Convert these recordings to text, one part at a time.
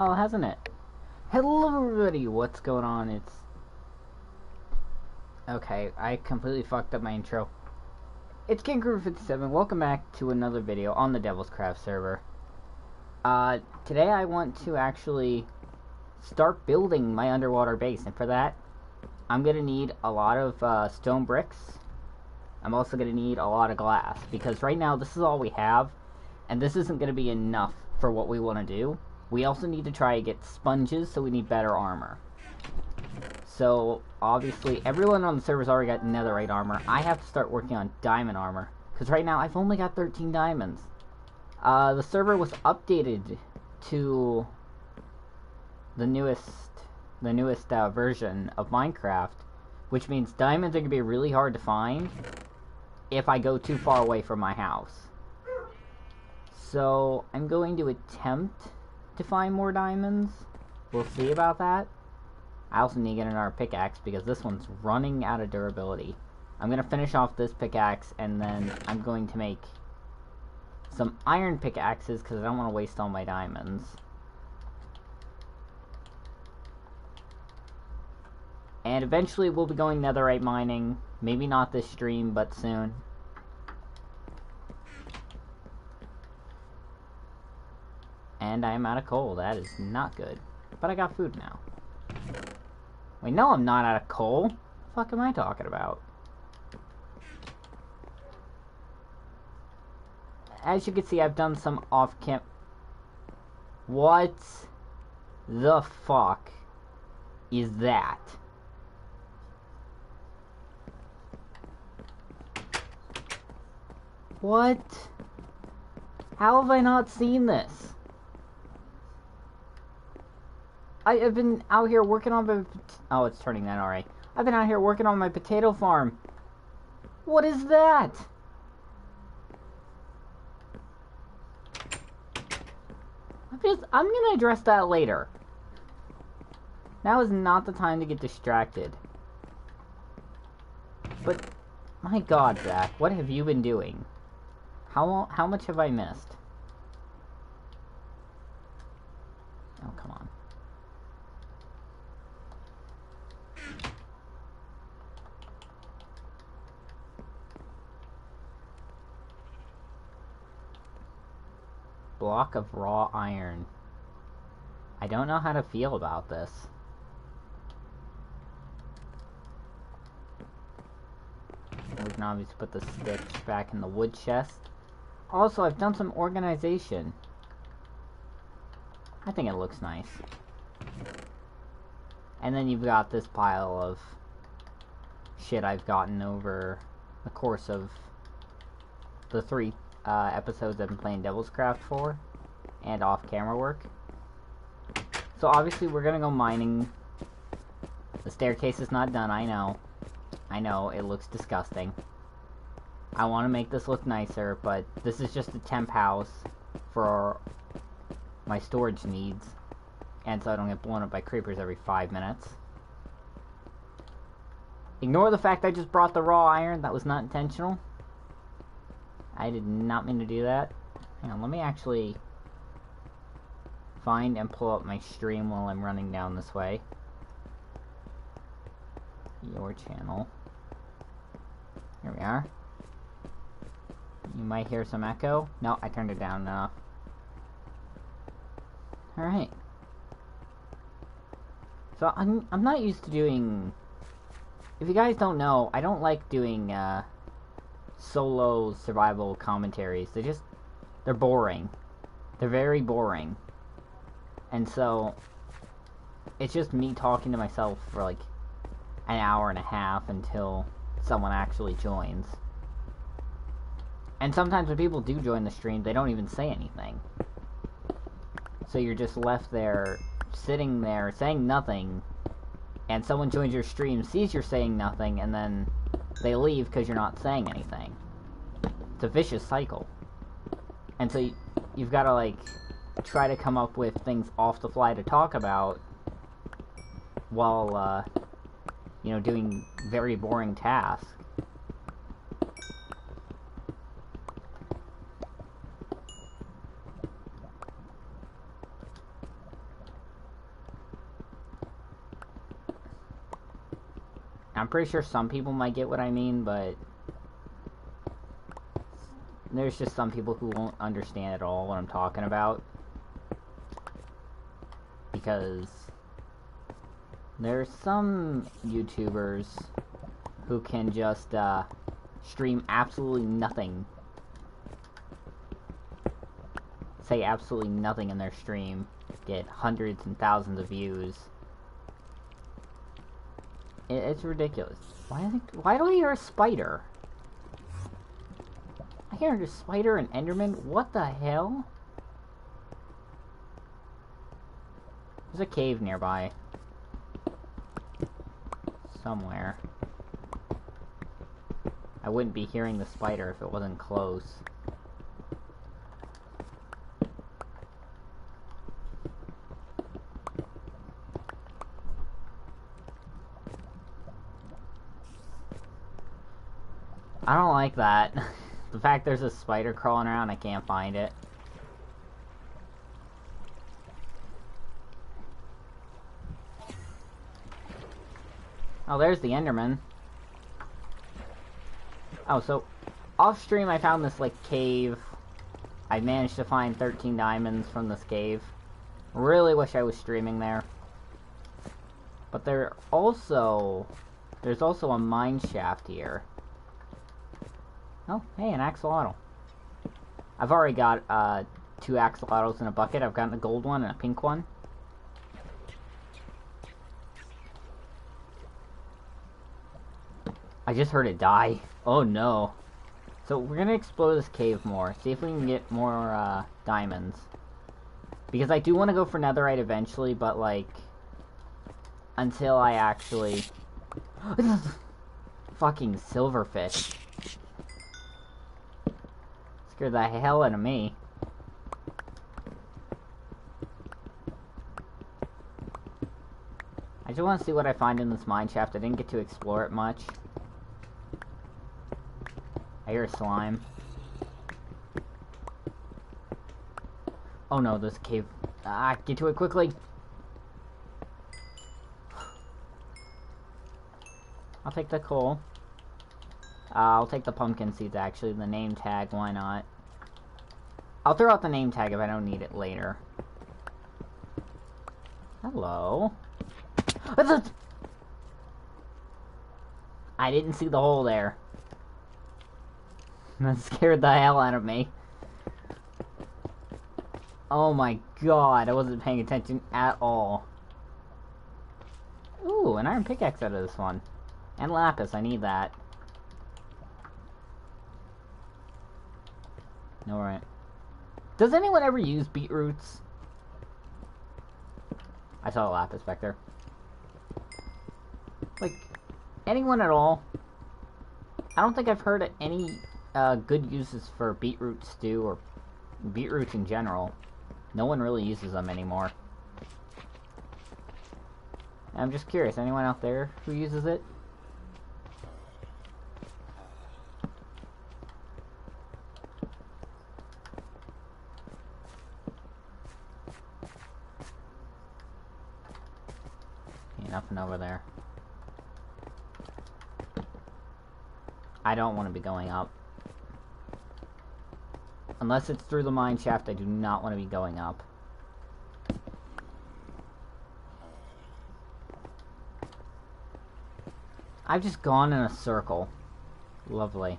Oh, hasn't it? Hello everybody, what's going on? Okay, I completely fucked up my intro. It's KingCrew57, welcome back to another video on the Devil's Craft server. Today I want to actually start building my underwater base, and for that, I'm gonna need a lot of stone bricks. I'm also gonna need a lot of glass, because right now this is all we have, and this isn't gonna be enough for what we want to do. We also need to try to get sponges, so we need better armor. So, obviously, everyone on the server's already got netherite armor. I have to start working on diamond armor, because right now I've only got 13 diamonds. The server was updated to the newest version of Minecraft, which means diamonds are going to be really hard to find if I go too far away from my house. So, I'm going to attempt to find more diamonds. We'll see about that. I also need to get another pickaxe because this one's running out of durability. I'm going to finish off this pickaxe and then I'm going to make some iron pickaxes because I don't want to waste all my diamonds. And eventually we'll be going netherite mining. Maybe not this stream, but soon. And I am out of coal. That is not good. But I got food now. Wait, no, I'm not out of coal. What the fuck am I talking about? As you can see, I've done some off-camp... What the fuck is that? What? How have I not seen this? I've been out here working on my... Oh, it's turning that alright. I've been out here working on my potato farm. What is that? I'm gonna address that later. Now is not the time to get distracted. But, my god, Zach, what have you been doing? How much have I missed? Oh, come on. Block of raw iron. I don't know how to feel about this. We can obviously put the sticks back in the wood chest. Also, I've done some organization. I think it looks nice. And then you've got this pile of shit I've gotten over the course of the 3 episodes I've been playing Devil's Craft for, and off-camera work. So obviously we're gonna go mining. The staircase is not done, I know. I know, it looks disgusting. I want to make this look nicer, but this is just a temp house for my storage needs, and so I don't get blown up by creepers every 5 minutes. Ignore the fact I just brought the raw iron, that was not intentional. I did not mean to do that. Hang on, let me actually find and pull up my stream while I'm running down this way. Your channel. Here we are. You might hear some echo. No, I turned it down enough. Alright. So, I'm not used to doing... If you guys don't know, I don't like doing, solo survival commentaries. They're boring. They're very boring. And so, it's just me talking to myself for like an hour and a half until someone actually joins. And sometimes when people do join the stream, they don't even say anything. So you're just left there, sitting there, saying nothing, and someone joins your stream, sees you're saying nothing, and then they leave because you're not saying anything. It's a vicious cycle. And so you've got to, like, try to come up with things off the fly to talk about while, you know, doing very boring tasks. I'm pretty sure some people might get what I mean, but there's just some people who won't understand at all what I'm talking about. Because there's some YouTubers who can just stream absolutely nothing. Say absolutely nothing in their stream. Get hundreds and thousands of views. It's ridiculous. Why do I hear a spider? I hear a spider and Enderman? What the hell? There's a cave nearby. Somewhere. I wouldn't be hearing the spider if it wasn't close. I don't like that. The fact there's a spider crawling around, I can't find it. Oh, there's the Enderman. Oh, so off stream I found this like cave. I managed to find 13 diamonds from this cave. Really wish I was streaming there. But there's also a mine shaft here. Oh, hey, an axolotl. I've already got 2 axolotls in a bucket. I've gotten a gold one and a pink one. I just heard it die. Oh no. So we're gonna explore this cave more. See if we can get more diamonds. Because I do want to go for netherite eventually, but like until I actually fucking silverfish. Scared the hell out of me. I just want to see what I find in this mine shaft. I didn't get to explore it much. I hear a slime. Oh no, this cave. Ah, get to it quickly. I'll take the coal. I'll take the pumpkin seeds, actually. The name tag, why not? I'll throw out the name tag if I don't need it later. Hello. I didn't see the hole there. That scared the hell out of me. Oh my god, I wasn't paying attention at all. Ooh, an iron pickaxe out of this one. And lapis, I need that. Alright. Does anyone ever use beetroots? I saw a lapis back there. Like, anyone at all? I don't think I've heard of any good uses for beetroot stew or beetroots in general. No one really uses them anymore. I'm just curious, anyone out there who uses it? Nothing over there. I don't want to be going up. Unless it's through the mine shaft, I do not want to be going up. I've just gone in a circle. Lovely.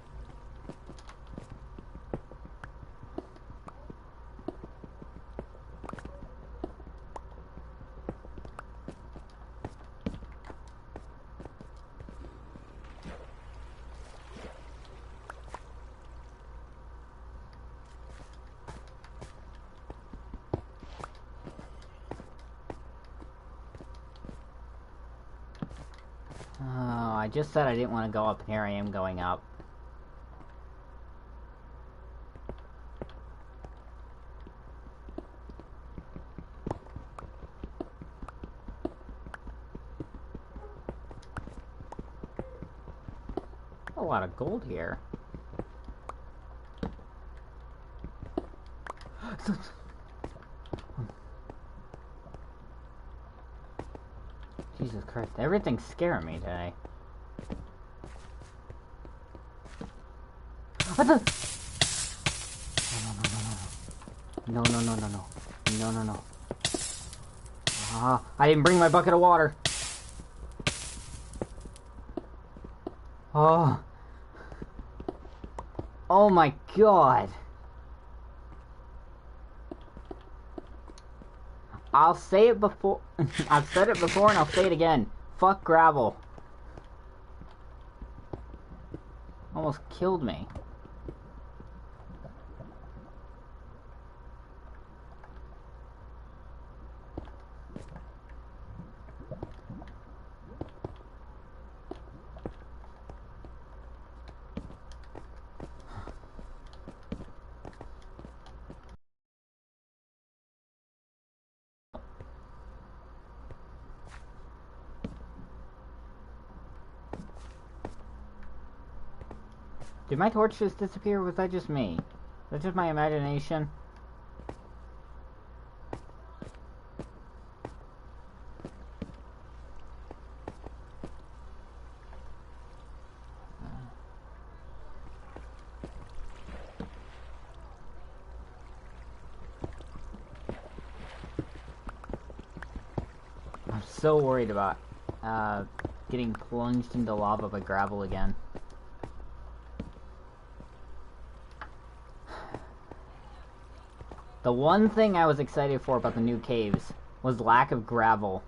I just said I didn't want to go up, and here I am going up. A lot of gold here. Jesus Christ, everything's scaring me today. What the? No, no, no, no, no. No, no, no. Ah, I didn't bring my bucket of water. Oh. Oh my god. I'll say it before. I've said it before and I'll say it again. Fuck gravel. Almost killed me. Did my torch just disappear, or was that just me? Was that just my imagination? I'm so worried about getting plunged into lava by gravel again. The one thing I was excited for about the new caves was lack of gravel.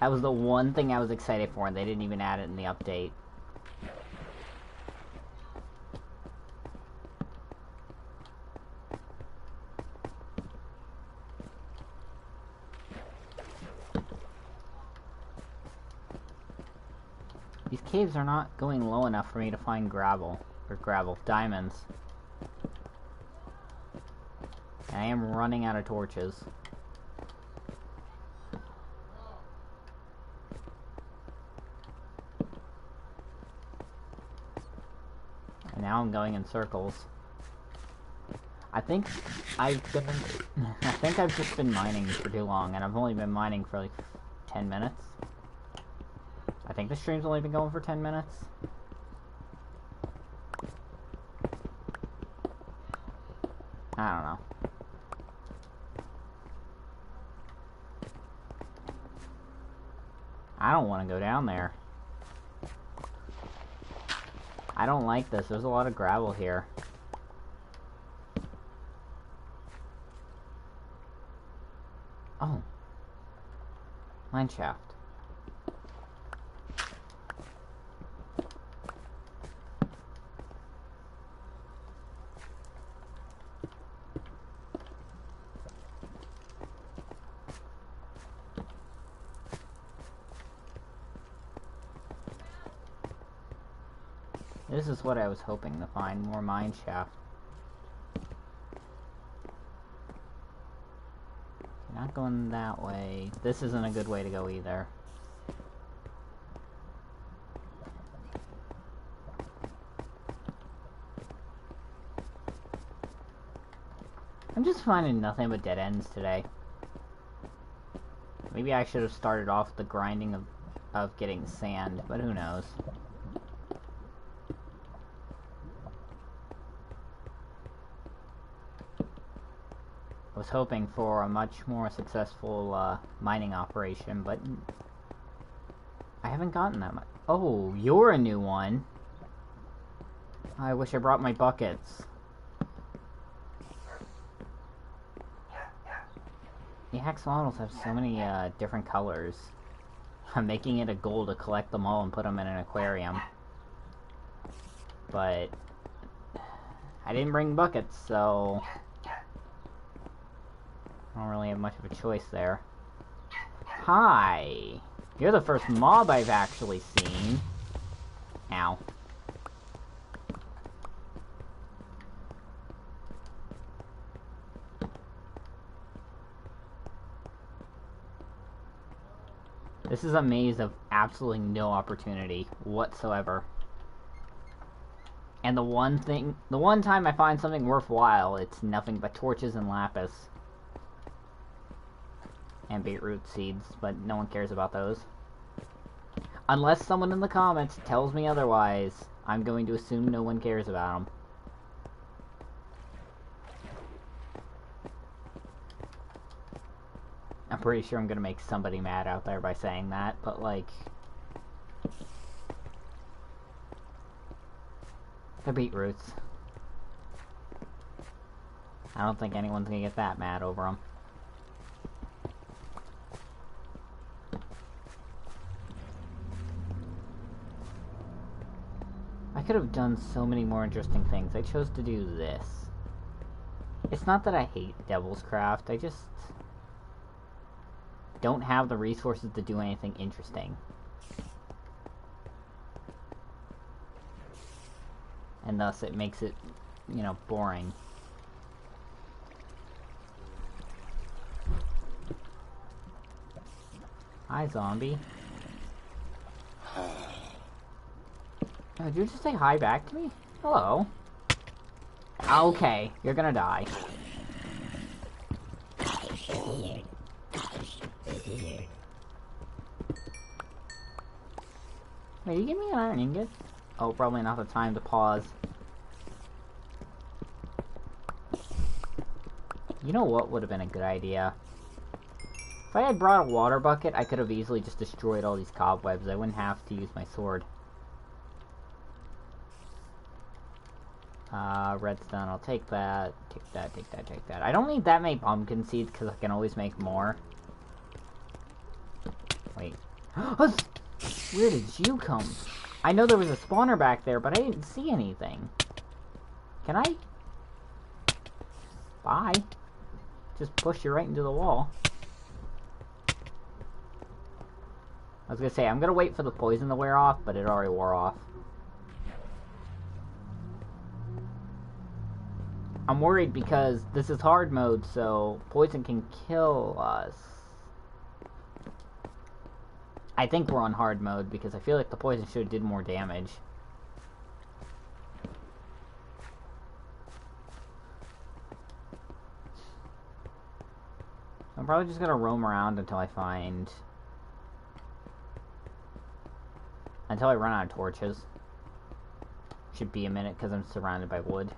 That was the one thing I was excited for, and they didn't even add it in the update. These caves are not going low enough for me to find diamonds. I am running out of torches. And now I'm going in circles. I think I've just been mining for too long, and I've only been mining for like 10 minutes. I think the stream's only been going for 10 minutes. I don't know. I don't want to go down there. I don't like this. There's a lot of gravel here. Oh. Mine shaft. This is what I was hoping to find, more mine shaft. Not going that way. This isn't a good way to go either. I'm just finding nothing but dead ends today. Maybe I should have started off the grinding of getting sand, but who knows. I was hoping for a much more successful mining operation, but I haven't gotten that much. Oh, you're a new one. I wish I brought my buckets. The axolotls have so many different colors. I'm making it a goal to collect them all and put them in an aquarium. But I didn't bring buckets, so I don't really have much of a choice there. Hi! You're the first mob I've actually seen. Ow. This is a maze of absolutely no opportunity whatsoever. And the one time I find something worthwhile, it's nothing but torches and lapis. And beetroot seeds, but no one cares about those. Unless someone in the comments tells me otherwise, I'm going to assume no one cares about them. pretty sure I'm gonna make somebody mad out there by saying that, but like... They're beetroots. I don't think anyone's gonna get that mad over them. I could have done so many more interesting things. I chose to do this. It's not that I hate Devil's Craft, I just don't have the resources to do anything interesting. And thus it makes it, you know, boring. Hi, zombie. Oh, did you just say hi back to me? Hello. Okay, you're gonna die. Wait, you give me an iron ingot? Oh, probably not the time to pause. You know what would have been a good idea? If I had brought a water bucket, I could have easily just destroyed all these cobwebs. I wouldn't have to use my sword. Redstone, I'll take that. Take that, take that, take that. I don't need that many pumpkin seeds, because I can always make more. Wait. Where did you come? I know there was a spawner back there, but I didn't see anything. Can I? Bye. Just push you right into the wall. I was gonna say, I'm gonna wait for the poison to wear off, but it already wore off. I'm worried because this is hard mode, so poison can kill us. I think we're on hard mode because I feel like the poison should have did more damage. I'm probably just gonna roam around until I find... Until I run out of torches. Should be a minute because I'm surrounded by wood.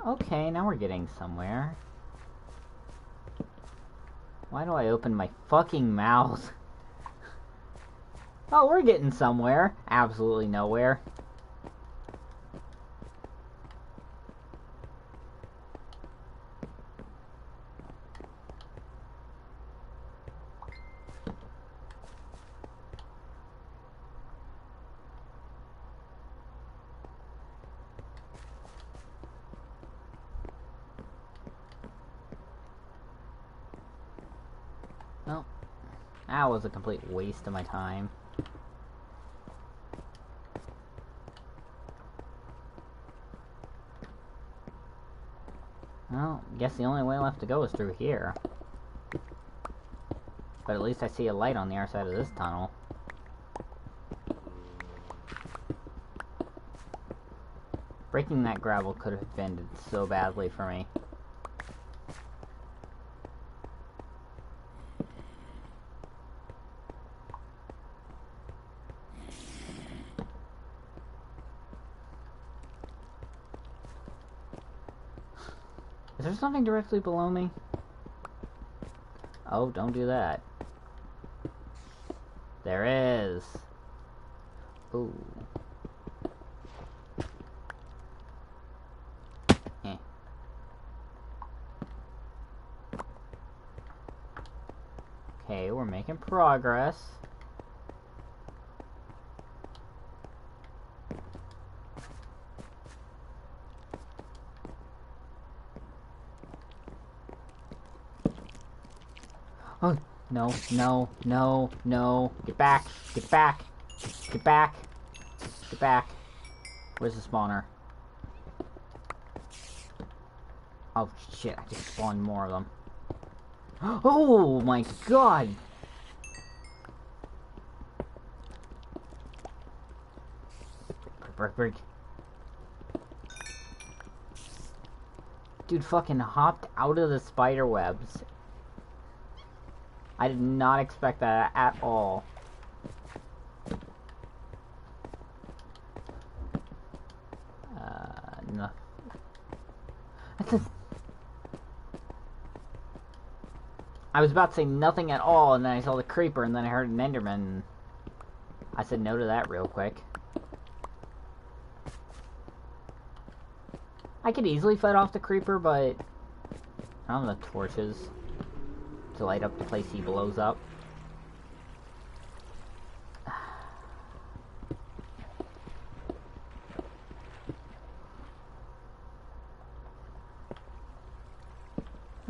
Okay, now we're getting somewhere. Why do I open my fucking mouth? Oh, we're getting somewhere. Absolutely nowhere. Well, that was a complete waste of my time. Well, guess the only way left to go is through here. But at least I see a light on the other side of this tunnel. Breaking that gravel could have ended so badly for me. Is there something directly below me? Oh, don't do that. There is. Ooh. Eh. Okay, we're making progress. Oh, no, no, no, no. Get back, get back, get back, get back. Where's the spawner? Oh, shit, I just spawned more of them. Oh, my God! Break, break. Dude fucking hopped out of the spider webs. I did not expect that at all. No. I was about to say nothing at all, and then I saw the creeper, and then I heard an enderman, and I said no to that real quick. I could easily fight off the creeper, but I don't have the torches to light up the place he blows up.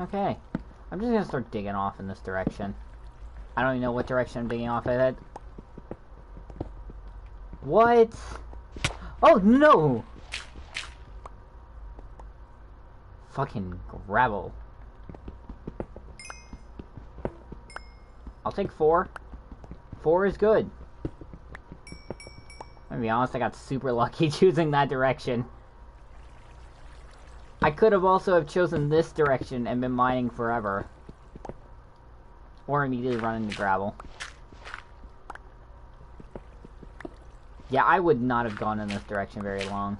Okay, I'm just gonna start digging off in this direction. I don't even know what direction I'm digging off at. What? Oh no! Fucking gravel. I'll take 4. 4 is good. I'm gonna be honest, I got super lucky choosing that direction. I could have also have chosen this direction and been mining forever. Or immediately run into gravel. Yeah, I would not have gone in this direction very long.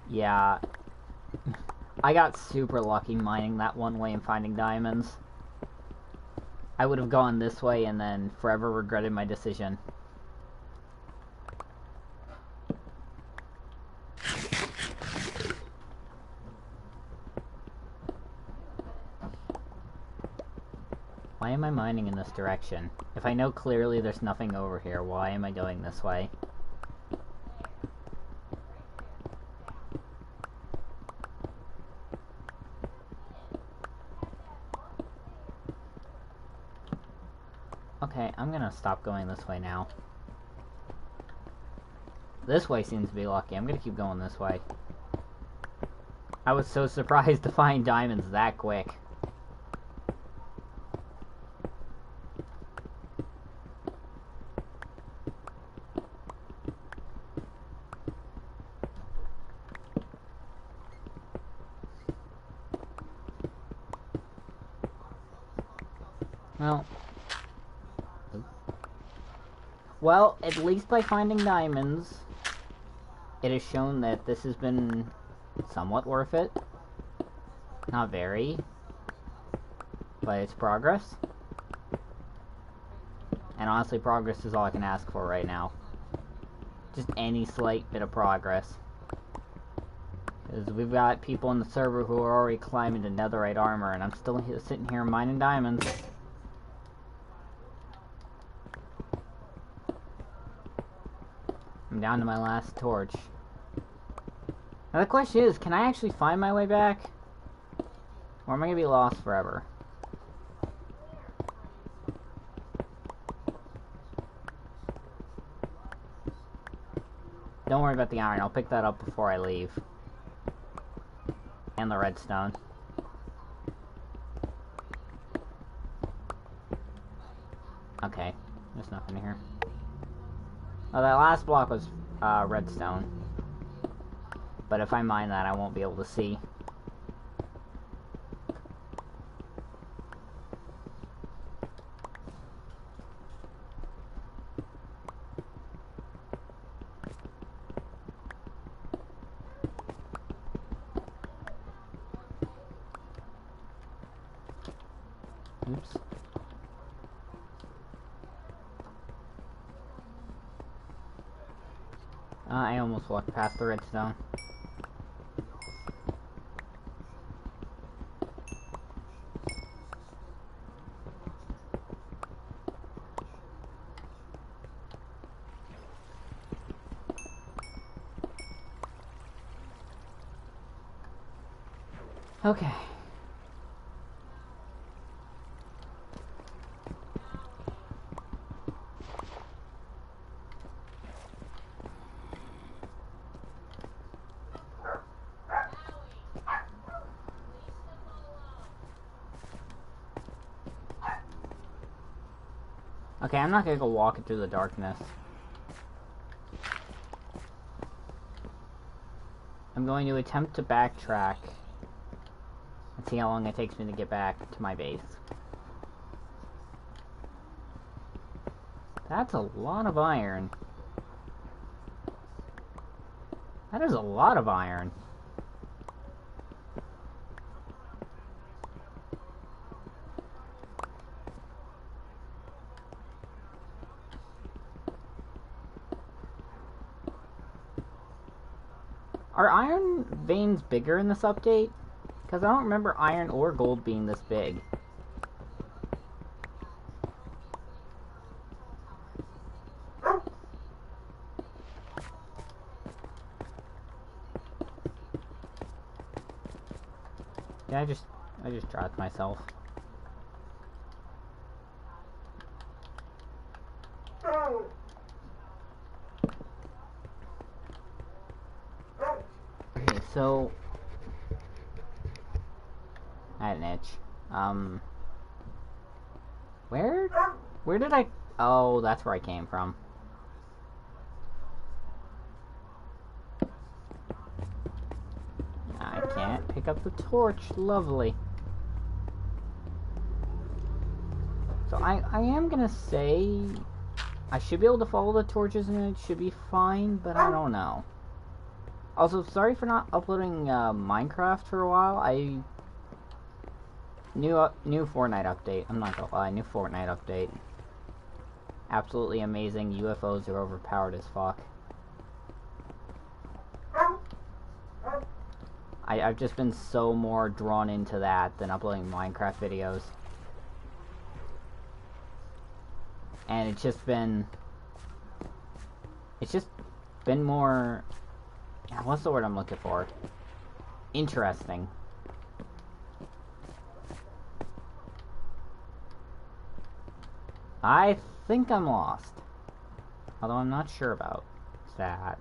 Yeah, I got super lucky mining that one way and finding diamonds. I would have gone this way and then forever regretted my decision. Why am I mining in this direction? If I know clearly there's nothing over here, why am I going this way? Okay, I'm gonna stop going this way now. This way seems to be lucky. I'm gonna keep going this way. I was so surprised to find diamonds that quick. Well, at least by finding diamonds, it has shown that this has been somewhat worth it. Not very, but it's progress. And honestly, progress is all I can ask for right now. Just any slight bit of progress. Because we've got people in the server who are already climbing to netherite armor, and I'm still sitting here mining diamonds. I'm down to my last torch. Now the question is, can I actually find my way back? Or am I gonna be lost forever? Don't worry about the iron, I'll pick that up before I leave. And the redstone. Okay, there's nothing here. Oh, that last block was redstone. But if I mine that, I won't be able to see. Oops. I almost walked past the redstone. Okay. Okay, I'm not gonna go walking through the darkness. I'm going to attempt to backtrack and see how long it takes me to get back to my base. That's a lot of iron. That is a lot of iron. Are iron veins bigger in this update? Because I don't remember iron or gold being this big. Yeah, I just dropped myself. Okay, so I had an itch. Where did I? Oh, that's where I came from. I can't pick up the torch. Lovely. So I am gonna say I should be able to follow the torches and it should be fine, but I don't know. Also, sorry for not uploading Minecraft for a while. New Fortnite update. I'm not gonna lie, new Fortnite update. Absolutely amazing. UFOs are overpowered as fuck. I've just been so more drawn into that than uploading Minecraft videos. And it's just been more, what's the word I'm looking for? Interesting. I think I'm lost. Although I'm not sure about that.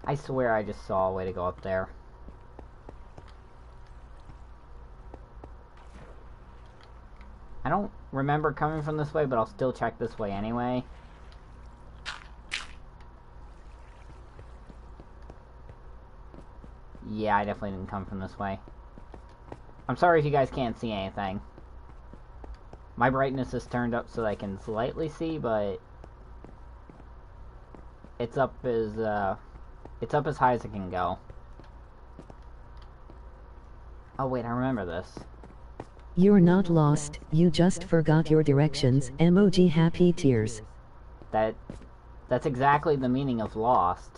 I swear I just saw a way to go up there. I don't remember coming from this way, but I'll still check this way anyway. Yeah, I definitely didn't come from this way. I'm sorry if you guys can't see anything. My brightness is turned up so that I can slightly see, but it's up as high as it can go. Oh wait, I remember this. You're not lost, you just forgot your directions. Emoji happy tears. That's exactly the meaning of lost.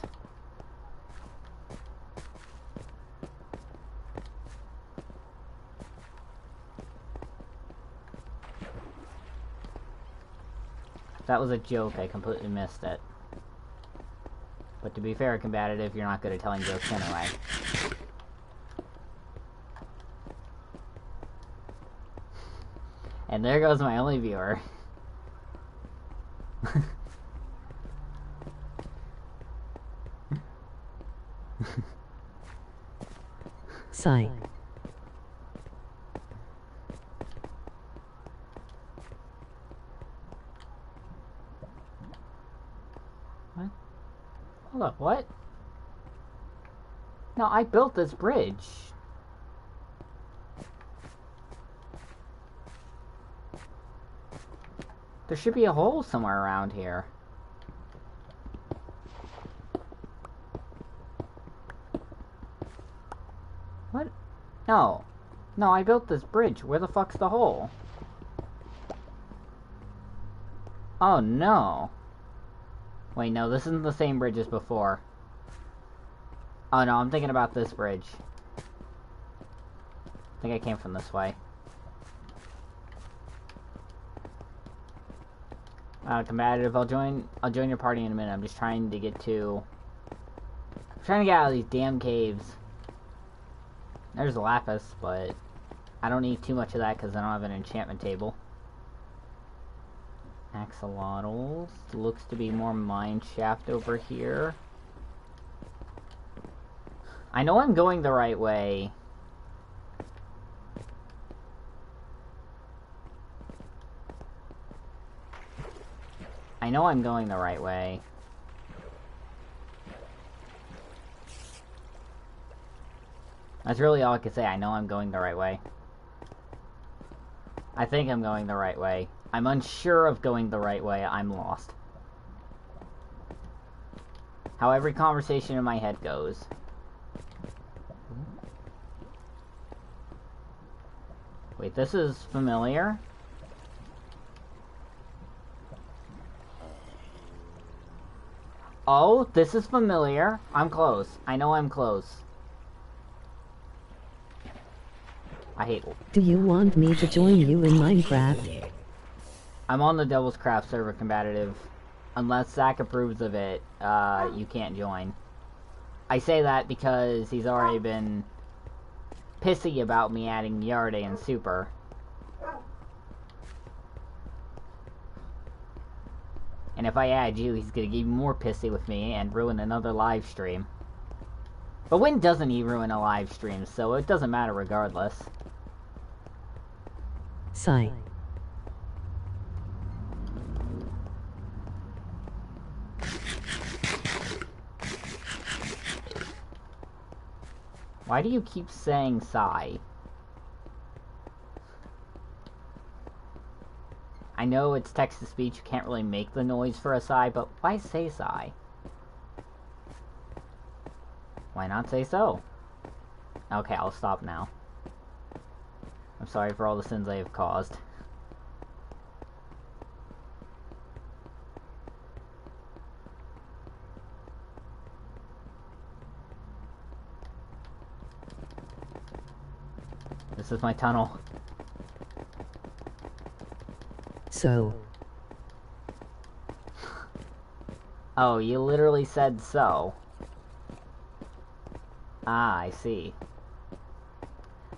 That was a joke, I completely missed it. But to be fair, combative, you're not good at telling jokes anyway. And there goes my only viewer. Sigh. What? Hold up, what? No, I built this bridge. There should be a hole somewhere around here. What? No. No, I built this bridge. Where the fuck's the hole? Oh, no. Wait, no, this isn't the same bridge as before. Oh, no, I'm thinking about this bridge. I think I came from this way. Combative, I'll join your party in a minute. I'm just trying to get out of these damn caves. There's a lapis, but I don't need too much of that because I don't have an enchantment table. Axolotls. Looks to be more mine shaft over here. I know I'm going the right way. I know I'm going the right way. That's really all I can say. I know I'm going the right way. I think I'm going the right way. I'm unsure of going the right way. I'm lost. How every conversation in my head goes. Wait, this is familiar? Oh, this is familiar. I'm close. I know I'm close. I hate... Do you want me to join you in Minecraft? I'm on the Devil's Craft server combative. Unless Zach approves of it, you can't join. I say that because he's already been pissy about me adding Yarde and Super. And if I add you, he's gonna get even more pissy with me and ruin another live stream. But when doesn't he ruin a live stream, so it doesn't matter regardless. Sigh. Why do you keep saying sigh? I know it's text-to-speech, you can't really make the noise for a sigh, but why say sigh? Why not say so? Okay, I'll stop now. I'm sorry for all the sins I have caused. This is my tunnel. So. Oh, you literally said so. Ah, I see.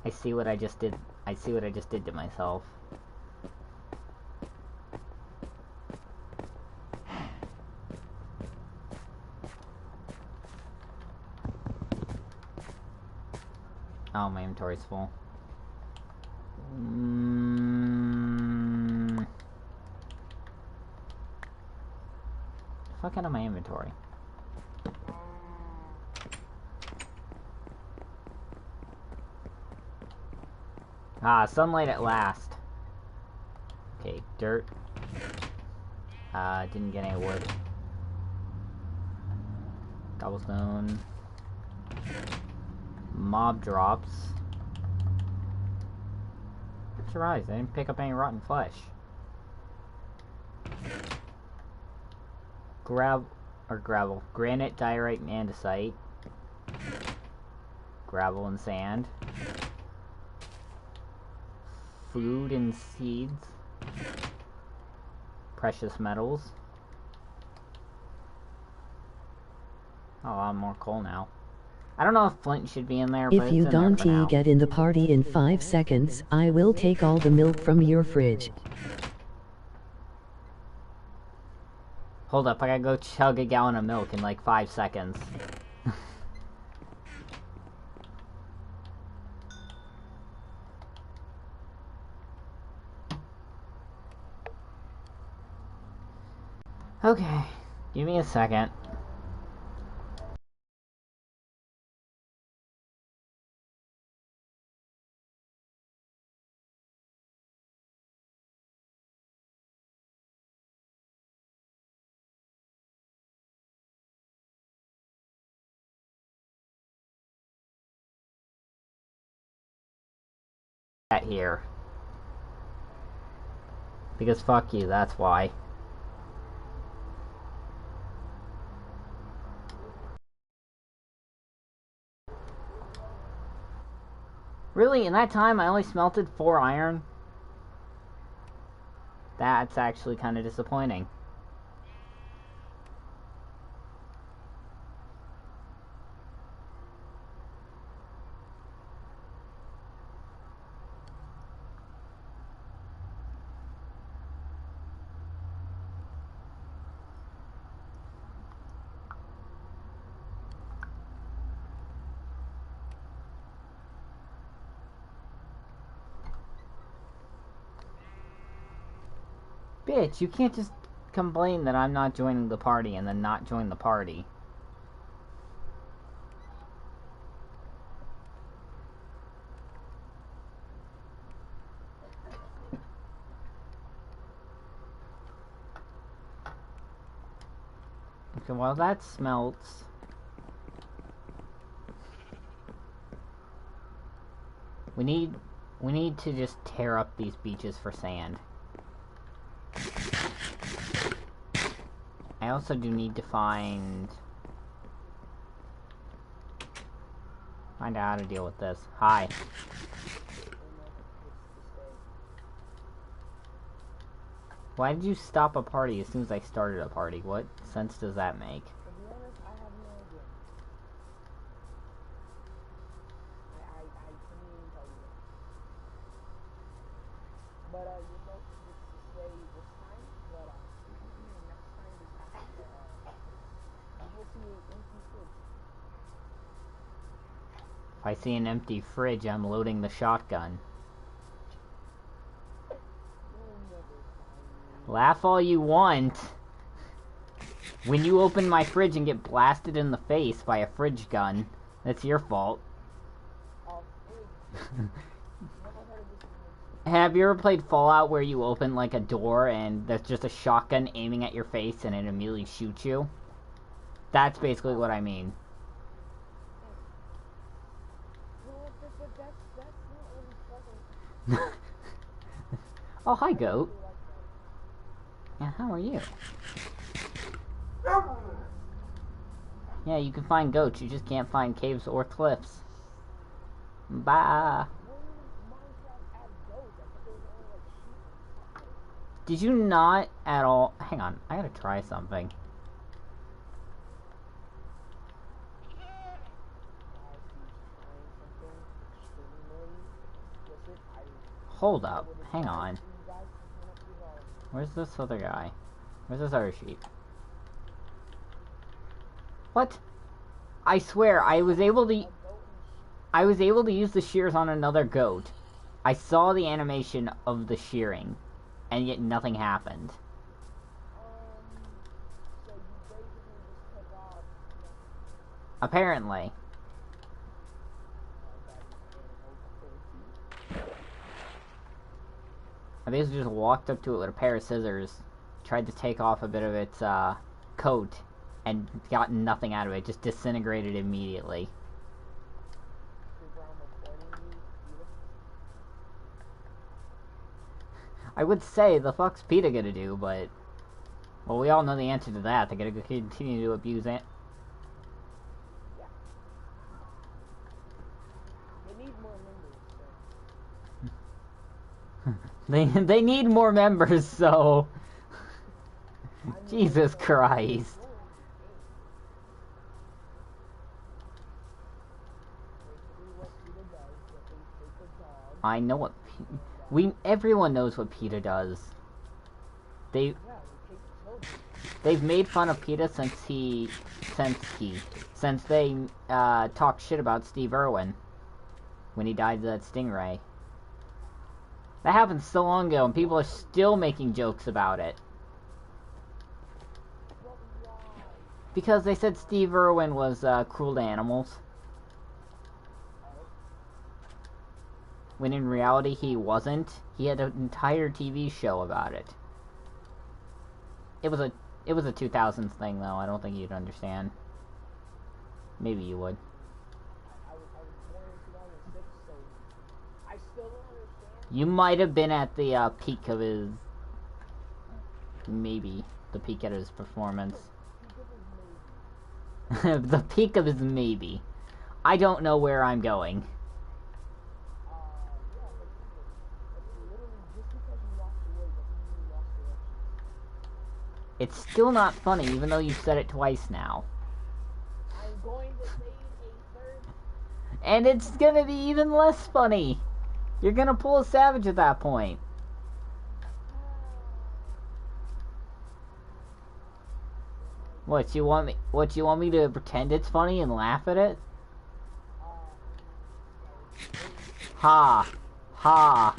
I see what I just did. I see what I just did to myself. Oh, my inventory's full. Fuck out of my inventory. Ah, sunlight at last. Okay, dirt. Didn't get any wood. Cobblestone. Mob drops. I'm surprised I didn't pick up any rotten flesh. Gravel. Granite, diorite, and andesite. Gravel and sand. Food and seeds. Precious metals. Oh, a lot more coal now. I don't know if flint should be in there, but If you don't get in the party in 5 seconds, I will take all the milk from your fridge. Hold up, I gotta go chug a gallon of milk in like 5 seconds. Okay, give me a second. Here. Because fuck you, that's why. Really, in that time I only smelted 4 iron? That's actually kind of disappointing. Bitch, you can't just complain that I'm not joining the party and then not join the party. Okay, well that smelts. We need to just tear up these beaches for sand. I also do need to find out how to deal with this. Hi. Why did you stop a party as soon as I started a party? What sense does that make? To be honest, I have no idea. I couldn't even tell you that. But you're not supposed to say this time, but next time this happens, you will see an empty fridge. If I see an empty fridge, I'm loading the shotgun. Laugh all you want. When you open my fridge and get blasted in the face by a fridge gun, that's your fault. Have you ever played Fallout where you open like a door and there's just a shotgun aiming at your face and it immediately shoots you? That's basically what I mean. Oh, hi, goat. Yeah, how are you? Yeah, you can find goats, you just can't find caves or cliffs. Bye. Did you not at all... Hang on, I gotta try something. Hold up, hang on. Where's this other guy? Where's this other sheep? What? I swear, I was able to use the shears on another goat. I saw the animation of the shearing, and yet nothing happened. Apparently. I basically just walked up to it with a pair of scissors, tried to take off a bit of its coat, and got nothing out of it. Just disintegrated immediately. I would say, the fuck's PETA gonna do, but... Well, we all know the answer to that. They're gonna continue to abuse it. They need more members, so... Jesus Christ. I know what... everyone knows what PETA does. They've made fun of PETA since they talked shit about Steve Irwin when he died of that stingray. That happened so long ago, and people are still making jokes about it. Because they said Steve Irwin was cruel to animals. When in reality he wasn't. He had an entire TV show about it. It was a 2000s thing, though. I don't think you'd understand. Maybe you would. I was born in 2006, so I still don't understand. You might have been at the peak of his... Maybe. The peak of his performance. The peak of his maybe. I don't know where I'm going. It's still not funny, even though you've said it twice now. I'm going to say a third. And it's gonna be even less funny. You're gonna pull a Savage at that point. What you want me to pretend it's funny and laugh at it? Ha. Ha.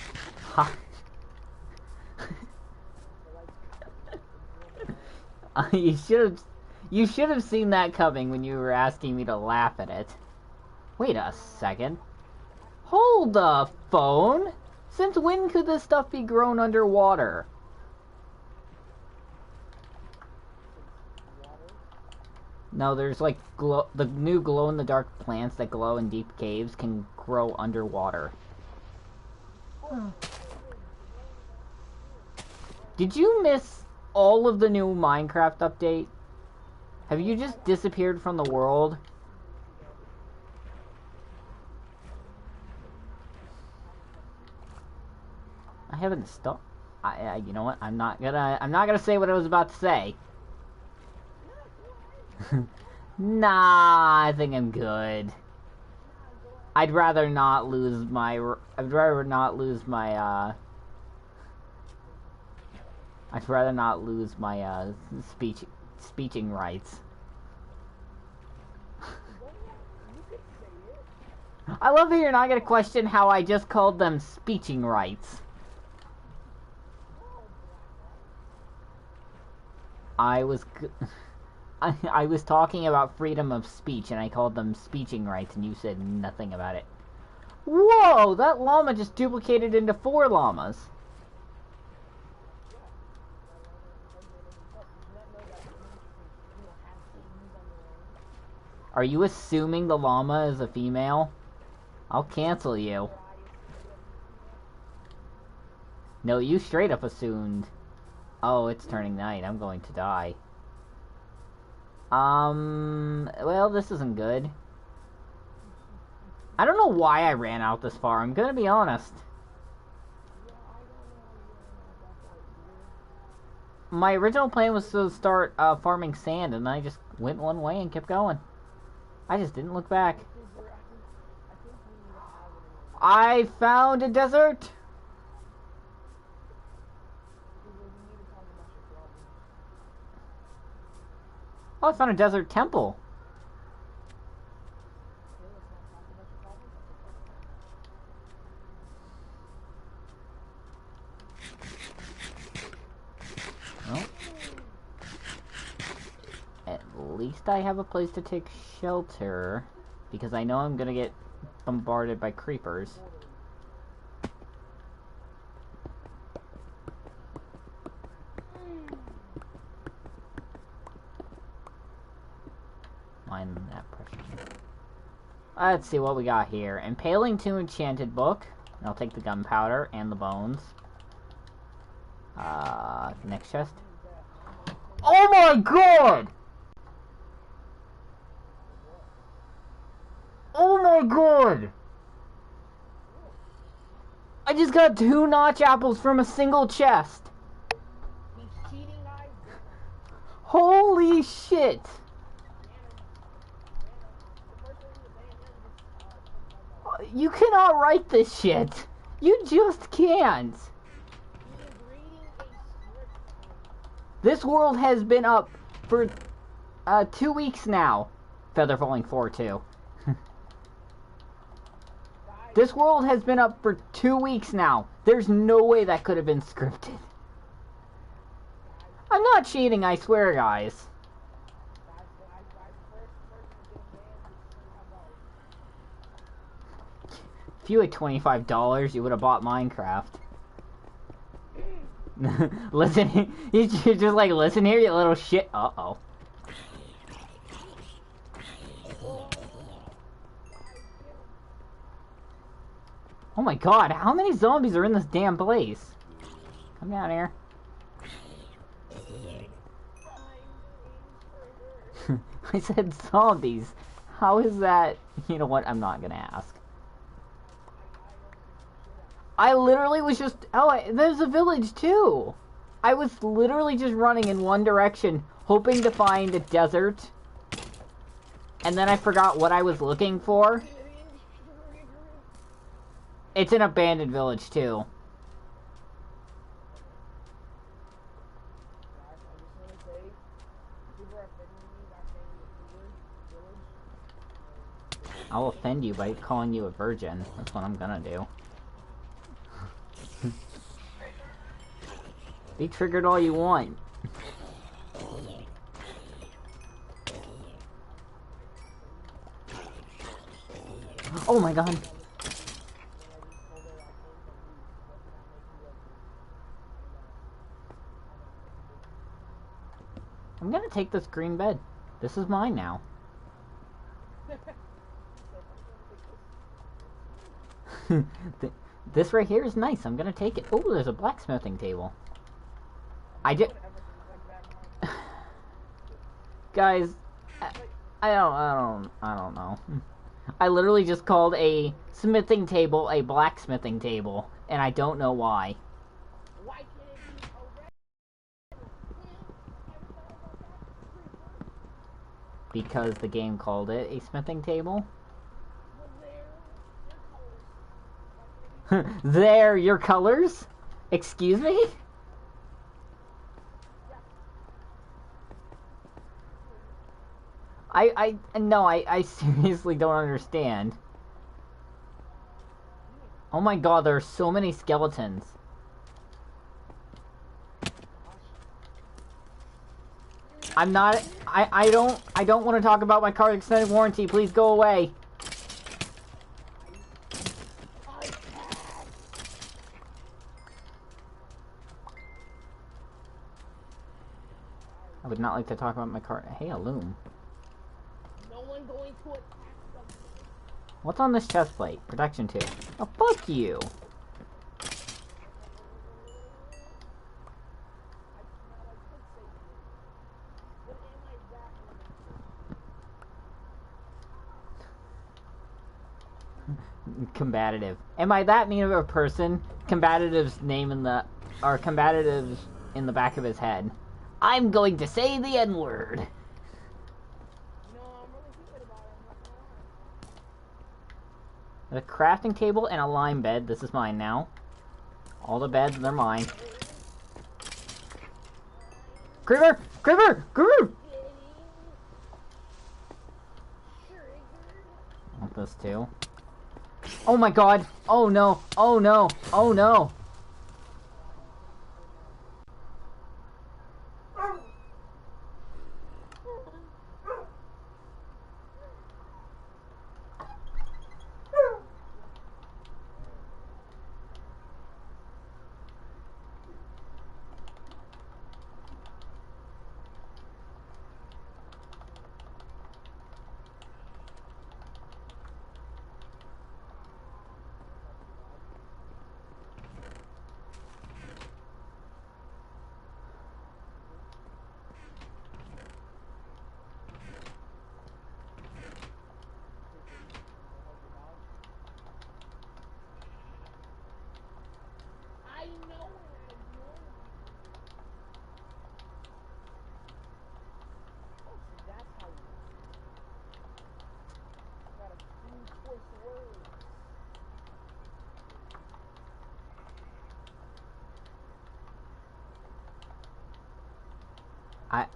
Ha. You should have seen that coming when you were asking me to laugh at it. Wait a second. Hold the phone! Since when could this stuff be grown underwater? No, there's like the new glow-in-the-dark plants that glow in deep caves can grow underwater. Did you miss all of the new Minecraft update? Have you just disappeared from the world? I haven't stopped. You know what? I'm not gonna say what I was about to say. Nah, I think I'm good. I'd rather not lose my. I'd rather not lose my. I'd rather not lose my speeching rights. I love that you're not gonna question how I just called them speeching rights. I was talking about freedom of speech, and I called them speeching rights, and you said nothing about it. Whoa! That llama just duplicated into 4 llamas. Are you assuming the llama is a female? I'll cancel you. No, you straight up assumed. Oh, it's turning night. I'm going to die. Well, this isn't good. I don't know why I ran out this far, I'm gonna be honest. My original plan was to start farming sand, and I just went one way and kept going. I just didn't look back. I found a desert! Oh, I found a desert temple. Well, at least I have a place to take shelter, because I know I'm gonna get bombarded by creepers. Mine that pressure. Let's see what we got here. Impaling to enchanted book. I'll take the gunpowder and the bones. Next chest. Oh my god! Oh my god! I just got 2 notch apples from a single chest. He's cheating, guys. Holy shit! You cannot write this shit. You just can't. This world has been up for 2 weeks now. Feather falling 4 too. This world has been up for 2 weeks now. There's no way that could have been scripted. I'm not cheating, I swear, guys. If you had $25, you would have bought Minecraft. Listen, you're just like, listen here, you little shit. Uh-oh. Oh my god, how many zombies are in this damn place? Come down here. I said zombies. How is that? You know what? I'm not gonna ask. I literally was just... Oh, there's a village too! I was literally just running in one direction, hoping to find a desert. And then I forgot what I was looking for. It's an abandoned village too. I'll offend you by calling you a virgin. That's what I'm gonna do. Be triggered all you want. Oh my god. I'm gonna take this green bed. This is mine now. This right here is nice. I'm gonna take it. Oh, there's a blacksmithing table. I did. Guys, I don't know. I literally just called a smithing table a blacksmithing table, and I don't know why. Why can't it be a red? Ever thought about that? Because the game called it a smithing table. Well, colors. There, your colors? Excuse me? No, I seriously don't understand. Oh my god, there are so many skeletons. I'm not, I don't want to talk about my car's extended warranty. Please go away. I would not like to talk about my car. Hey, a loom. No one going to attack them. What's on this chest plate? Protection 2. Oh, fuck you. Combative. Am I that mean of a person? Combative's name in the... or combative's in the back of his head. I'm going to say the N-word. No, I'm really thinking about it. I'm not gonna lie. A crafting table and a lime bed. This is mine now. All the beds, they're mine. Creeper! Creeper! Creeper! I want this too. Oh my god! Oh no! Oh no! Oh no!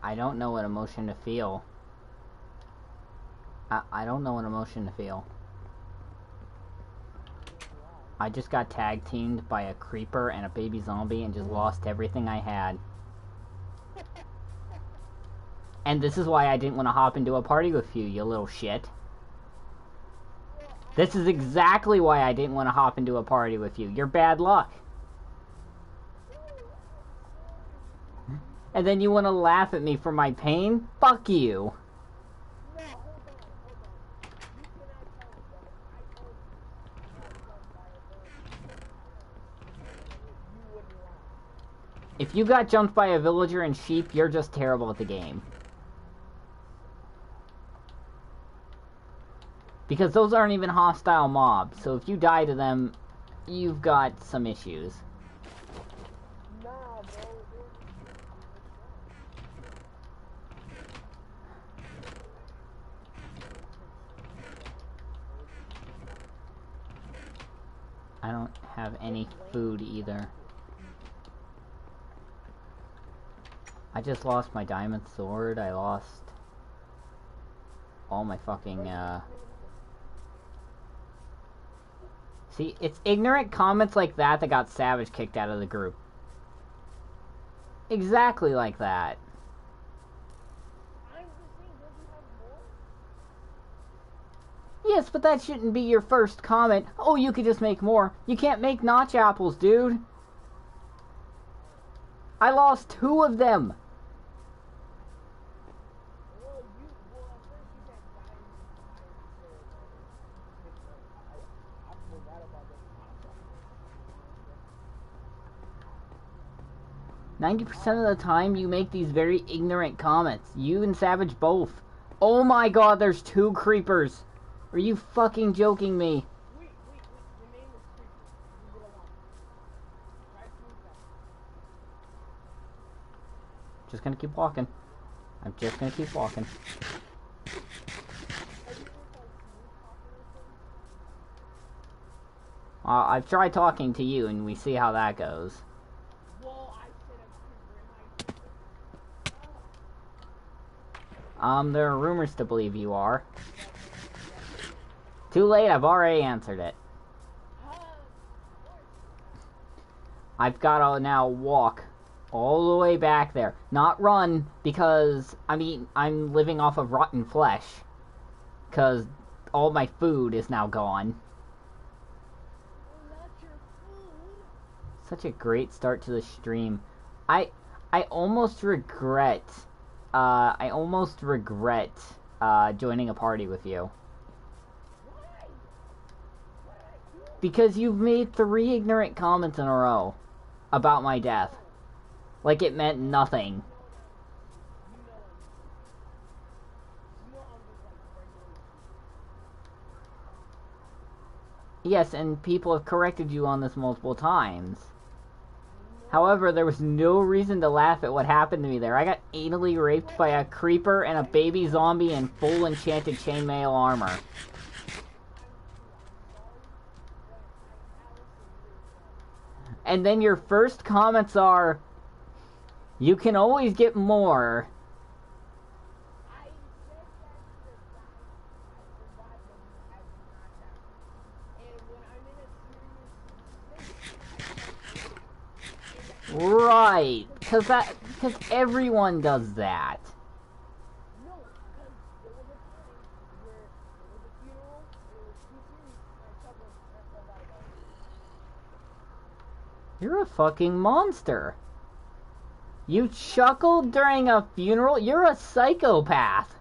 I don't know what emotion to feel. I don't know what emotion to feel. I just got tag teamed by a creeper and a baby zombie and just lost everything I had. And this is why I didn't want to hop into a party with you, you little shit. This is exactly why I didn't want to hop into a party with you. You're bad luck. And then you want to laugh at me for my pain? Fuck you. No, hold on. You cannot tell me that if I told you I got jumped by a villager, you wouldn't laugh. If you got jumped by a villager and sheep, you're just terrible at the game. Because those aren't even hostile mobs, so if you die to them, you've got some issues. Nah, bro. I don't have any food either. I just lost my diamond sword. I lost all my fucking, See, it's ignorant comments like that that got Savage kicked out of the group. Exactly like that. I'm just saying, does he have more? Yes, but that shouldn't be your first comment. Oh, you could just make more. You can't make notch apples, dude. I lost 2 of them. Well, you 90% of the time you make these very ignorant comments. You and Savage both. Oh my god, there's 2 creepers. Are you fucking joking me? Wait. Your name is Creeper. Leave it alone. Try to move that. Just gonna keep walking. I'm just gonna keep walking. Have you ever tried smooth talking with him? I've tried talking to you and we see how that goes. Well, I said a creeper in my... There are rumors to believe you are. Too late, I've already answered it. I've gotta now walk all the way back there. Not run, because, I mean, I'm living off of rotten flesh. Because all my food is now gone. Not your food. Such a great start to the stream. I almost regret, joining a party with you. Why? What did I do? Because you've made 3 ignorant comments in a row about my death. Like it meant nothing. You know I'm just like regular. Yes, and people have corrected you on this multiple times. However, there was no reason to laugh at what happened to me there. I got anally raped by a creeper and a baby zombie in full enchanted chainmail armor. And then your first comments are, you can always get more. I said that to the guy I survived when he had me knocked out. And when I'm in a serious state, Right, because everyone does that. no, because there was a time where there was a funeral and it was 2 series and I chuckled and I forgot about it. You're a fucking monster. You chuckled during a funeral? You're a psychopath.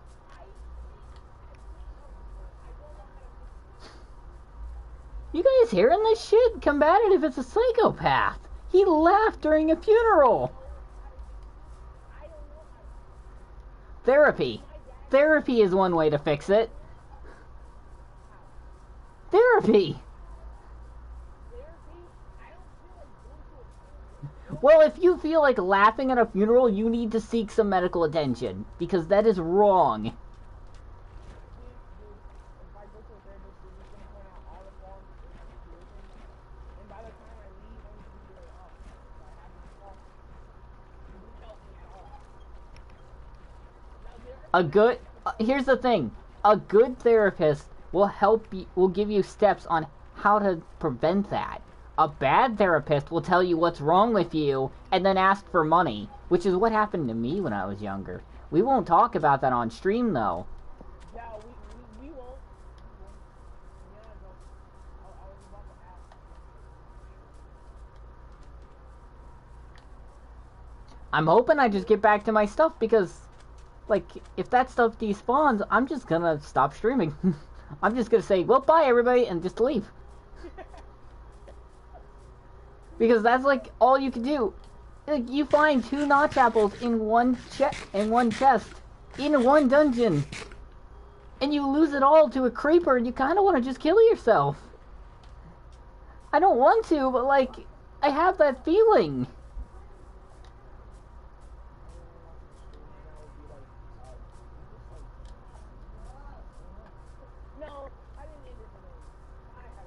You guys hearing this shit? Combat it if it's a psychopath. He laughed during a funeral. Therapy. Therapy is one way to fix it. Therapy. Well, if you feel like laughing at a funeral, you need to seek some medical attention, because that is wrong. If I go to a therapist, they're just gonna point out all the flaws in my situation, and by the time I leave, I'm just gonna be like, oh, I have this flaw. You didn't help me at all. Now, Here's the thing. A good therapist will will give you steps on how to prevent that. A bad therapist will tell you what's wrong with you and then ask for money, which is what happened to me when I was younger. We won't talk about that on stream, though. yeah, we won't. Yeah, no. I was about to ask. I'm hoping I just get back to my stuff because, like, if that stuff despawns, I'm just gonna stop streaming. I'm just gonna say, well, bye everybody, and just leave. Because that's like all you can do. Like, you find 2 notch apples in one chest, in one dungeon, and you lose it all to a creeper, and you kind of want to just kill yourself. I don't want to, but like, I have that feeling. No, I didn't end it today. I had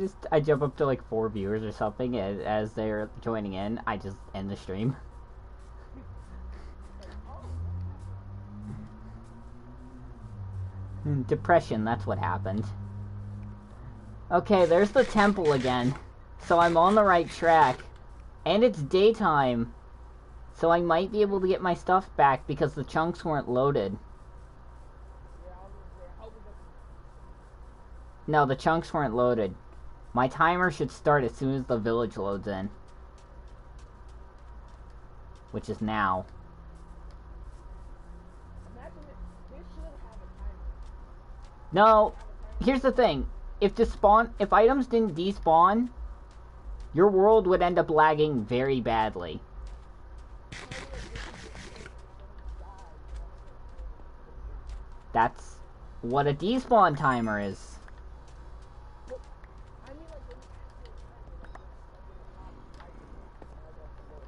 a I jump up to like 4 viewers or something as they're joining in. I just end the stream. Depression, that's what happened. Okay, there's the temple again. So I'm on the right track. And it's daytime. So I might be able to get my stuff back because the chunks weren't loaded. No, the chunks weren't loaded. My timer should start as soon as the village loads in. Which is now. No, here's the thing. If items didn't despawn, Your world would end up lagging very badly. That's what a despawn timer is.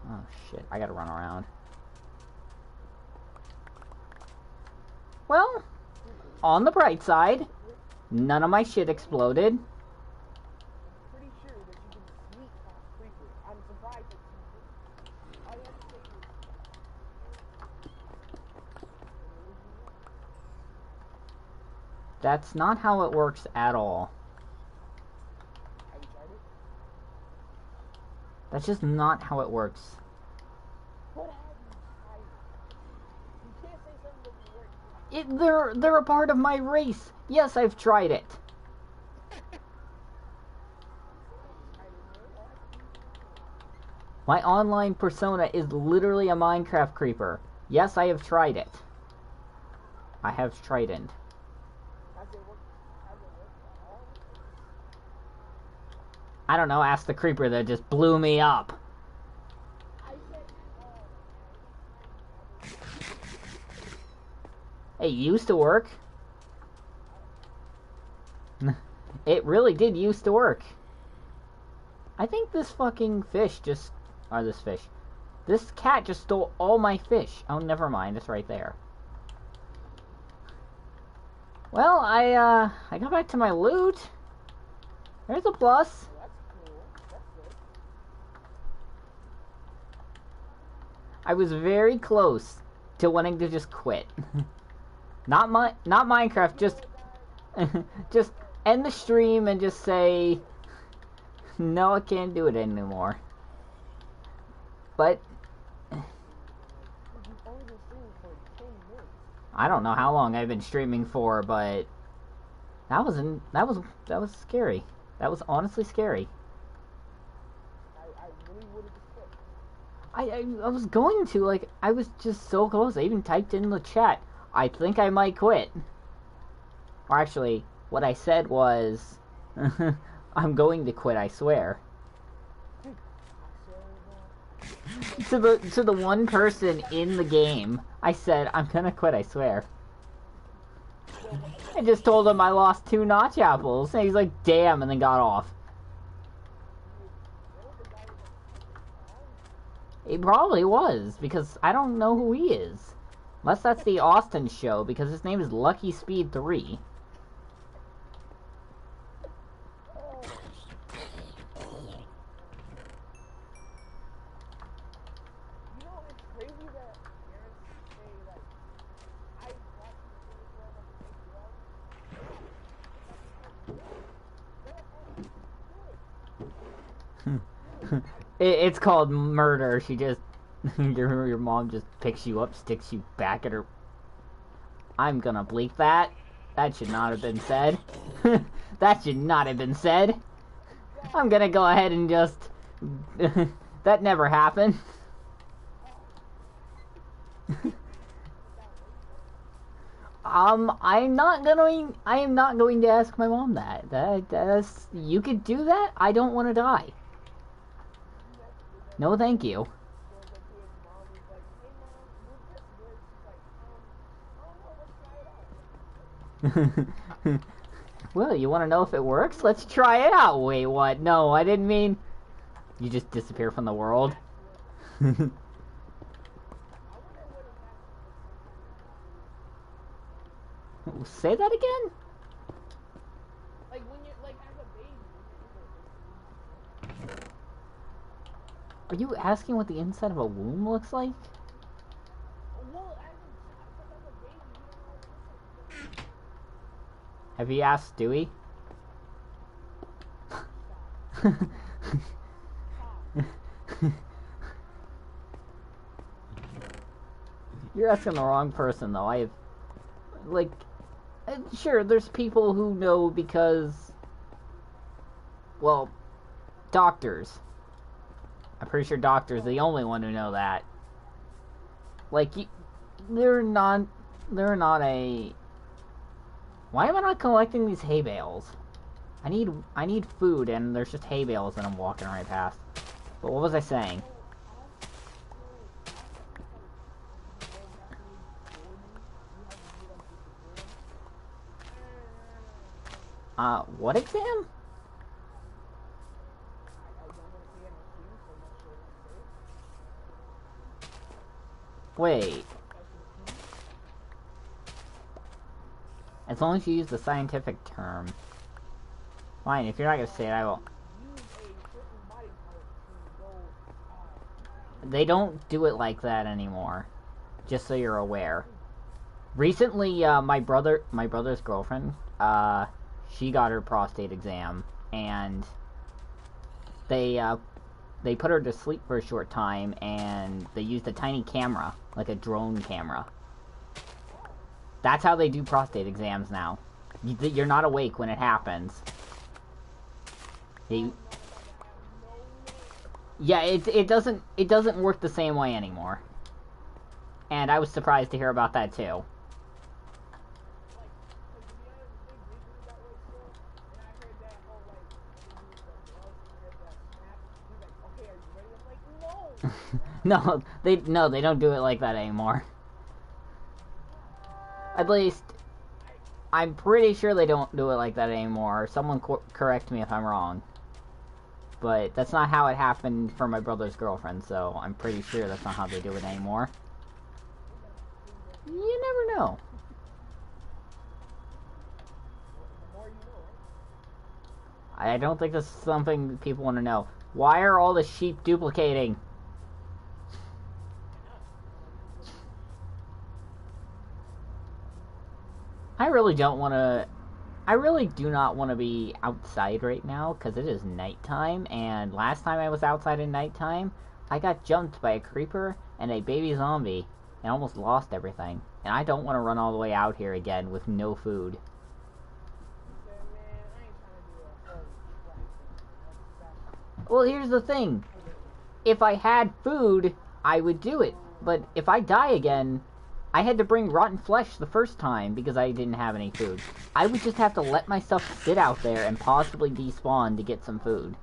Oh shit, I gotta run around. Well, on the bright side, none of my shit exploded. Pretty sure that you can sneak past creepers. I'm surprised that you did. All you have to say is... That's not how it works at all. Have you tried it? That's just not how it works. What have you tried it? You can't say something doesn't work. They're a part of my race. Yes, I've tried it. My online persona is literally a Minecraft creeper. Yes, I have tried it. I have tried it. Has it worked at all? I don't know, ask the creeper that just blew me up. I said, It used to work. It really did used to work. I think this fucking fish just... Or this fish. This cat just stole all my fish. Oh, never mind. It's right there. Well, I got back to my loot. There's a plus. that's cool. That's good. I was very close to wanting to just quit. Not Minecraft, just just end the stream and just say no, I can't do it anymore. But You've only been streaming for 10 minutes. I don't know how long I've been streaming for, but that was scary. That was honestly scary. I really would have just quit. I was going to, like, I was just so close. I even typed in the chat, I think I might quit. Or actually, what I said was, I'm going to quit, I swear. To the one person in the game, I said, I'm gonna quit, I swear. I just told him I lost 2 notch apples, and he's like, damn, and then got off. He probably was, because I don't know who he is. Unless that's the Austin show, because his name is Lucky Speed 3. It's called murder. She just... your mom just picks you up, sticks you back at her... I'm gonna bleep that. That should not have been said. That should not have been said. I'm gonna go ahead and just... that never happened. I am not going to ask my mom that. That's... You could do that? I don't want to die. No, thank you. Well, you want to know if it works? Let's try it out. Wait, what? No, I didn't mean... You just disappear from the world. Say that again? Like when you're like as a baby. Are you asking what the inside of a womb looks like? Well, as a baby, you don't know. Have you asked Stewie? You're asking the wrong person, though. I have, like, sure, there's people who know because, well, doctors. I'm pretty sure doctors are the only one who know that. Like, they're not a... Why am I not collecting these hay bales? I need food, and there's just hay bales that I'm walking right past. But what was I saying? What exam? Wait. As long as you use the scientific term. Fine, if you're not gonna say it, I will. They don't do it like that anymore. Just so you're aware. Recently, my brother's girlfriend, she got her prostate exam, and they put her to sleep for a short time, and they used a tiny camera, like a drone camera. That's how they do prostate exams now. You're not awake when it happens. Yeah, it doesn't work the same way anymore. And I was surprised to hear about that too. No, they don't do it like that anymore. At least, I'm pretty sure they don't do it like that anymore. Someone correct me if I'm wrong. But that's not how it happened for my brother's girlfriend, so I'm pretty sure that's not how they do it anymore. You never know. I don't think this is something people want to know. Why are all the sheep duplicating? I really do not want to be outside right now, because it is nighttime, and last time I was outside at nighttime, I got jumped by a creeper and a baby zombie, and almost lost everything. And I don't want to run all the way out here again with no food. Well, here's the thing. If I had food, I would do it. But if I die again, I had to bring rotten flesh the first time because I didn't have any food. I would just have to let myself sit out there and possibly despawn to get some food.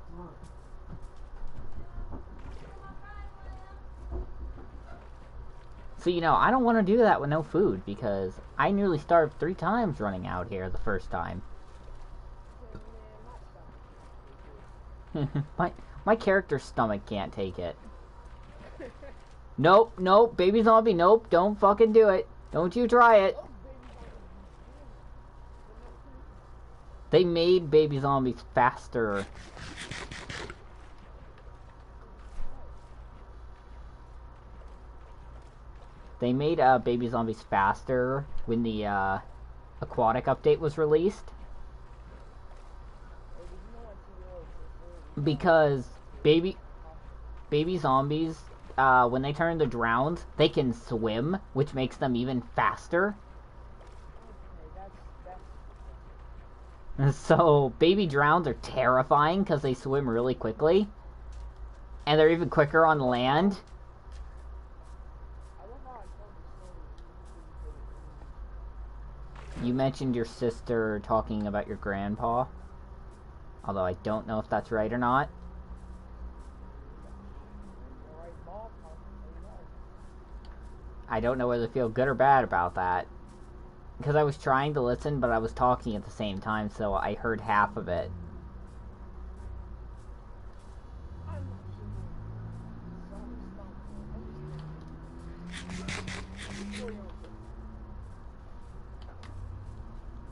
So, you know, I don't want to do that with no food because I nearly starved 3 times running out here the first time. my character's stomach can't take it. Nope, nope, baby zombie, nope, don't fucking do it. Don't you try it. They made baby zombies faster. They made baby zombies faster when the aquatic update was released. Because baby zombies, when they turn into drowns, they can swim, which makes them even faster. So, baby drowns are terrifying because they swim really quickly. And they're even quicker on land. You mentioned your sister talking about your grandpa. Although I don't know if that's right or not. I don't know whether to feel good or bad about that. Because I was trying to listen, but I was talking at the same time, so I heard half of it.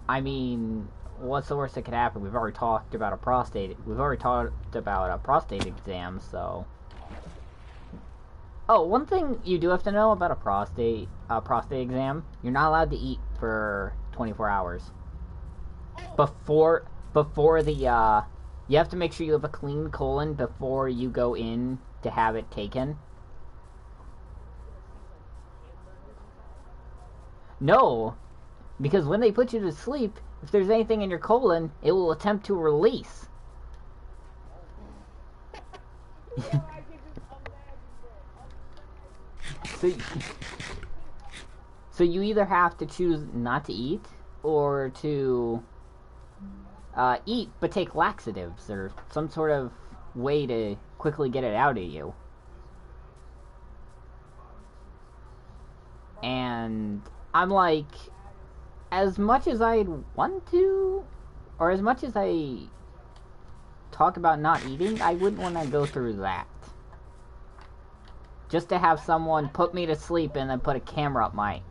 I mean, what's the worst that could happen? We've already talked about a prostate exam, so. Oh, one thing you do have to know about a prostate exam: you're not allowed to eat for 24 hours. Before the you have to make sure you have a clean colon before you go in to have it taken. No, because when they put you to sleep, if there's anything in your colon, it will attempt to release. So you either have to choose not to eat, or to eat, but take laxatives or some sort of way to quickly get it out of you. And I'm like, as much as I'd want to, or as much as I talk about not eating, I wouldn't want to go through that. Just to have someone put me to sleep and then put a camera up my...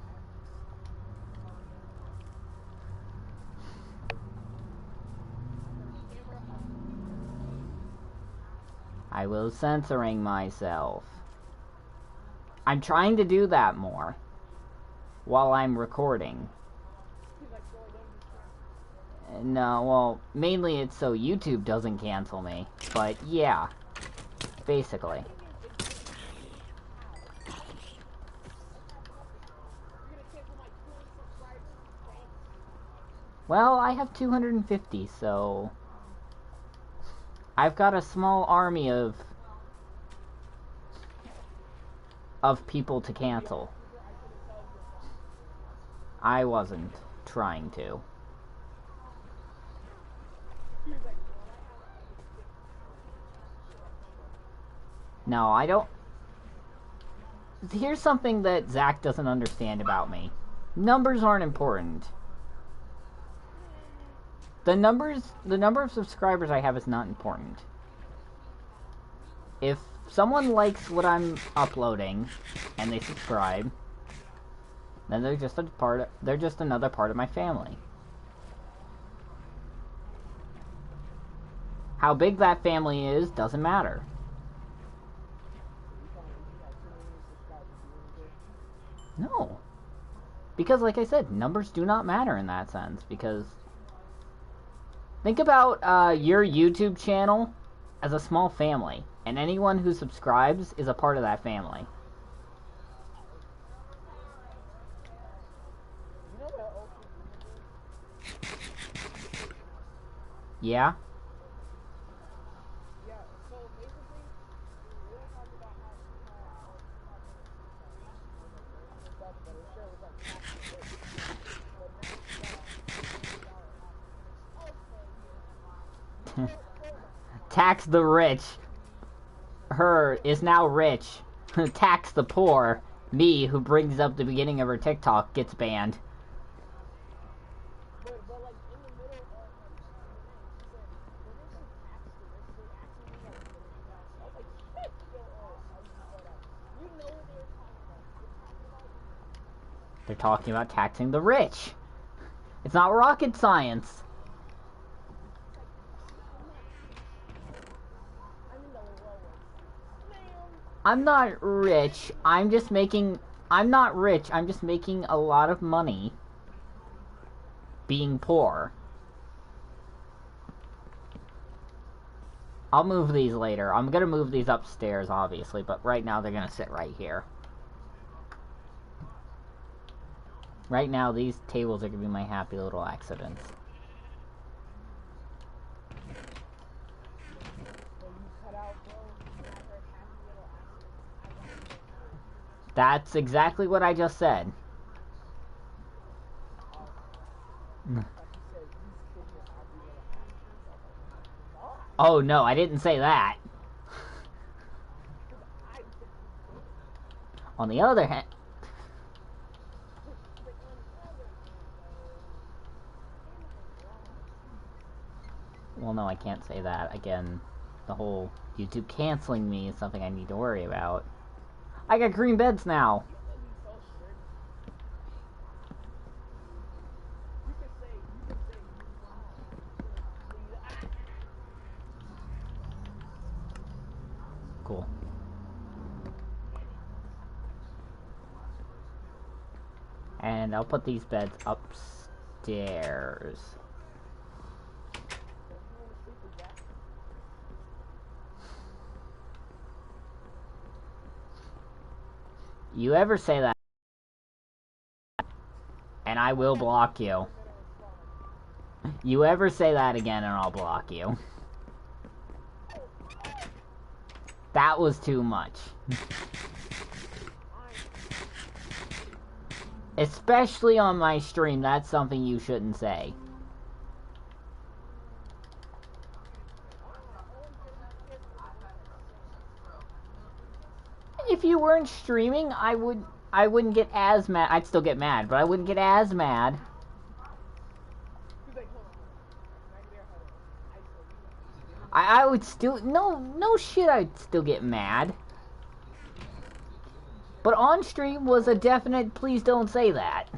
I was censoring myself. I'm trying to do that more while I'm recording. No, well, mainly it's so YouTube doesn't cancel me. But yeah, basically. Well, I have 250, so I've got a small army of people to cancel. I wasn't trying to. No, I don't... Here's something that Zach doesn't understand about me. Numbers aren't important. The number of subscribers I have is not important. If someone likes what I'm uploading and they subscribe, then they're just another part of my family. How big that family is doesn't matter. No. Because like I said, numbers do not matter in that sense, because think about your YouTube channel as a small family, and anyone who subscribes is a part of that family. Yeah? Tax the rich. Her is now rich. Tax the poor. Me, who brings up the beginning of her TikTok, gets banned. They're talking about taxing the rich. It's not rocket science. I'm not rich. I'm not rich. I'm just making a lot of money being poor. I'll move these later. I'm gonna move these upstairs, obviously, but right now they're gonna sit right here. Right now, these tables are gonna be my happy little accidents. That's exactly what I just said. Oh no, I didn't say that. On the other hand... Well, no, I can't say that. Again, the whole YouTube canceling me is something I need to worry about. I got green beds now! Cool. And I'll put these beds upstairs. You ever say that, and I will block you. You ever say that again and I'll block you. That was too much. Especially on my stream, that's something you shouldn't say. if you weren't streaming, I wouldn't get as mad. I'd still get mad, but I wouldn't get as mad. He's like, hold on. Can I get there? Hold on. I would still no shit. I'd still get mad. But on stream was a definite. Please don't say that.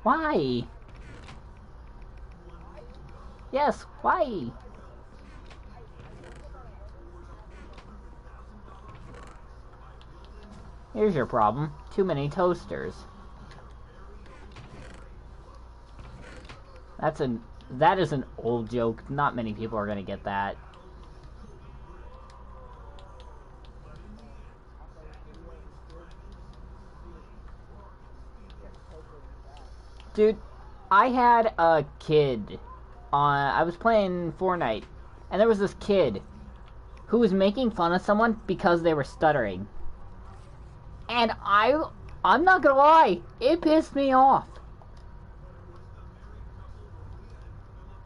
Why? Yes, why? Here's your problem. Too many toasters. That is an old joke. Not many people are gonna get that. Dude, I had a kid I was playing Fortnite, and there was this kid who was making fun of someone because they were stuttering. And I'm not gonna lie, it pissed me off.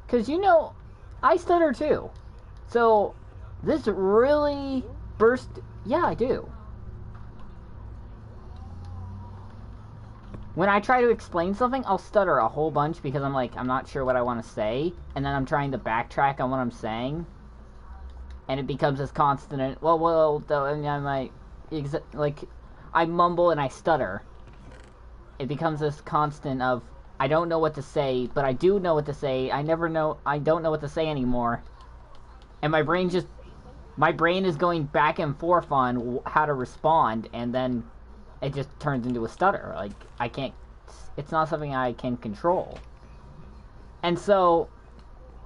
Cause you know, I stutter too. So this really burst. Yeah, I do. When I try to explain something, I'll stutter a whole bunch because I'm like, I'm not sure what I want to say, and then I'm trying to backtrack on what I'm saying, and it becomes this constant. I mumble and I stutter. It becomes this constant of I don't know what to say, but I do know what to say. I don't know what to say anymore, and my brain is going back and forth on how to respond, and then it just turns into a stutter. Like, I can't... It's not something I can control. And so,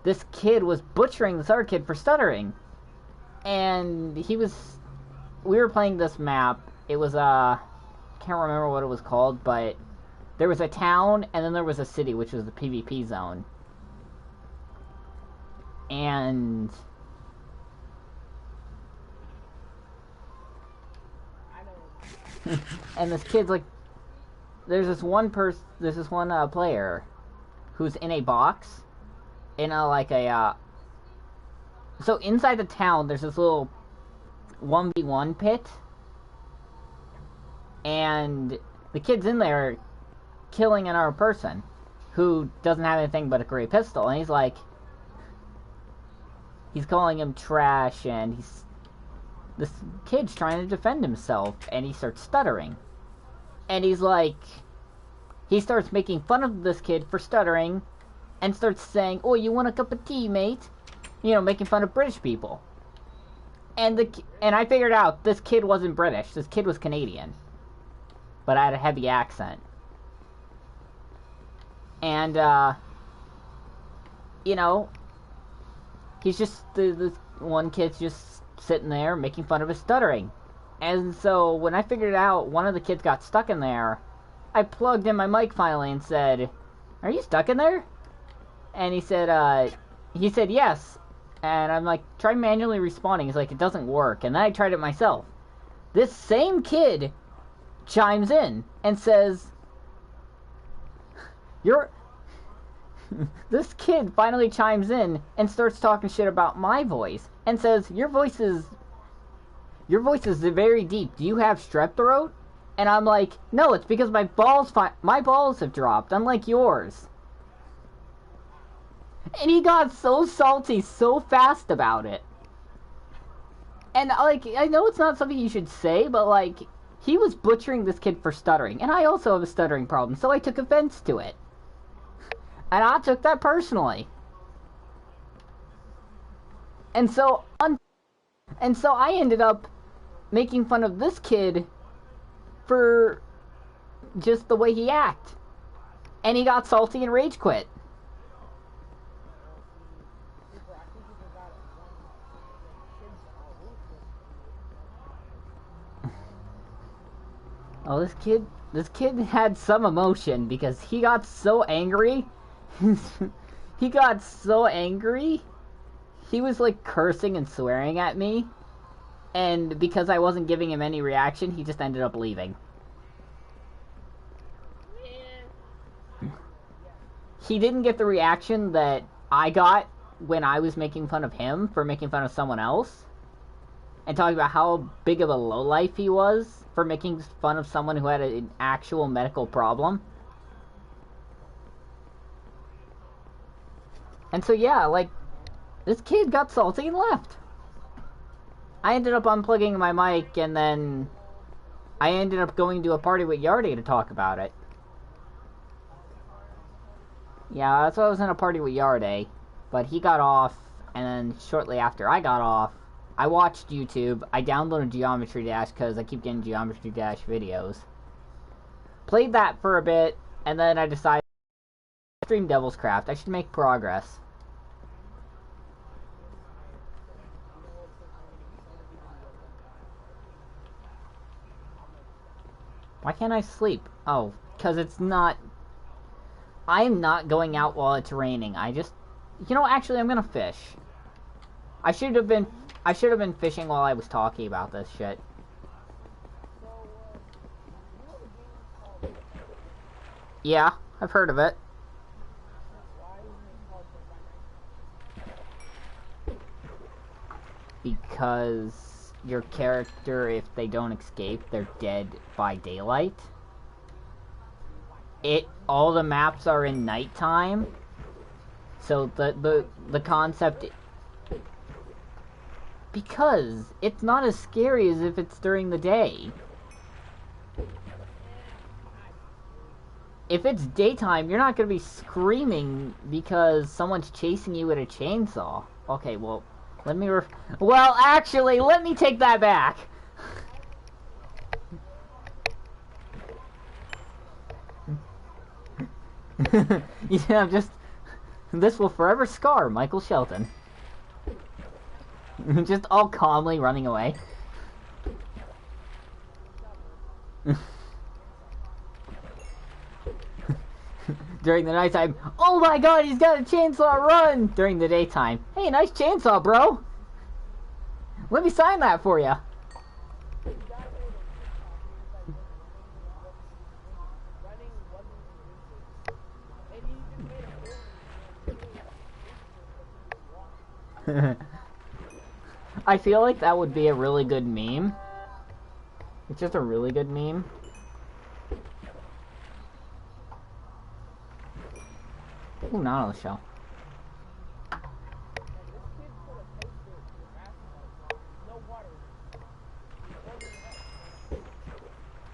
this kid was butchering this other kid for stuttering. And he was... We were playing this map. It was, I can't remember what it was called, but there was a town, and then there was a city, which was the PvP zone. And... and this kid's like, there's this one player who's in a box, in so inside the town there's this little 1v1 pit, and the kid's in there killing another person who doesn't have anything but a great pistol, and he's calling him trash, and this kid's trying to defend himself, and he starts stuttering. And he starts making fun of this kid for stuttering, and starts saying, "Oh, you want a cup of tea, mate?" You know, making fun of British people. And I figured out this kid wasn't British. This kid was Canadian, but I had a heavy accent. And you know, he's just the one kid's just sitting there making fun of his stuttering. And so when I figured out one of the kids got stuck in there, I plugged in my mic finally and said, "Are you stuck in there?" And he said yes. And I'm like, try manually responding. He's like, it doesn't work. And then I tried it myself. This same kid chimes in and says, this kid finally chimes in and starts talking shit about my voice and says, your voice is very deep. Do you have strep throat? And I'm like, no, it's because my balls have dropped, unlike yours. And he got so salty so fast about it. And like, I know it's not something you should say, but like, he was butchering this kid for stuttering, and I also have a stuttering problem, so I took offense to it. And I took that personally. And so I ended up making fun of this kid for just the way he acted. And he got salty and rage quit. Oh, this kid had some emotion because he got so angry. He got so angry. He was like cursing and swearing at me. And because I wasn't giving him any reaction, he just ended up leaving. He didn't get the reaction that I got when I was making fun of him for making fun of someone else, and talking about how big of a lowlife he was for making fun of someone who had an actual medical problem. And so yeah, like, this kid got salty and left. I ended up unplugging my mic, and then I ended up going to a party with Yardy to talk about it. Yeah, that's why I was in a party with Yardy, but he got off, and then shortly after I got off, I watched YouTube. I downloaded Geometry Dash because I keep getting Geometry Dash videos. Played that for a bit, and then I decided to stream Devil's Craft. I should make progress. Why can't I sleep? Oh, because it's not... I'm not going out while it's raining. I just... You know, actually, I'm gonna fish. I should have been fishing while I was talking about this shit. Yeah, I've heard of it. Because your character, if they don't escape, they're dead by daylight. All the maps are in nighttime. So the concept... Because it's not as scary as if it's during the day. If it's daytime, you're not going to be screaming because someone's chasing you with a chainsaw. Okay, well, let me well, actually, let me take that back. Yeah, just... This will forever scar Michael Shelton. Just all calmly running away. During the nighttime, oh my god, he's got a chainsaw, run! During the daytime, hey, nice chainsaw, bro! Let me sign that for you. I feel like that would be a really good meme. It's just a really good meme. Ooh, not on the show.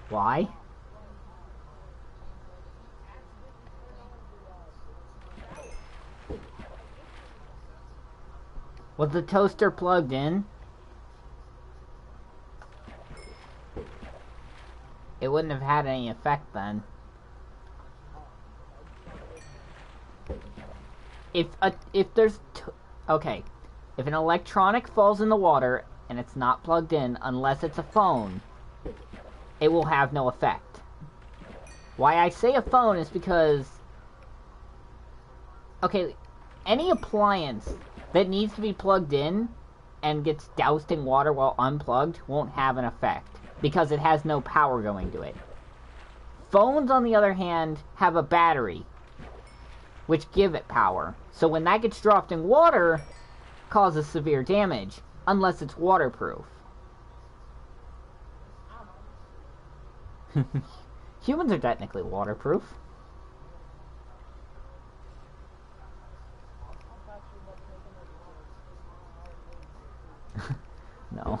Why? Was the toaster plugged in? It wouldn't have had any effect then. If there's okay, if an electronic falls in the water and it's not plugged in, unless it's a phone, it will have no effect. Why I say a phone is because, okay, any appliance that needs to be plugged in and gets doused in water while unplugged won't have an effect because it has no power going to it. Phones, on the other hand, have a battery which give it power. So when that gets dropped in water, causes severe damage, unless it's waterproof. Humans are technically waterproof. No.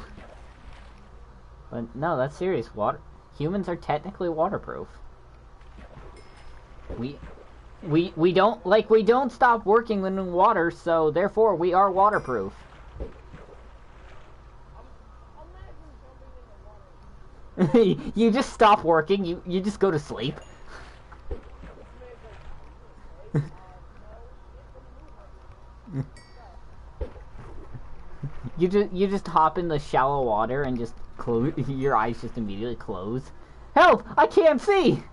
But no, that's serious. Humans are technically waterproof. We don't stop working when in water, so therefore we are waterproof. You just stop working, you just go to sleep. You just hop in the shallow water and just close your eyes, just immediately close. Help! I can't see.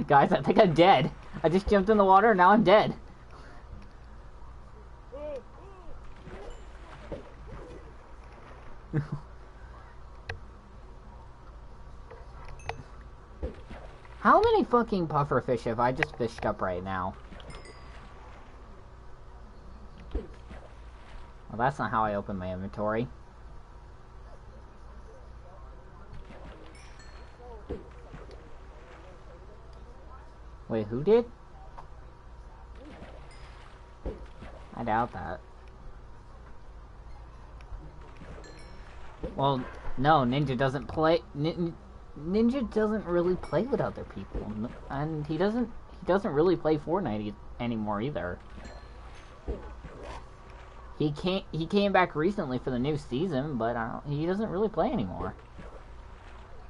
Guys, I think I'm dead. I just jumped in the water and now I'm dead. How many fucking pufferfish have I just fished up right now? Well, that's not how I open my inventory. Wait, who did? I doubt that. Well, no, Ninja doesn't play. Ninja doesn't really play with other people, and he doesn't really play Fortnite anymore either. He came back recently for the new season, but he doesn't really play anymore.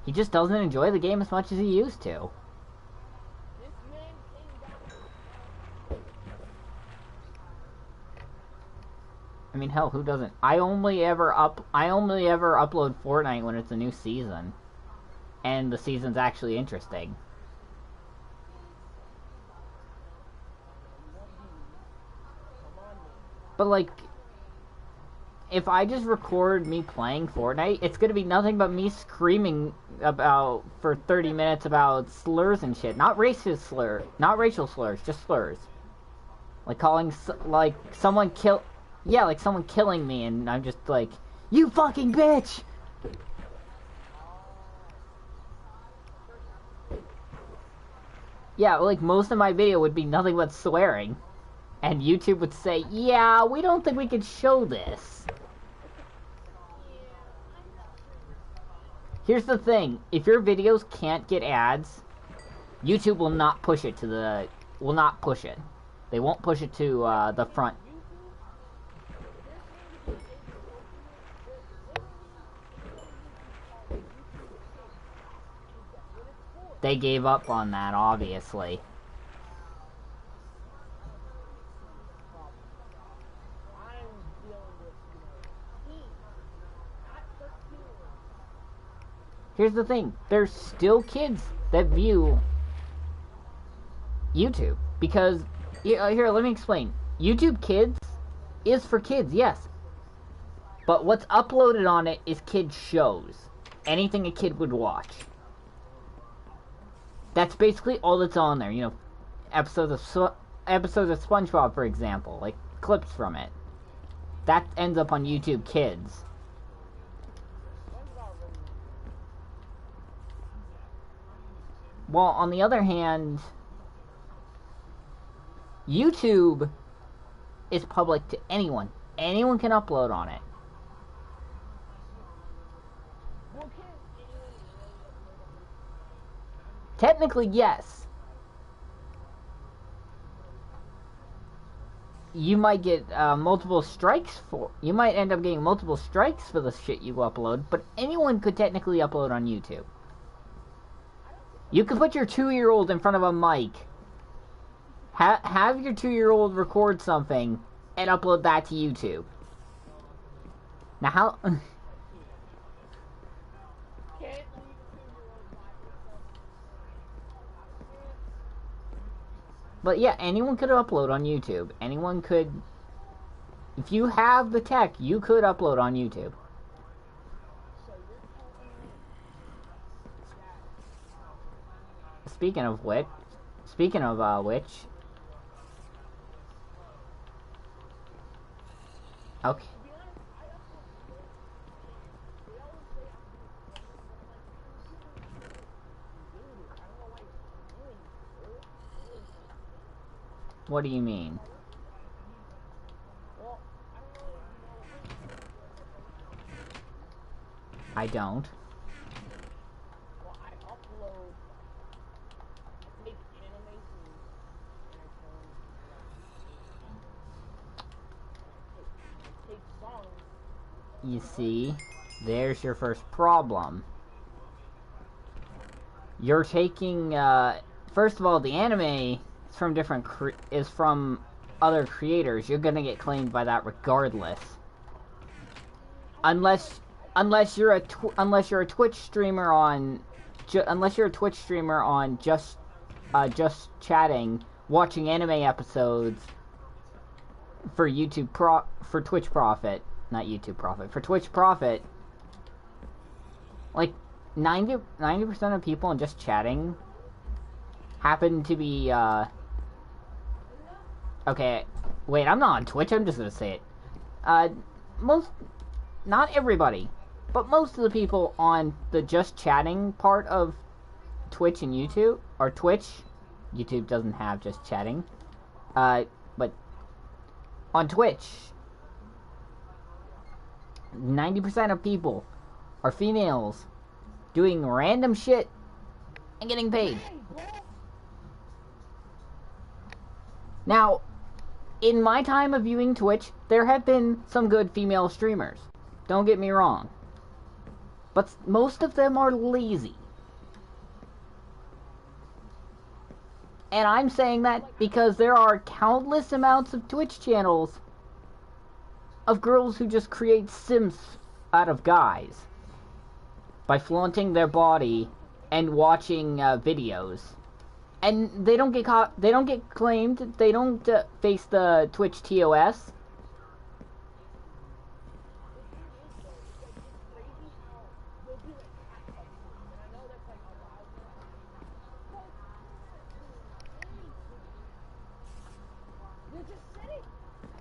He just doesn't enjoy the game as much as he used to. I mean, hell, who doesn't? I only ever upload Fortnite when it's a new season, and the season's actually interesting. But like, if I just record me playing Fortnite, it's gonna be nothing but me screaming for 30 minutes about slurs and shit. Not racial slurs, just slurs. Like calling someone killing me, and I'm just like, you fucking bitch! Yeah, like most of my video would be nothing but swearing. And YouTube would say, yeah, we don't think we can show this. Here's the thing, if your videos can't get ads, YouTube will not push it to the... They won't push it to the front. They gave up on that, obviously. Here's the thing, there's still kids that view YouTube. Because, here, let me explain. YouTube Kids is for kids, yes. But what's uploaded on it is kids shows. Anything a kid would watch. That's basically all that's on there, you know, episodes of SpongeBob, for example, like clips from it. That ends up on YouTube Kids. Well, on the other hand, YouTube is public to anyone. Anyone can upload on it. Technically, yes. You might get multiple strikes for... You might end up getting multiple strikes for the shit you upload, but anyone could technically upload on YouTube. You could put your 2-year-old in front of a mic, have your 2-year-old record something, and upload that to YouTube. Now how... But yeah, anyone could upload on YouTube. Anyone could... If you have the tech, you could upload on YouTube. Speaking of which... Okay. What do you mean? I don't. Well, I upload fake animations and I take songs. You see, there's your first problem. You're taking, first of all, the anime is from other creators. You're gonna get claimed by that regardless. Unless you're a Twitch streamer on just chatting, watching anime episodes for Twitch profit, not YouTube profit, for Twitch profit. Like 90% of people in just chatting happen to be, okay, wait, I'm not on Twitch, I'm just gonna say it. Not everybody, but most of the people on the just chatting part of Twitch and YouTube, or Twitch, YouTube doesn't have just chatting, but on Twitch, 90% of people are females doing random shit and getting paid. Now, in my time of viewing Twitch, there have been some good female streamers. Don't get me wrong. But most of them are lazy. And I'm saying that because there are countless amounts of Twitch channels of girls who just create sims out of guys by flaunting their body and watching videos. And they don't get caught, they don't get claimed, they don't face the Twitch TOS.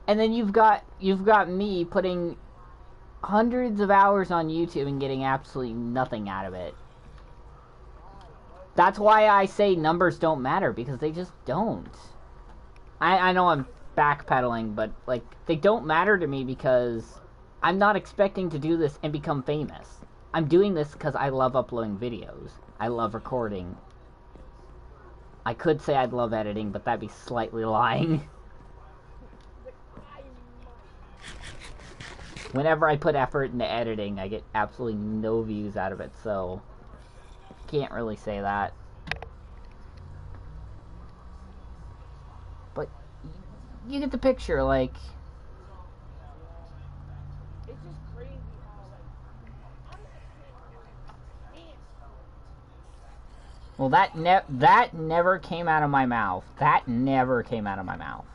And then you've got me putting hundreds of hours on YouTube and getting absolutely nothing out of it. That's why I say numbers don't matter, because they just don't. I know I'm backpedaling, but like, they don't matter to me because I'm not expecting to do this and become famous. I'm doing this because I love uploading videos. I love recording. I could say I'd love editing, but that'd be slightly lying. Whenever I put effort into editing, I get absolutely no views out of it, so can't really say that. But you get the picture, like, it's just crazy how, like, I'm not saying well, that never came out of my mouth. That never came out of my mouth.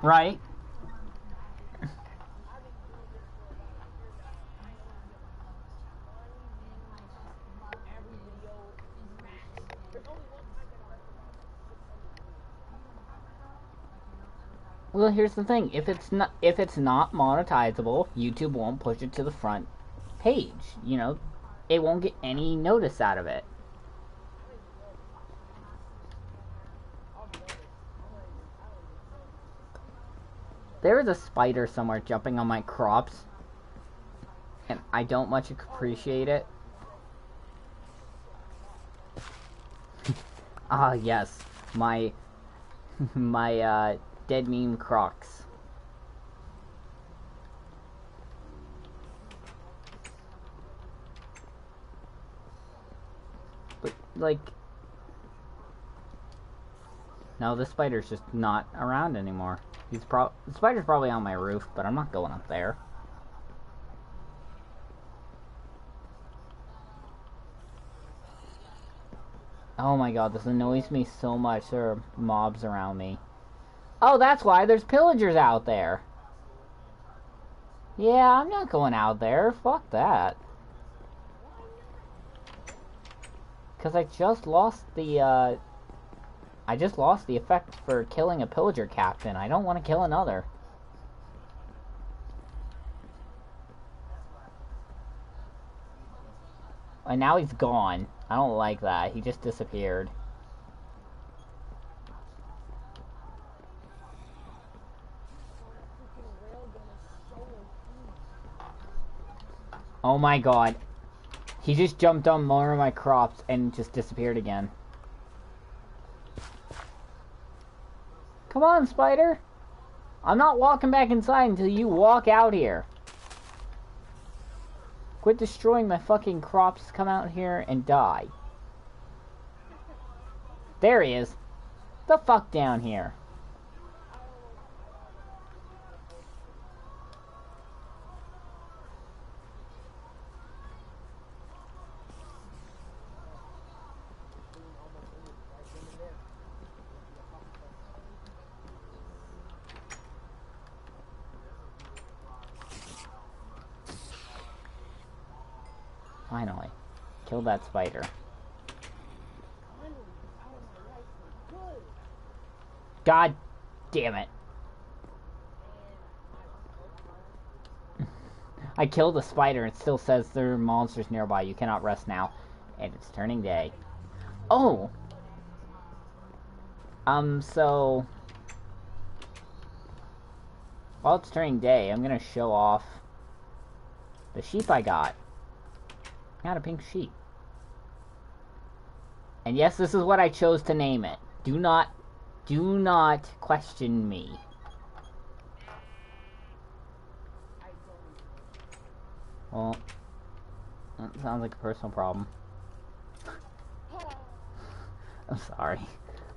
Right? Well, here's the thing. If it's not monetizable, YouTube won't push it to the front page. You know, it won't get any notice out of it. There is a spider somewhere jumping on my crops, and I don't much appreciate it. Ah, yes, my dead meme crocs. But like, no, this spider's just not around anymore. The spider's probably on my roof, but I'm not going up there. Oh my god, this annoys me so much. There are mobs around me. Oh, that's why there's pillagers out there. Yeah, I'm not going out there. Fuck that. Because I just lost the effect for killing a pillager captain. I don't want to kill another. And now he's gone. I don't like that. He just disappeared. Oh my god. He just jumped on more of my crops and just disappeared again. Come on, spider. I'm not walking back inside until you walk out here. Quit destroying my fucking crops. Come out here and die. There he is. The fuck down here. Kill that spider. God damn it. I killed the spider. It still says there are monsters nearby. You cannot rest now. And it's turning day. Oh! So... While it's turning day, I'm gonna show off the sheep I got. I got a pink sheep. And yes, this is what I chose to name it. Do not question me. Well, that sounds like a personal problem. I'm sorry.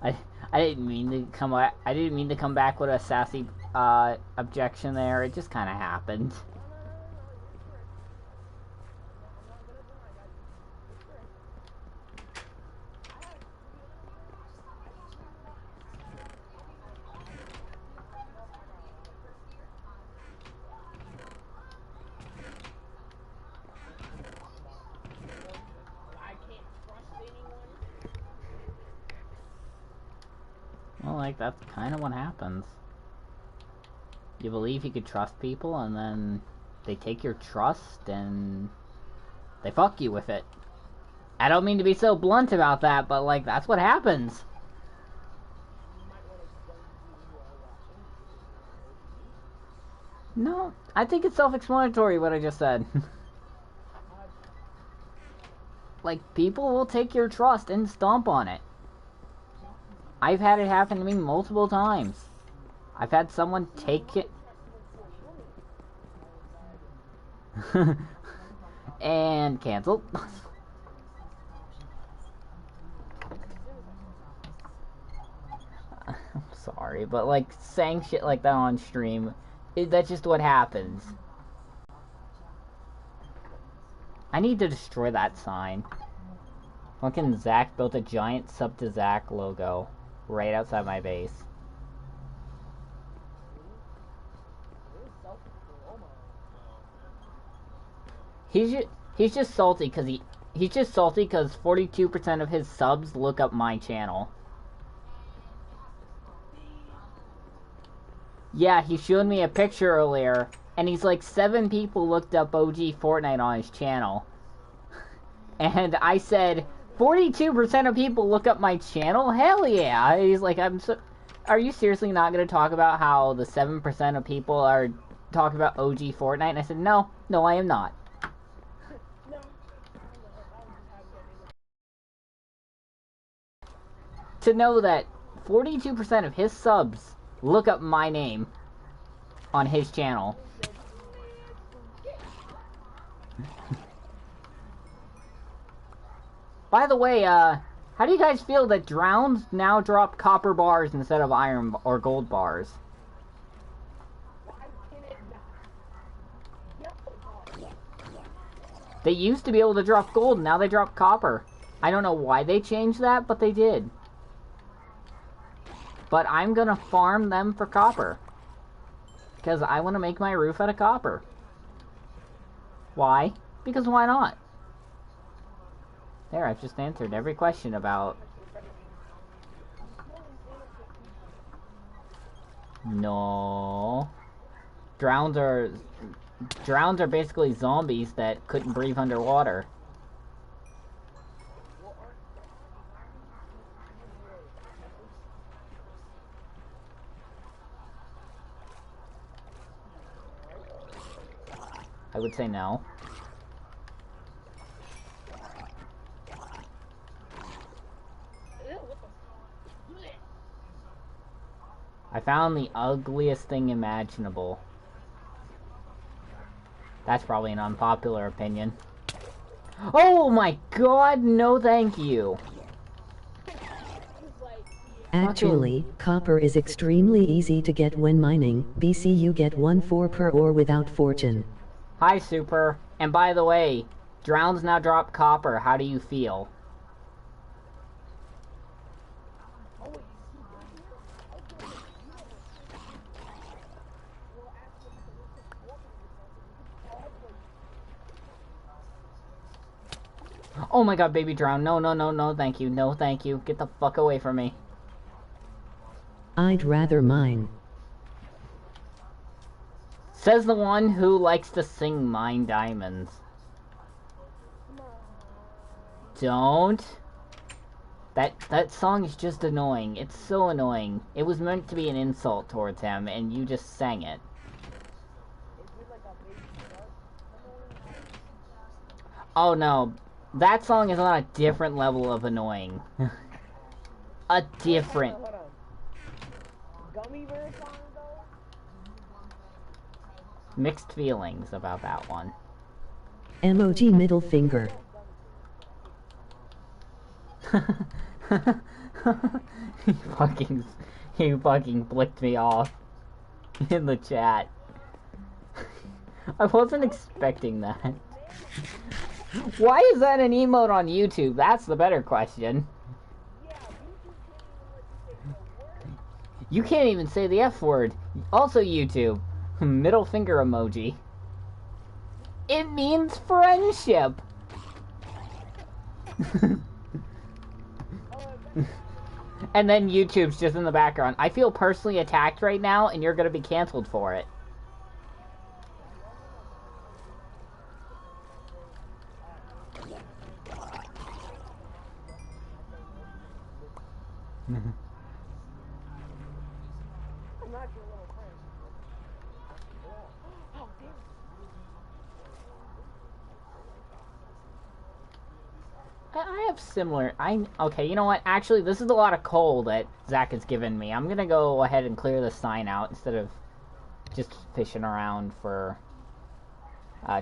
I didn't mean to come back with a sassy objection there. It just kind of happened. Well, like, that's kind of what happens. You believe you could trust people, and then they take your trust, and they fuck you with it. I don't mean to be so blunt about that, but, like, that's what happens. No, I think it's self-explanatory what I just said. Like, people will take your trust and stomp on it. I've had it happen to me multiple times. I've had someone take it... and canceled. I'm sorry, but like saying shit like that on stream, that's just what happens. I need to destroy that sign. Fucking Zach built a giant sub to Zach logo right outside my base. He's just salty because he's just salty because 42% of his subs look up my channel. Yeah, he showed me a picture earlier, and he's like 7 people looked up OG Fortnite on his channel. And I said, 42% of people look up my channel? Hell yeah! He's like, are you seriously not going to talk about how the 7% of people are talking about OG Fortnite? And I said, no, I am not. To know that 42% of his subs look up my name on his channel. By the way, how do you guys feel that Drowns now drop copper bars instead of iron or gold bars? They used to be able to drop gold, now they drop copper. I don't know why they changed that, but they did. But I'm gonna farm them for copper. Because I want to make my roof out of copper. Why? Because why not? There, I've just answered every question about... No. Drowns are basically zombies that couldn't breathe underwater. I would say no. I found the ugliest thing imaginable. That's probably an unpopular opinion. Oh my god, no thank you! Actually, copper is extremely easy to get when mining. BC you get 1/4 per ore without fortune. Hi, Super. And by the way, Drowns now drop copper. How do you feel? Oh my god, baby drown. No, no, no, no, thank you. No, thank you. Get the fuck away from me. I'd rather mine. Says the one who likes to sing Mine Diamonds. Don't. That song is just annoying. It's so annoying. It was meant to be an insult towards him, and you just sang it. Oh no. That song is on a different level of annoying. A different... Hold on. Gummy bear song though? Mixed feelings about that one. Emoji middle finger. he fucking blicked me off in the chat. I wasn't expecting that. Why is that an emote on YouTube? That's the better question. You can't even say the F word. Also YouTube. Middle finger emoji. It means friendship. And then YouTube's just in the background. I feel personally attacked right now, and you're gonna be canceled for it. I'm not your little friend. Oh, damn. I have similar... Okay, you know what? Actually, this is a lot of coal that Zach has given me. I'm gonna go ahead and clear the sign out instead of just fishing around for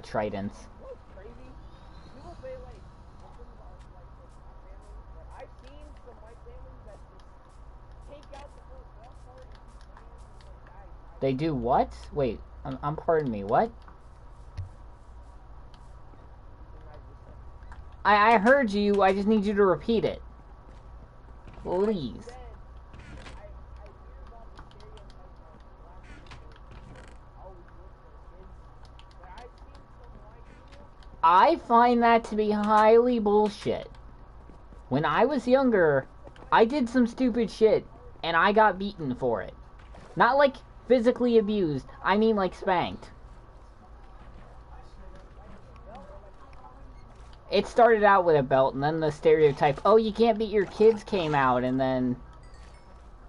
tridents. What's crazy? People say like something about like my family, but I've seen some white families that just take out the whole ball part and keep playing and like die. They do what? Wait, pardon me, what? I heard you, I just need you to repeat it. Please. I find that to be highly bullshit. When I was younger, I did some stupid shit, and I got beaten for it. Not like physically abused, I mean like spanked. It started out with a belt, and then the stereotype, oh, you can't beat your kids came out, and then,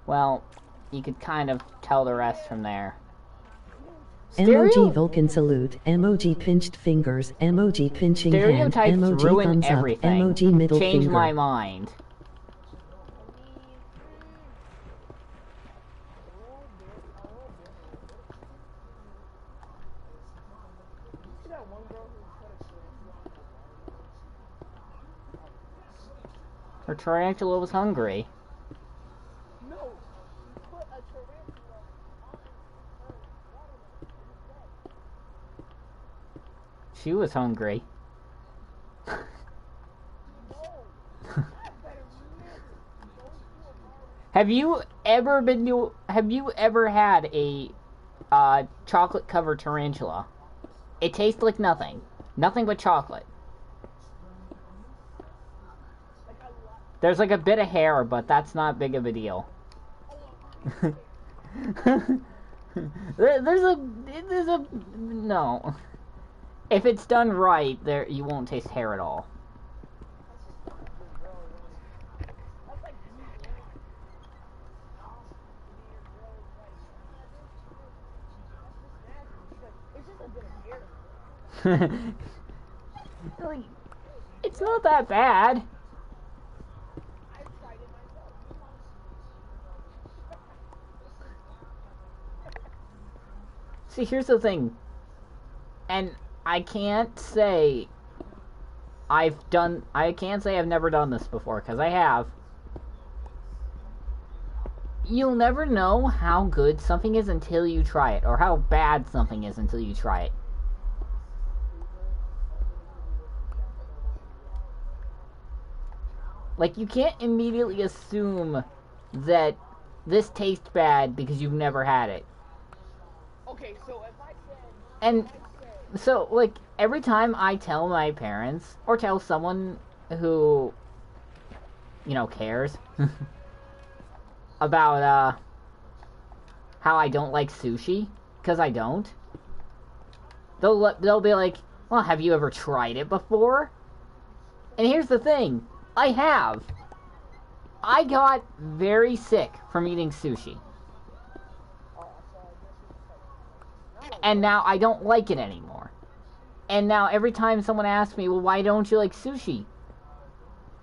well, you could kind of tell the rest from there. Emoji Vulcan salute, emoji pinched fingers, emoji pinching hand, Stereotypes emoji ruin thumbs up, everything. emoji middle Change finger. my mind. Her tarantula was hungry. No, you put a tarantula on her watermelon. She was hungry. No. Have you ever had a chocolate covered tarantula? It tastes like nothing. Nothing but chocolate. There's like a bit of hair, but that's not big of a deal. there's a no. If it's done right, you won't taste hair at all. Like, it's not that bad. See, here's the thing, and I can't say I can't say I've never done this before, because I have. You'll never know how good something is until you try it, or how bad something is until you try it. Like, you can't immediately assume that this tastes bad because you've never had it. Okay, so if I said... And so, like, every time I tell my parents, or tell someone who, you know, cares about, how I don't like sushi, because I don't, they'll be like, well, have you ever tried it before? And here's the thing, I have. I got very sick from eating sushi. And now I don't like it anymore. And now every time someone asks me, well, why don't you like sushi?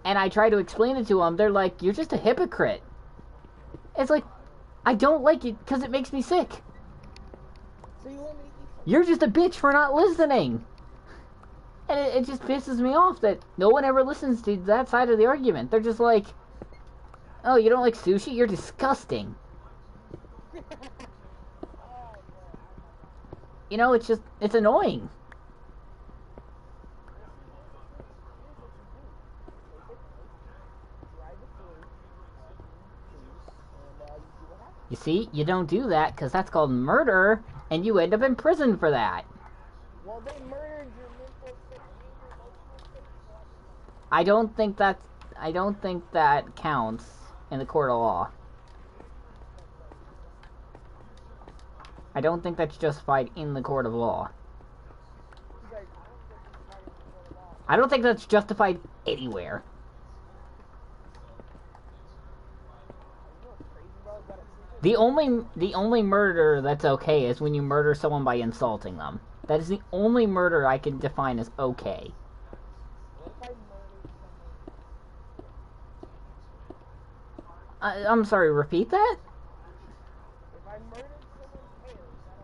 And I try to explain it to them, they're like, you're just a hypocrite. It's like, I don't like it because it makes me sick. So you want me to eat? You're just a bitch for not listening. And it just pisses me off that no one ever listens to that side of the argument. They're just like, oh, you don't like sushi? You're disgusting. You know, it's just, it's annoying. You see, you don't do that because that's called murder, and you end up in prison for that. Well, they murdered your mental state and your emotional state. I don't think that counts in the court of law. I don't think that's justified in the court of law. I don't think that's justified anywhere. The only murder that's okay is when you murder someone by insulting them. That is the only murder I can define as okay. I'm sorry, repeat that? If I murdered someone's hair, is that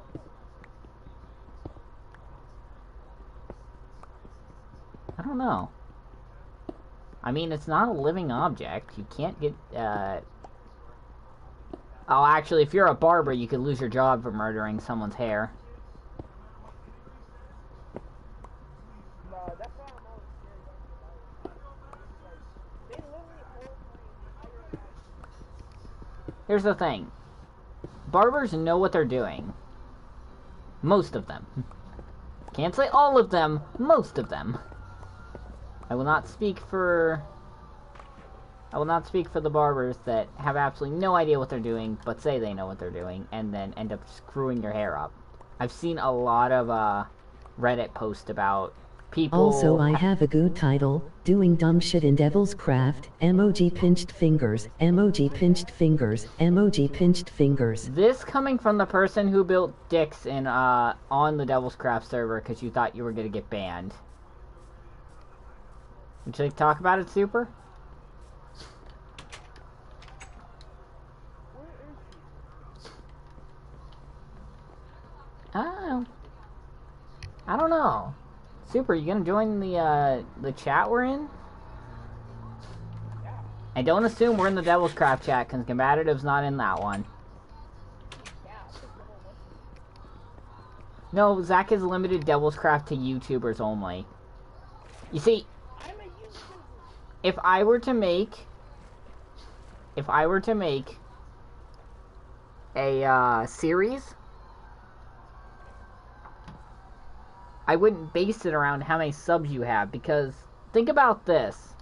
okay? I don't know. I mean, it's not a living object. You can't get, Oh, actually, if you're a barber, you could lose your job for murdering someone's hair. No, that's why I'm always scared going to the barber. Like, they literally hold my entire life. Here's the thing. Barbers know what they're doing. Most of them. Can't say all of them, most of them. I will not speak for the barbers that have absolutely no idea what they're doing, but say they know what they're doing, and then end up screwing your hair up. I've seen a lot of Reddit posts about people... Also, I have a good title, Doing Dumb Shit in Devil's Craft, emoji pinched fingers, emoji pinched fingers, emoji pinched fingers. This coming from the person who built dicks in, on the Devil's Craft server because you thought you were going to get banned. Would you like to talk about it, Super? I don't know. Super, you gonna join the chat we're in? And don't assume we're in the Devil's Craft chat, because Combative's not in that one. No, Zach has limited Devil's Craft to YouTubers only. You see, if I were to make a series, I wouldn't base it around how many subs you have, because think about this.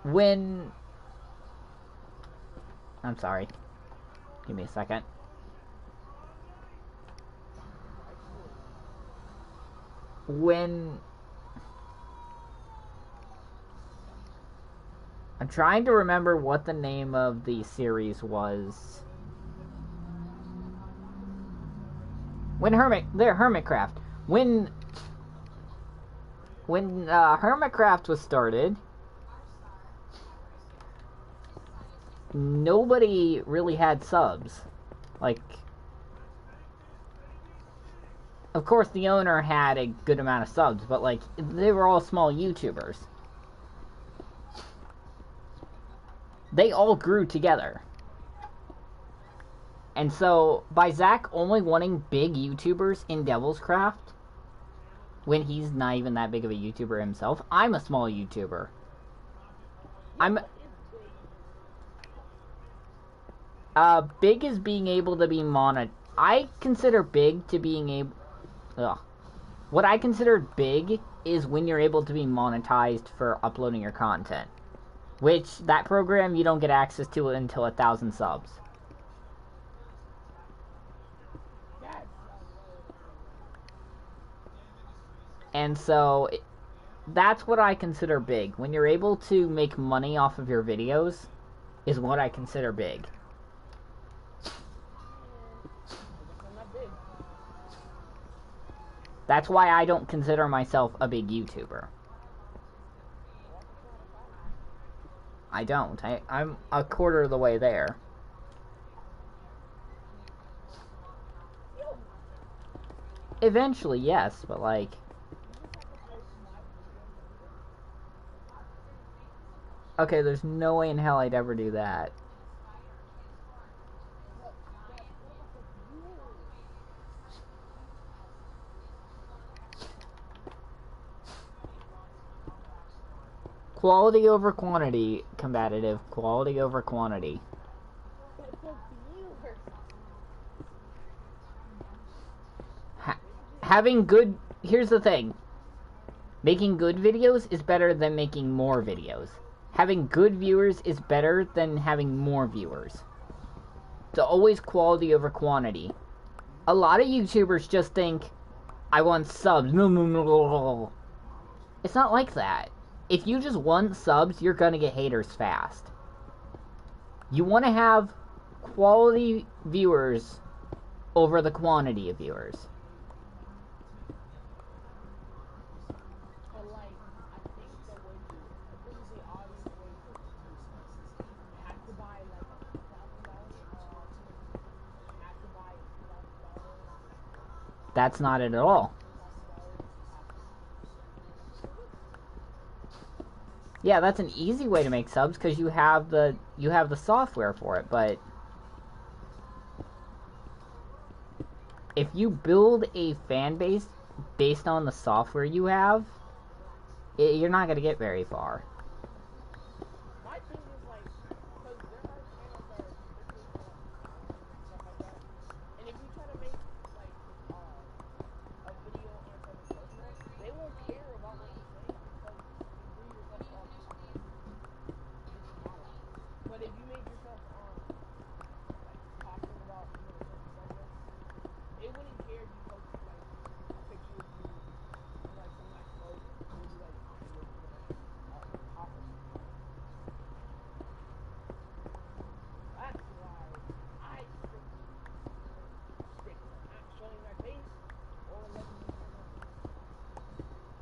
I'm sorry. Give me a second. I'm trying to remember what the name of the series was. Hermitcraft. When Hermitcraft was started, nobody really had subs. Like, of course the owner had a good amount of subs, but like, they were all small YouTubers. They all grew together. And so, by Zach only wanting big YouTubers in Devil's Craft, when he's not even that big of a YouTuber himself, I'm a small YouTuber. Big is being able to be I consider big to being able... What I consider big is when you're able to be monetized for uploading your content. Which, that program, you don't get access to until 1,000 subs. And so, that's what I consider big. When you're able to make money off of your videos, is what I consider big. That's why I don't consider myself a big YouTuber. I don't. I'm a quarter of the way there. Eventually, yes, but like... Okay, there's no way in hell I'd ever do that. Quality over quantity, combative. Quality over quantity. Having good... Here's the thing. Making good videos is better than making more videos. Having good viewers is better than having more viewers. So always quality over quantity. A lot of YouTubers just think, I want subs. No. It's not like that. If you just want subs, you're gonna get haters fast. You want to have quality viewers over the quantity of viewers. That's not it at all. Yeah, that's an easy way to make subs because you have the software for it, but if you build a fan base based on the software you have, you're not going to get very far. My thing is like, because there are channels that are strictly for like stuff like that, and if you try to make like a video on something personal, they won't care about what you're saying because you threw yourself off business model. But if you made yourself like talking about a certain subject, they wouldn't care if you posted like a picture of you in like some nice clothes. They would be like, you're gonna talk or something. That's why I strictly stick to not showing my face or letting you know.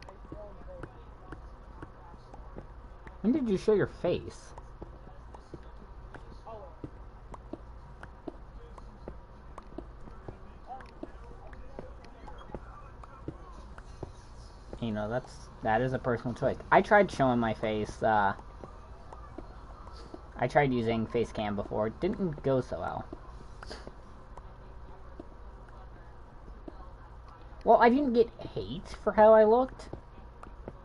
I film both ways. When did you show your face? Oh, You know, that is a personal choice. I tried showing my face, I tried using face cam before. It didn't go so well. Well, I didn't get hate for how I looked.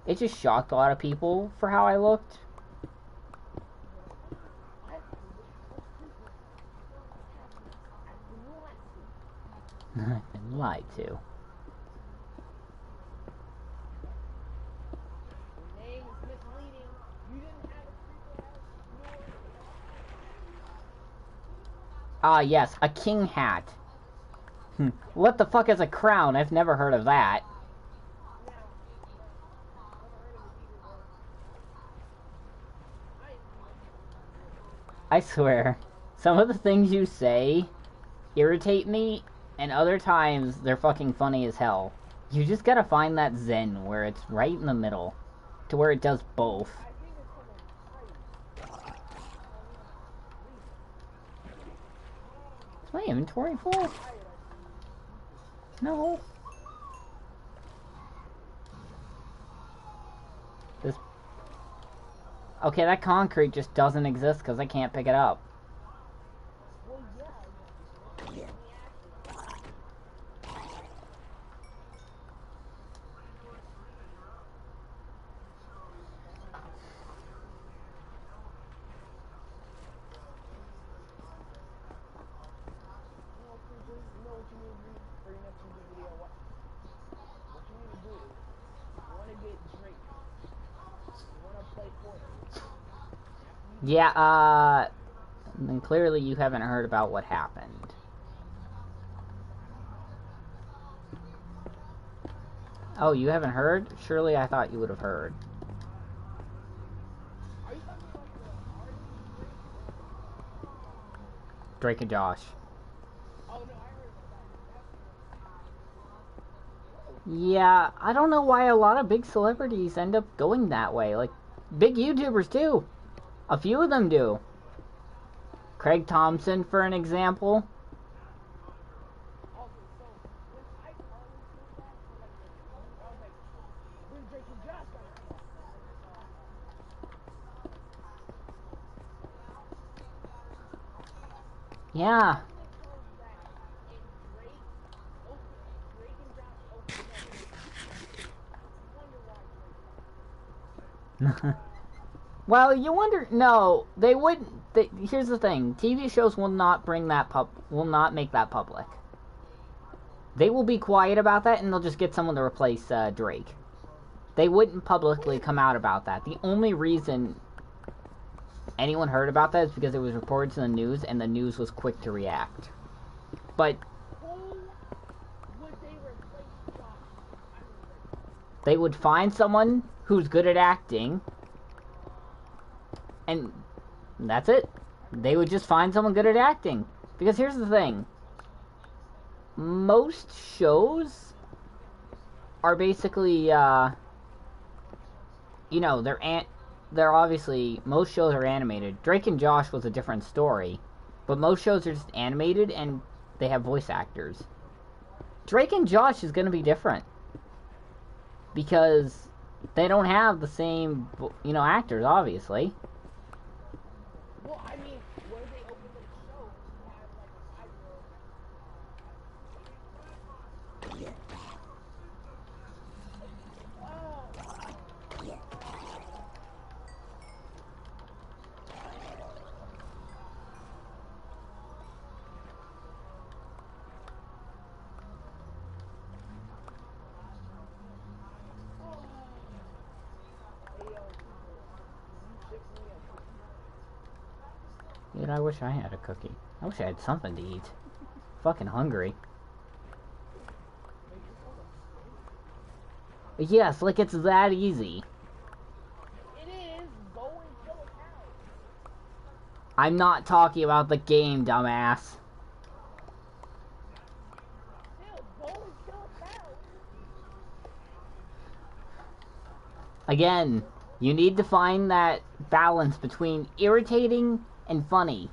It just shocked a lot of people for how I looked. I've been lied to. Ah, yes, a king hat. What the fuck is a crown? I've never heard of that. I swear, some of the things you say irritate me, and other times they're fucking funny as hell. You just gotta find that zen where it's right in the middle, to where it does both. Is my inventory full? No. This... Okay, that concrete just doesn't exist because I can't pick it up. Yeah, then clearly you haven't heard about what happened. Oh, you haven't heard? Surely I thought you would have heard. Are you talking about the artist Drake or Drake and Josh. Oh no, I heard about that. Yeah, I don't know why a lot of big celebrities end up going that way. Like, big YouTubers too. A few of them do. Craig Thompson, for an example. Also, so when I Carly said that for like the I was like, when Drake and Josh got involved, and then I saw Yeah. isn't it close that and Drake and Josh opened up? I wonder why Drake. Well, you wonder. No, they wouldn't. Here's the thing: TV shows will not bring that will not make that public. They will be quiet about that, and they'll just get someone to replace Drake. They wouldn't publicly come out about that. The only reason anyone heard about that is because it was reported in the news, and the news was quick to react. But Who would they replace Josh? they would find someone who's good at acting. And that's it. They would just find someone good at acting. Because here's the thing. Most shows are basically, you know, they're obviously, most shows are animated. Drake and Josh was a different story. But most shows are just animated and they have voice actors. Drake and Josh is going to be different. Because they don't have the same, you know, actors, obviously. Well, I mean, where they opened the show, he had like a 5-year-old. Dude, I wish I had a cookie. I wish I had something to eat. Fucking hungry. Yes, like it's that easy. It is. Go and kill a cow. I'm not talking about the game, dumbass. Still, go and kill a cow. Again, you need to find that balance between irritating and funny.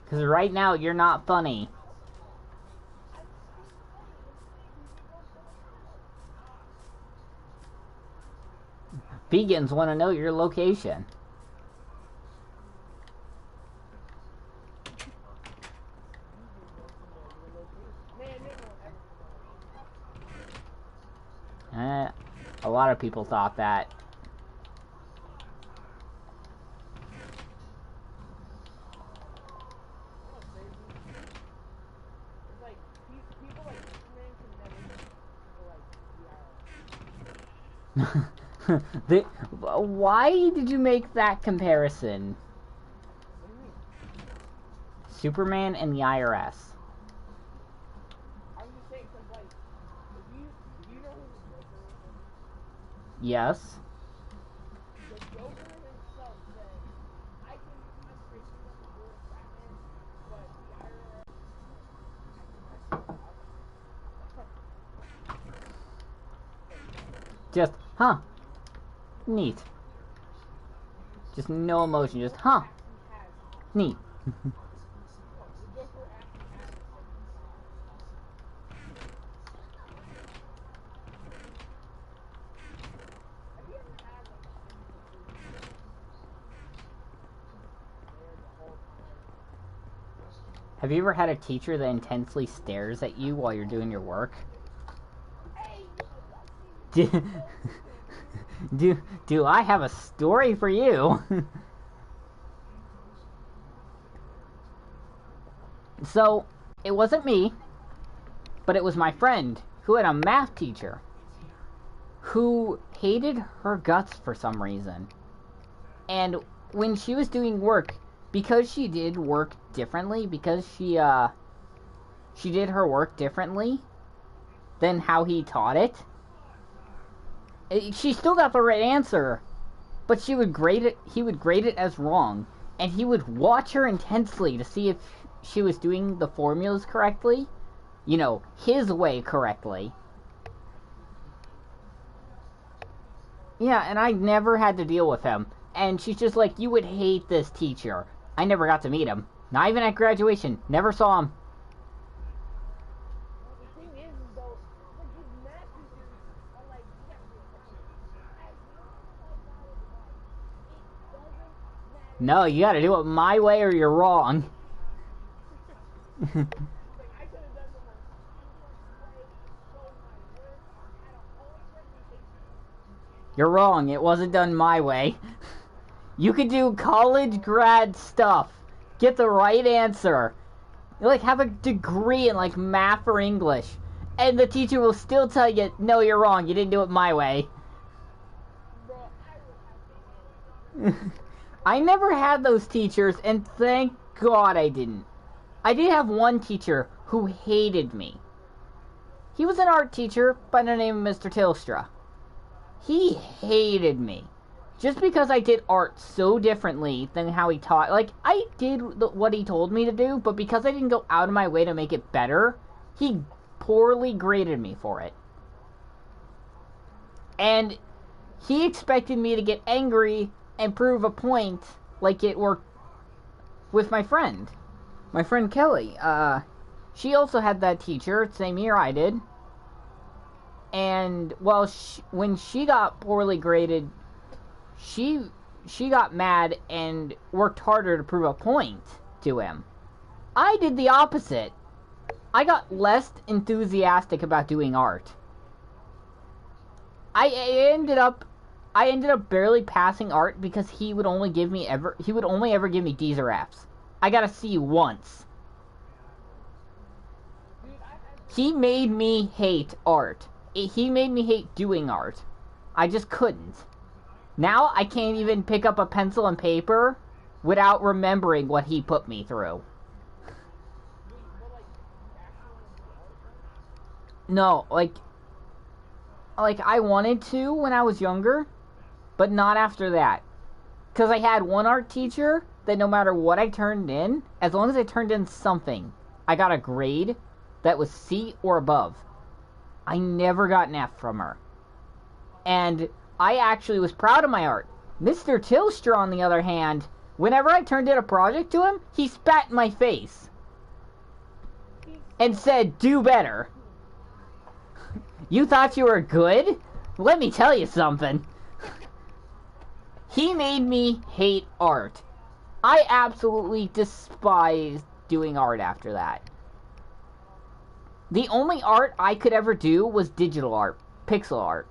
Because right now, you're not funny. Vegans want to know your location. A lot of people thought that. It's like people like Superman can never like Why did you make that comparison? What do you mean? Superman and the IRS. I'm just saying because like if you know who the Joker is? Yes. The Joker himself said, I can I'm crazy enough to do it as Batman, but the IRS Just, huh. Neat. Just no emotion, just, huh. Neat. Have you ever had a teacher that intensely stares at you while you're doing your work? Do I have a story for you? So, it wasn't me, but it was my friend who had a math teacher who hated her guts for some reason. And when she was doing work, because she did work differently, because she did her work differently than how he taught it, she still got the right answer, but he would grade it as wrong, and he would watch her intensely to see if she was doing the formulas correctly, you know, his way correctly. Yeah, and I never had to deal with him. And she's just like, you would hate this teacher. I never got to meet him. Not even at graduation. Never saw him. The thing is though, like these math teachers are like, you gotta do it. As much as I got advice, it doesn't matter. No, you gotta do it my way or you're wrong. Like, I could have done the most complex way, showed my work, had a whole presentation. You're wrong. It wasn't done my way. You could do college grad stuff. Get the right answer. You, like, have a degree in, like, math or English. And the teacher will still tell you, no, you're wrong. You didn't do it my way. Bro, I would have I never had those teachers, and thank God I didn't. I did have one teacher who hated me. He was an art teacher by the name of Mr. Tilstra. He hated me. Just because I did art so differently than how he taught. Like, I did what he told me to do, but because I didn't go out of my way to make it better, he poorly graded me for it. And he expected me to get angry and prove a point like it worked with my friend. My friend Kelly. She also had that teacher, same year I did. And, well, when she got poorly graded, she got mad and worked harder to prove a point to him. I did the opposite. I got less enthusiastic about doing art. I ended up barely passing art because he would only ever give me D's or F's. I got a C once. He made me hate art. He made me hate doing art. I just couldn't. Now I can't even pick up a pencil and paper without remembering what he put me through. No, like I wanted to when I was younger, but not after that. Because I had one art teacher that no matter what I turned in, as long as I turned in something, I got a grade that was C or above. I never got an F from her. And I actually was proud of my art. Mr. Tilstra, on the other hand, whenever I turned in a project to him, he spat in my face. And said, do better. You thought you were good? Let me tell you something. He made me hate art. I absolutely despised doing art after that. The only art I could ever do was digital art, pixel art.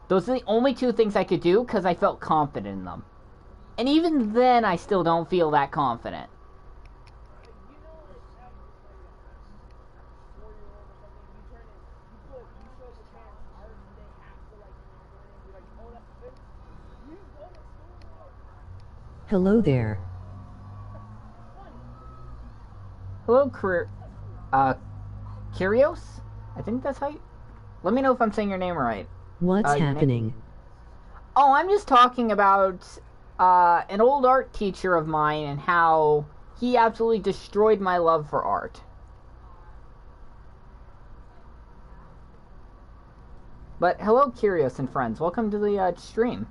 Those are the only two things I could do because I felt confident in them. And even then, I still don't feel that confident. Hello there. Hello, Kyrios? I think that's how you... Let me know if I'm saying your name right. What's happening? Oh, I'm just talking about an old art teacher of mine and how he absolutely destroyed my love for art. But hello, Kyrios and friends. Welcome to the stream.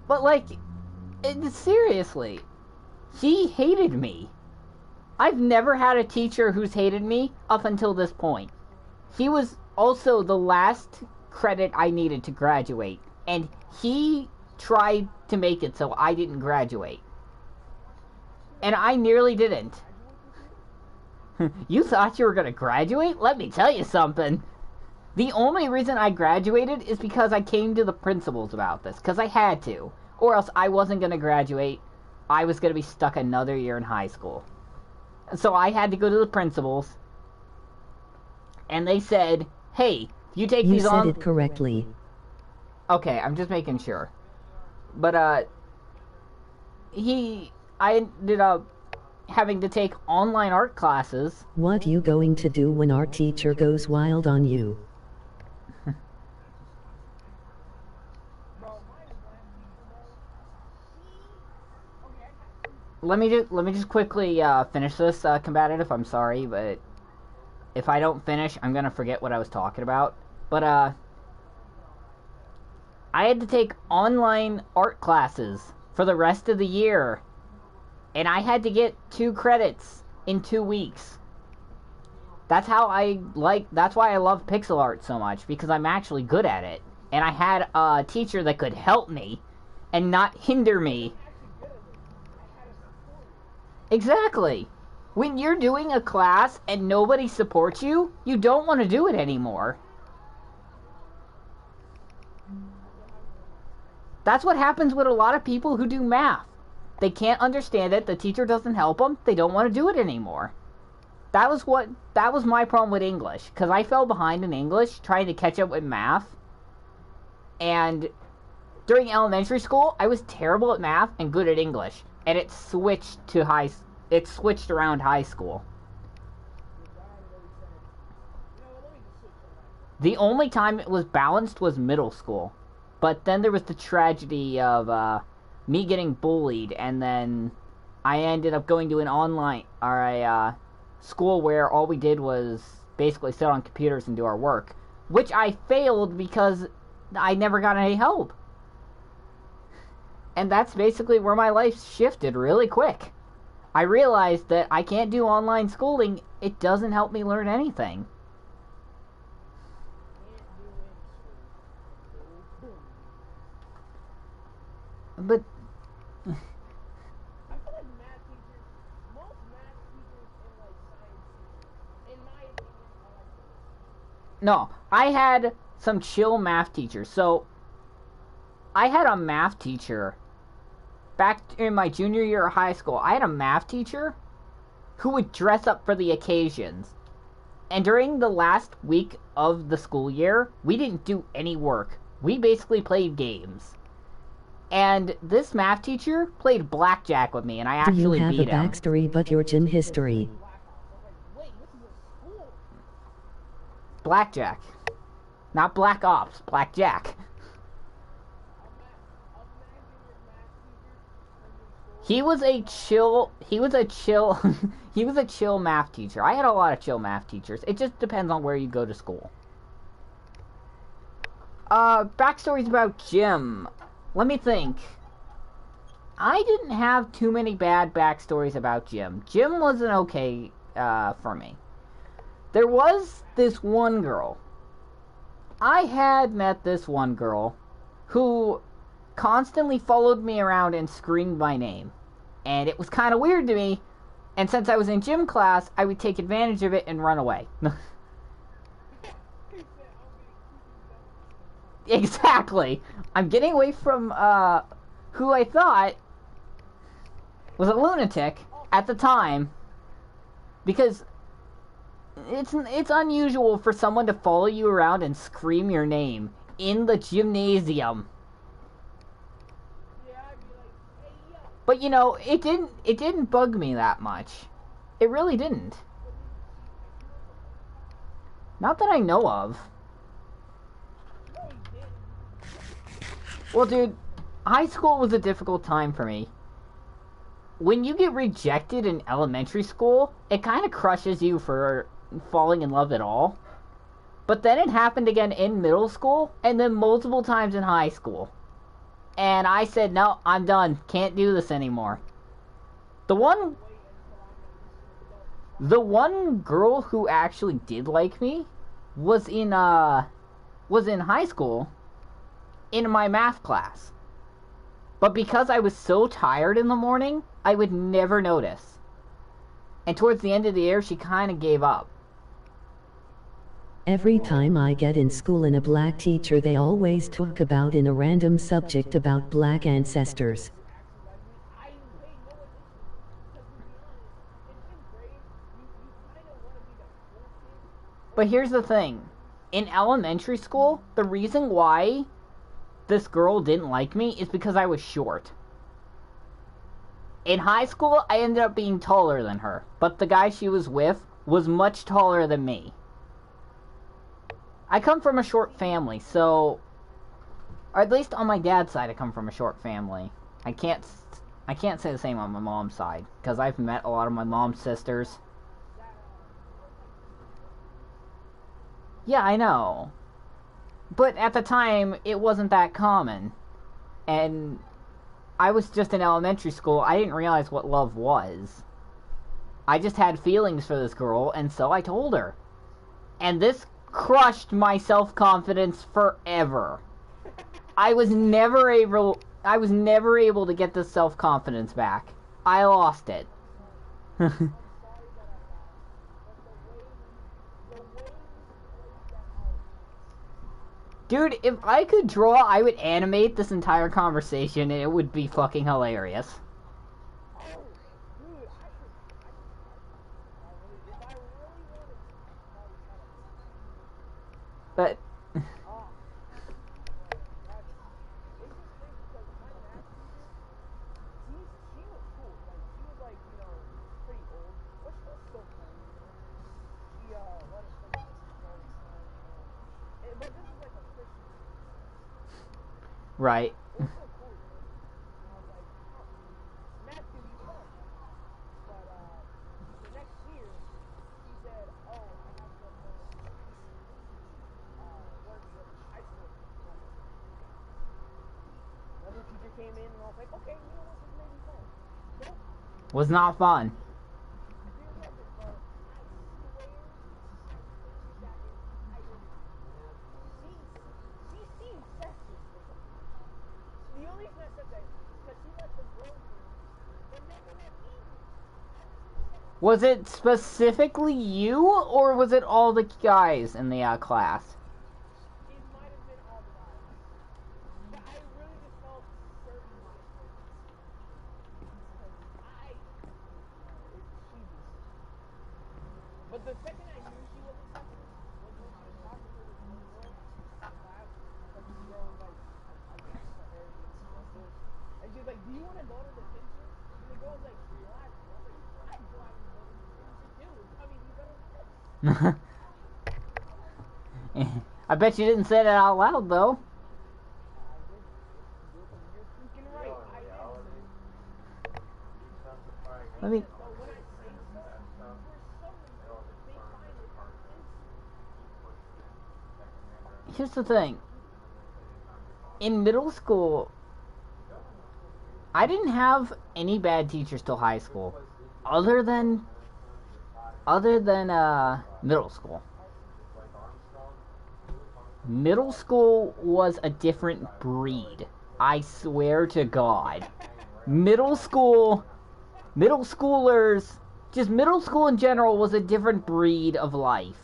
But, like, seriously, he hated me. I've never had a teacher who's hated me up until this point. He was also the last credit I needed to graduate, and he tried to make it so I didn't graduate. And I nearly didn't. You thought you were going to graduate? Let me tell you something. The only reason I graduated is because I came to the principals about this, because I had to. Or else I wasn't going to graduate. I was going to be stuck another year in high school. So I had to go to the principals, and they said, hey, if you take these on... You said it correctly. Okay, I'm just making sure. But, I ended up having to take online art classes. What you going to do when our teacher goes wild on you? Bro, my black teacher, bro. Okay, I got Let me just quickly finish this combative. I'm sorry, but if I don't finish, I'm gonna forget what I was talking about. But I had to take online art classes for the rest of the year, and I had to get 2 credits in 2 weeks. That's why I love pixel art so much, because I'm actually good at it. And I had a teacher that could help me and not hinder me. Exactly. When you're doing a class and nobody supports you, you don't want to do it anymore. That's what happens with a lot of people who do math. They can't understand it, the teacher doesn't help them, they don't want to do it anymore. That was my problem with English, because I fell behind in English trying to catch up with math. And during elementary school, I was terrible at math and good at English, and it switched around high school. The only time it was balanced was middle school. But then there was the tragedy of me getting bullied, and then I ended up going to an online school where all we did was basically sit on computers and do our work, which I failed because I never got any help. And that's basically where my life shifted really quick. I realized that I can't do online schooling. It doesn't help me learn anything. But I feel like math teachers, most math teachers and like science teachers, in my opinion, are like this. no, I had some chill math teachers. So I had a math teacher back in my junior year of high school. I had a math teacher who would dress up for the occasions. And during the last week of the school year, we didn't do any work. We basically played games. And this math teacher played blackjack with me, and I actually Do you beat have a him. backstory but your gym history? Wait, this is a school. Blackjack. Not Black Ops, Blackjack. He was a chill he was a chill math teacher. I had a lot of chill math teachers. It just depends on where you go to school. Backstories about gym. Let me think. I didn't have too many bad backstories about gym. Gym was an okay for me. There was this one girl. I had met this one girl who constantly followed me around and screamed my name. And it was kind of weird to me. And since I was in gym class, I would take advantage of it and run away. Exactly. I'm getting away from who I thought was a lunatic at the time, because it's unusual for someone to follow you around and scream your name in the gymnasium. Yeah, I'd be like, hey, yo. But you know, it didn't bug me that much. It really didn't. Not that I know of. No, you didn't. Well, dude, high school was a difficult time for me. When you get rejected in elementary school, it kind of crushes you for falling in love at all. But then it happened again in middle school, and then multiple times in high school. And I said, no, I'm done. Can't do this anymore. The one girl who actually did like me was in high school in my math class. But because I was so tired in the morning, I would never notice. And towards the end of the year, she kind of gave up. Every time I get in school and a black teacher, they always talk about in a random subject about black ancestors. I pay no attention because, to be honest, in 10th grade, you kind of want to be the cool kid. But here's the thing. In elementary school, the reason why this girl didn't like me is because I was short. In high school, I ended up being taller than her, but the guy she was with was much taller than me. I come from a short family, so... Or at least on my dad's side, I come from a short family. I can't say the same on my mom's side, because I've met a lot of my mom's sisters. Yeah, I know. But at the time, it wasn't that common. And I was just in elementary school. I didn't realize what love was. I just had feelings for this girl, and so I told her. And this crushed my self-confidence forever. I was never able to get this self-confidence back. I lost it. Dude, if I could draw, I would animate this entire conversation and it would be fucking hilarious. But... Right. Was not fun. Was it specifically you, or was it all the guys in the class? It might have been all the guys. But I really just felt certain But the second I knew she wasn't sexist was when she was talking to this one girl in class, because this girl was like, I guess her hair is expensive. And she was like, do you want to go to the picture? And the girl was like, what? And I was like, I'd go out and go to the picture too. I mean, you better than this. I bet you didn't say that out loud, though. You're freaking right. I did. Let me... Here's the thing. In middle school, I didn't have any bad teachers till high school, other than middle school. Middle school was a different breed. I swear to God. Middle schoolers, just middle school in general was a different breed of life.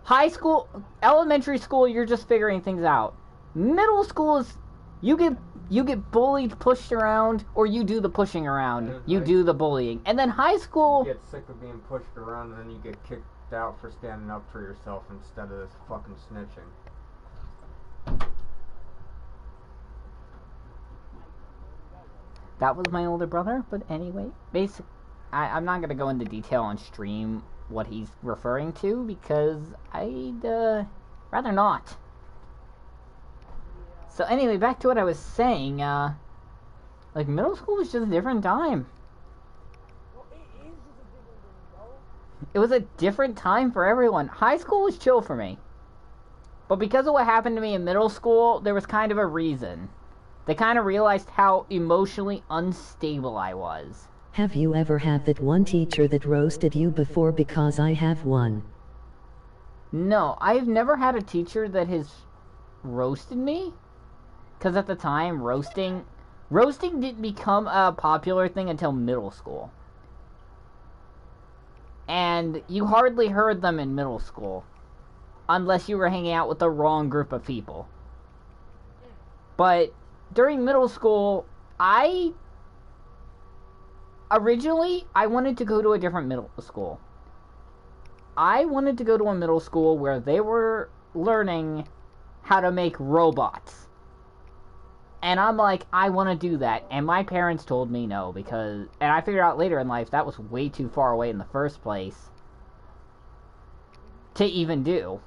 High school, elementary school, you're just figuring things out. Middle school is, you get bullied, pushed around, or you do the pushing around. You do the bullying. And then high school... You get sick of being pushed around, and then you get kicked out for standing up for yourself instead of this fucking snitching. That was my older brother, but anyway, I'm not going to go into detail on stream what he's referring to, because I'd rather not. So anyway, back to what I was saying, like, middle school was just a different time. Well, it is just a different thing, bro. It was a different time for everyone. High school was chill for me. But because of what happened to me in middle school, there was kind of a reason. They kind of realized how emotionally unstable I was. Have you ever had that one teacher that roasted you before? Because I have one. No, I've never had a teacher that has roasted me. Because at the time, roasting didn't become a popular thing until middle school. And you hardly heard them in middle school. Unless you were hanging out with the wrong group of people. But during middle school, originally, I wanted to go to a different middle school. I wanted to go to a middle school where they were learning how to make robots. And I'm like, I want to do that. And my parents told me no, because... And I figured out later in life that was way too far away in the first place to even do.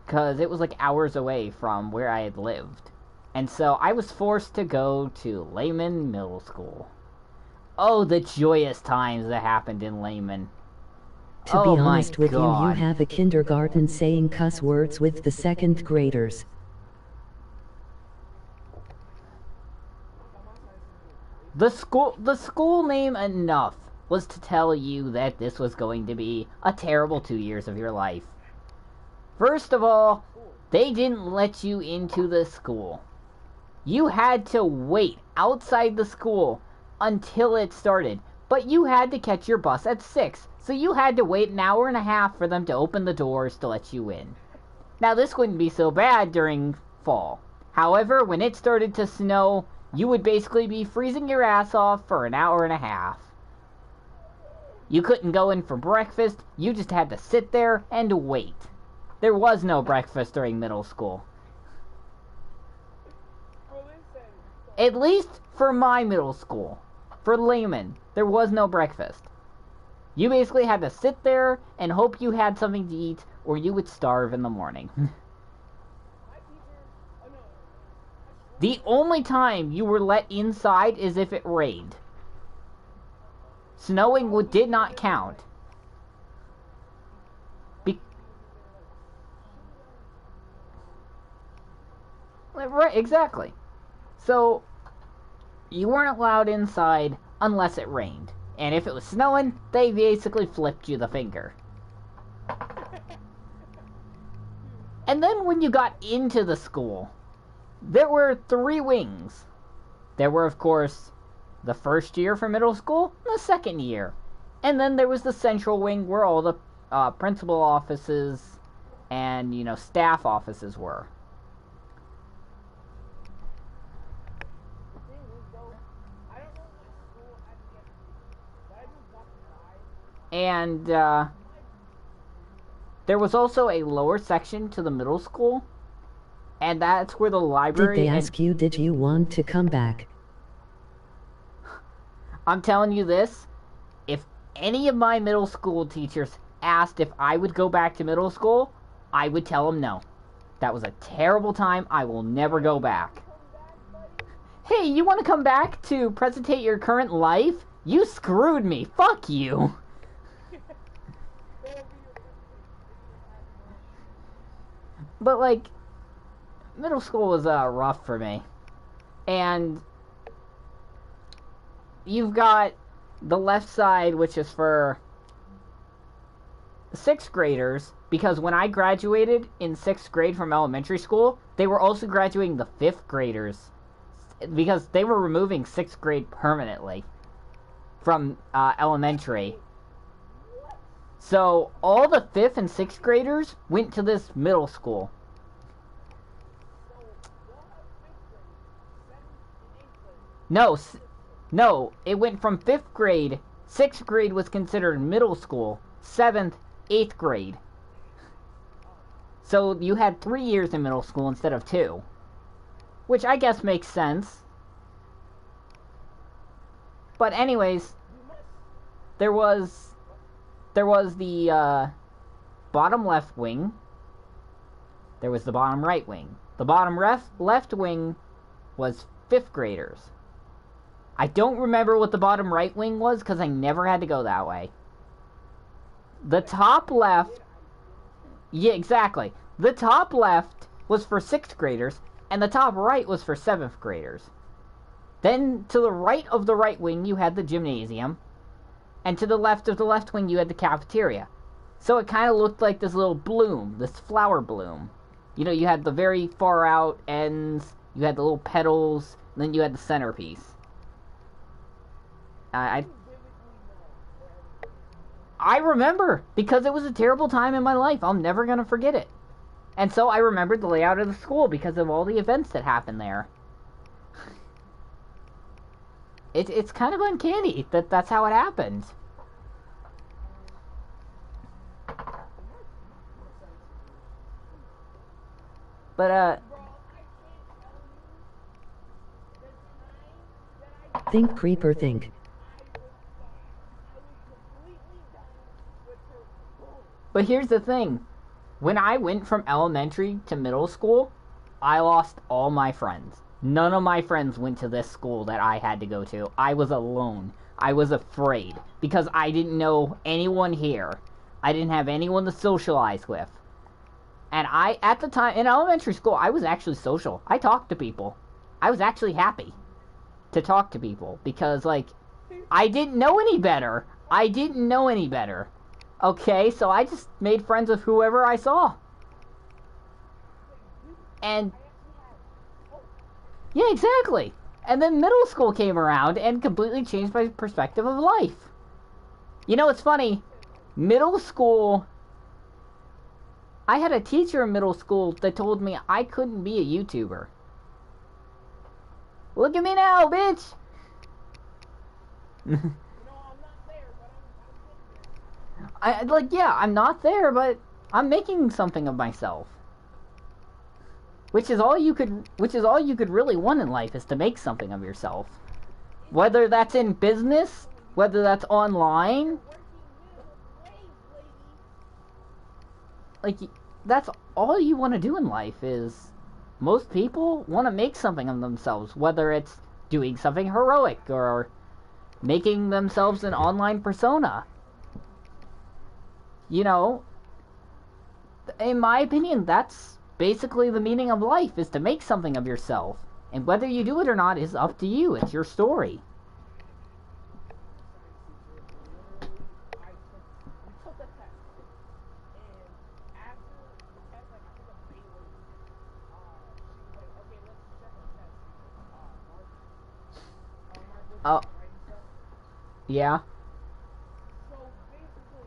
Because it was like hours away from where I had lived. And so I was forced to go to Lehman Middle School. Oh, the joyous times that happened in Lehman. To Oh be my honest with you, you God. have a kindergarten saying cuss words with the second graders. The school name enough was to tell you that this was going to be a terrible 2 years of your life. First of all, they didn't let you into the school. You had to wait outside the school until it started. But you had to catch your bus at 6, so you had to wait an hour and a half for them to open the doors to let you in. Now, this wouldn't be so bad during fall. However, when it started to snow, you would basically be freezing your ass off for an hour and a half. You couldn't go in for breakfast, you just had to sit there and wait. There was no breakfast during middle school. At least for my middle school. For Lehman, there was no breakfast. You basically had to sit there and hope you had something to eat, or you would starve in the morning. The only time you were let inside is if it rained. Snowing did not count. Right, exactly. So, you weren't allowed inside unless it rained. And if it was snowing, they basically flipped you the finger. And then when you got into the school, there were 3 wings. There were, of course, the first year for middle school, and the second year. And then there was the central wing where all the principal offices and, staff offices were. And there was also a lower section to the middle school, and that's where the library... Did they ask you, did you want to come back? I'm telling you this, if any of my middle school teachers asked if I would go back to middle school, I would tell them no. That was a terrible time, I will never go back. Hey, you want to come back to presentate your current life? You screwed me, fuck you! But, middle school was rough for me. And you've got the left side, which is for 6th graders, because when I graduated in 6th grade from elementary school, they were also graduating the 5th graders, because they were removing 6th grade permanently from elementary. So all the 5th and 6th graders went to this middle school. No, it went from 5th grade. 6th grade was considered middle school. 7th, 8th grade. So you had 3 years in middle school instead of 2. Which I guess makes sense. But anyways, there was the bottom left wing. There was the bottom right wing. The bottom left wing was 5th graders. I don't remember what the bottom right wing was because I never had to go that way. The top left... Yeah, exactly. The top left was for 6th graders, and the top right was for 7th graders. Then, to the right of the right wing, you had the gymnasium. And to the left of the left wing, you had the cafeteria. So it kind of looked like this little bloom, this flower bloom. You had the very far out ends, you had the little petals, and then you had the centerpiece. I remember, because it was a terrible time in my life. I'm never going to forget it. And so I remembered the layout of the school because of all the events that happened there. It's kind of uncanny that that's how it happened. But, Think creeper think. completely done with her. Boom. But here's the thing. When I went from elementary to middle school, I lost all my friends. None of my friends went to this school that I had to go to. I was alone. I was afraid because I didn't know anyone here. I didn't have anyone to socialize with. And at the time, in elementary school, I was actually social. I talked to people. I was actually happy to talk to people because, like, I didn't know any better. I didn't know any better. Okay, so I just made friends with whoever I saw. And, yeah, exactly. And then middle school came around and completely changed my perspective of life. You know, it's funny. Middle school... I had a teacher in middle school that told me I couldn't be a YouTuber. Look at me now, bitch! I'm not there, but I'm getting there. Yeah, I'm not there, but I'm making something of myself. Which is all you could really want in life, is to make something of yourself. Whether that's in business, whether that's online. Like, that's all you want to do in life. Is most people want to make something of themselves, whether it's doing something heroic or making themselves an online persona. You know, in my opinion, that's basically the meaning of life, is to make something of yourself. And whether you do it or not is up to you. It's your story. We took the test, and after the test, like I think a day later, she was like, "Okay, let's check the test." Mark was Oh. writing stuff. Yeah. So basically,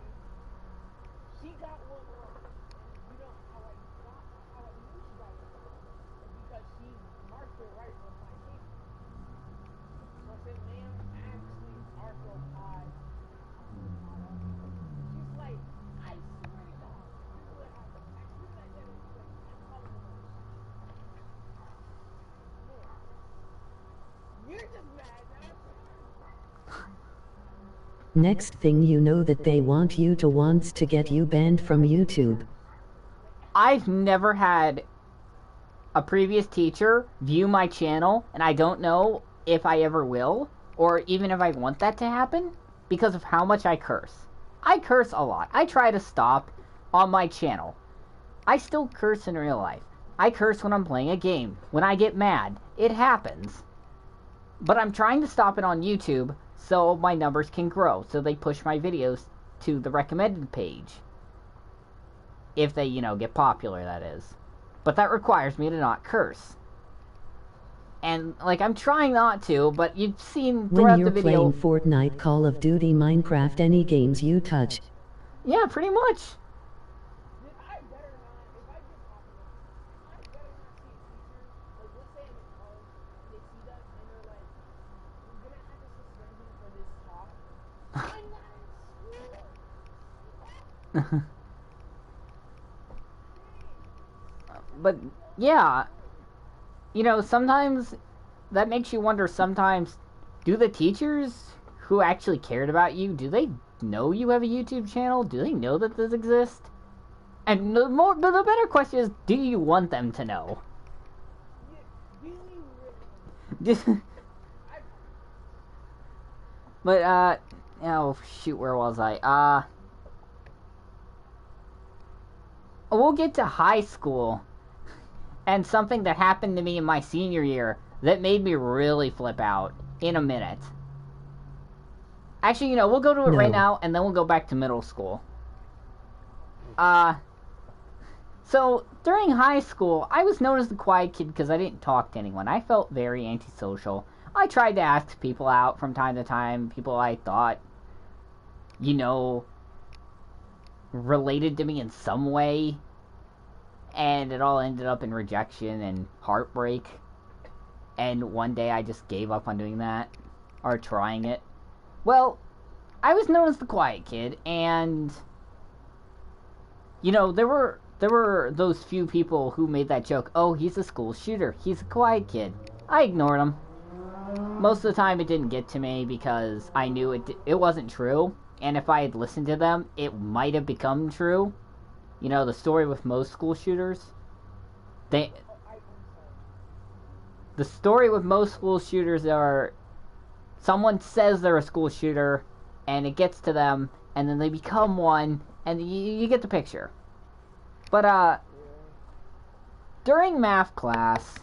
she got one wrong, and you know how I knew she got one wrong is because she marked it right on my paper. So I said, "Ma'am, actually, arthropod." She's like, "I swear to God, this is what happened." As soon as I said it, she's like, "I'm calling the nurse." Man, you're just mad, man. Next thing you know that they want you to wants to get you banned from YouTube. I've never had a previous teacher view my channel, and I don't know if I ever will, or even if I want that to happen, because of how much I curse. I curse a lot. I try to stop on my channel. I still curse in real life. I curse when I'm playing a game. When I get mad. It happens. But I'm trying to stop it on YouTube so my numbers can grow, so they push my videos to the recommended page. If they, you know, get popular, that is. But that requires me to not curse. And, like, I'm trying not to, but you've seen When throughout you're the video... playing Fortnite, Call of Duty, Minecraft, any games you touch. Yeah, pretty much. Dude, I better not, if I get popular, I better not see a teacher, like, let's say I'm in college, and they see that, and they're like, "We're gonna have to suspend you for this talk." I'm not in school! But, yeah. You know, sometimes that makes you wonder, sometimes, do the teachers who actually cared about you, do they know you have a YouTube channel? Do they know that this exists? And but the better question is, do you want them to know? Do you really? But, oh, shoot, where was I? We'll get to high school, and something that happened to me in my senior year that made me really flip out in a minute. Actually, you know, we'll go to it right now, and then we'll go back to middle school. So, during high school, I was known as the quiet kid because I didn't talk to anyone. I felt very antisocial. I tried to ask people out from time to time, people I thought, you know, related to me in some way, and it all ended up in rejection and heartbreak. And one day I just gave up on doing that, or trying it. Well, I was known as the quiet kid, and you know, there were those few people who made that joke, "Oh, he's a school shooter, he's a quiet kid." I ignored them. most of the time it didn't get to me because I knew it wasn't true. And if I had listened to them, it might have become true. You know, the story with most school shooters. The story with most school shooters are someone says they're a school shooter, and it gets to them, and then they become one, and you get the picture. But, during math class,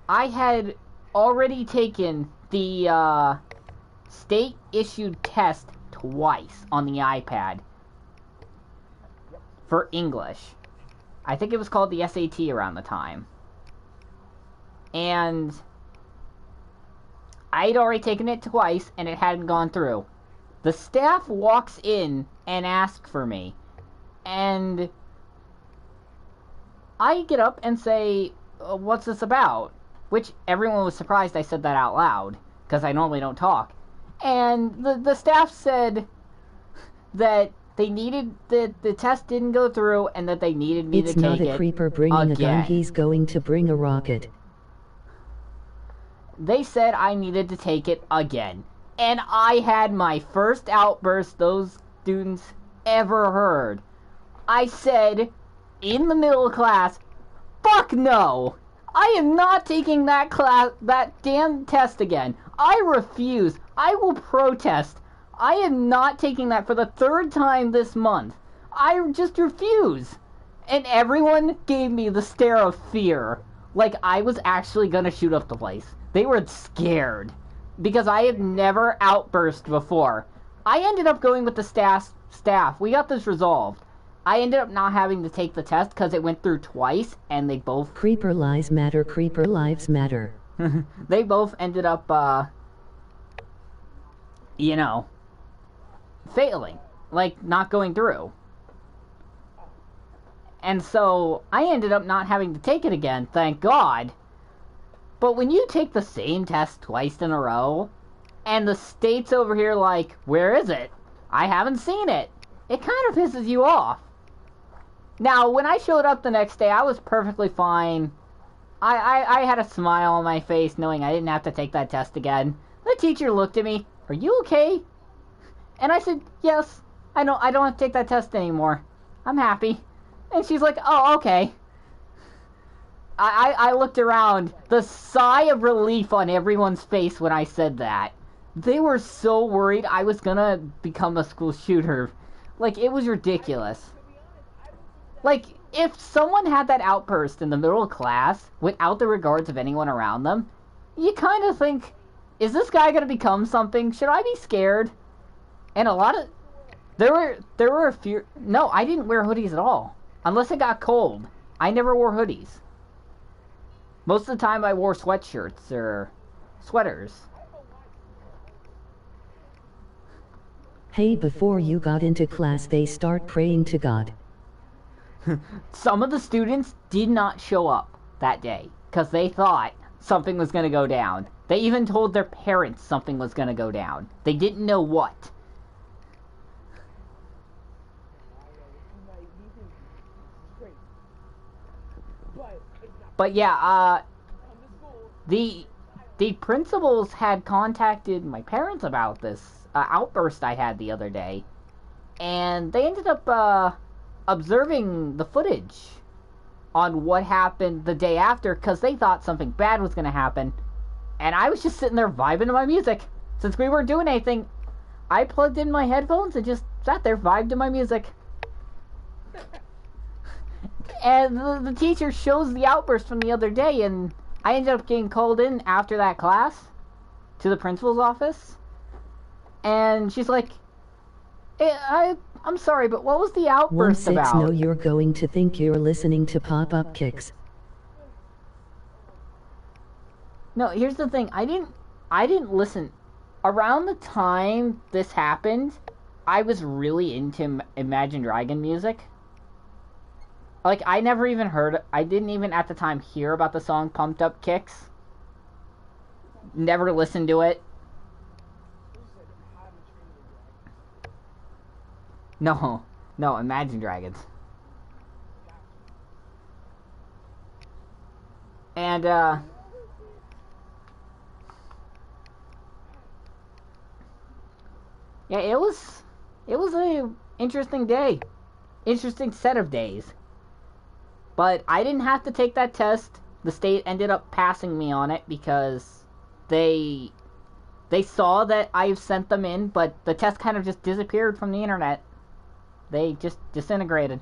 I had already taken the, state-issued test twice on the iPad for English. I think it was called the SAT around the time. And I'd already taken it twice, and it hadn't gone through. The staff walks in and asks for me. And I get up and say, what's this about? Which everyone was surprised I said that out loud, because I normally don't talk. And the staff said that they needed, the test didn't go through, and that they needed me to take it again. It's not a creeper bringing a gun, he's going to bring a rocket. They said I needed to take it again. And I had my first outburst those students ever heard. I said, in the middle of class, fuck no! I am not taking that damn test again. I refuse. I will protest. I am not taking that for the third time this month. I just refuse. And everyone gave me the stare of fear. Like I was actually gonna shoot up the place. They were scared. Because I had never outburst before. I ended up going with the staff. We got this resolved. I ended up not having to take the test because it went through twice, and they both... Creeper lives matter, creeper lives matter. They both ended up, you know, failing. Like, not going through. And so, I ended up not having to take it again, thank God. But when you take the same test twice in a row, and the state's over here like, where is it? I haven't seen it. It kind of pisses you off. Now, when I showed up the next day, I was perfectly fine. I had a smile on my face knowing I didn't have to take that test again. The teacher looked at me, are you okay? And I said, yes, I don't have to take that test anymore. I'm happy. And she's like, oh, okay. I looked around, the sigh of relief on everyone's face when I said that. They were so worried I was gonna become a school shooter. Like, it was ridiculous. Like, if someone had that outburst in the middle of class, without the regards of anyone around them, you kind of think, is this guy gonna become something? Should I be scared? And a lot of... There were a few... No, I didn't wear hoodies at all. Unless it got cold. I never wore hoodies. Most of the time I wore sweatshirts or sweaters. Hey, before you got into class they start praying to God. Some of the students did not show up that day because they thought something was going to go down. They even told their parents something was going to go down. They didn't know what. But yeah, the principals had contacted my parents about this outburst I had the other day, and they ended up observing the footage on what happened the day after because they thought something bad was going to happen, and I was just sitting there vibing to my music. Since we weren't doing anything, I plugged in my headphones and just sat there vibed to my music. And the teacher shows the outburst from the other day, and I ended up getting called in after that class to the principal's office. And she's like, I'm sorry, but what was the outburst about? No, you're going to think you're listening to pop-up kicks. No, here's the thing. I didn't listen. Around the time this happened, I was really into Imagine Dragon music. Like, I never even I didn't even at the time hear about the song Pumped Up Kicks. Never listened to it. No, Imagine Dragons. And, Yeah, it was a interesting day. Interesting set of days. But I didn't have to take that test. The state ended up passing me on it because they saw that I've sent them in, but the test kind of just disappeared from the internet. They just disintegrated.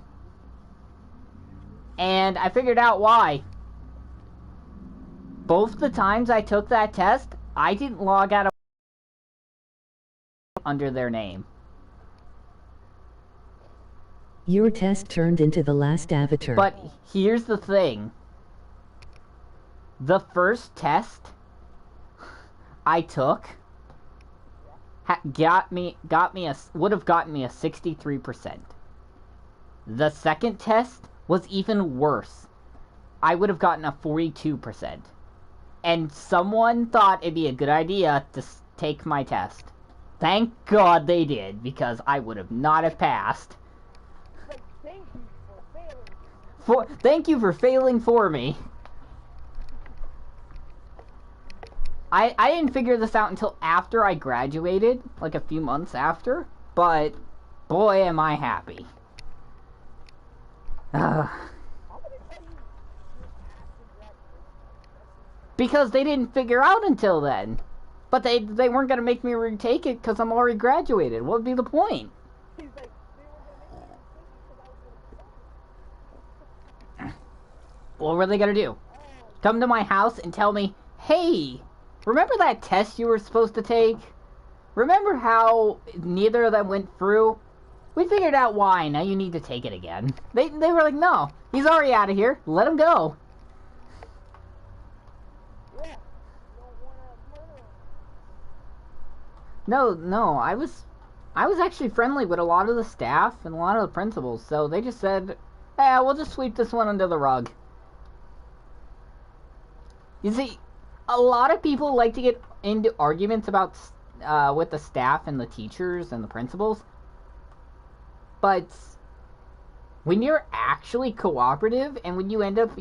And I figured out why. Both the times I took that test, I didn't log out of under their name. Your test turned into the last avatar. But here's the thing. The first test I took would have gotten me a 63%. The second test was even worse. I would have gotten a 42%. And someone thought it'd be a good idea to take my test. Thank God they did, because I would have not have passed. Like, thank you for failing. Thank you for failing for me. I didn't figure this out until after I graduated, like a few months after, but boy am I happy. Because they didn't figure out until then. But they weren't going to make me retake it because I'm already graduated. What would be the point? He's like, they were gonna make me retake it because I was gonna. What were they going to do? Come to my house and tell me, hey, remember that test you were supposed to take? Remember how neither of them went through? We figured out why. Now you need to take it again. They were like, no, he's already out of here. Let him go. Yeah, you don't wanna murder him. No, I was actually friendly with a lot of the staff and a lot of the principals, so they just said, we'll just sweep this one under the rug. You see, a lot of people like to get into arguments about with the staff and the teachers and the principals, but when you're actually cooperative and when you end up,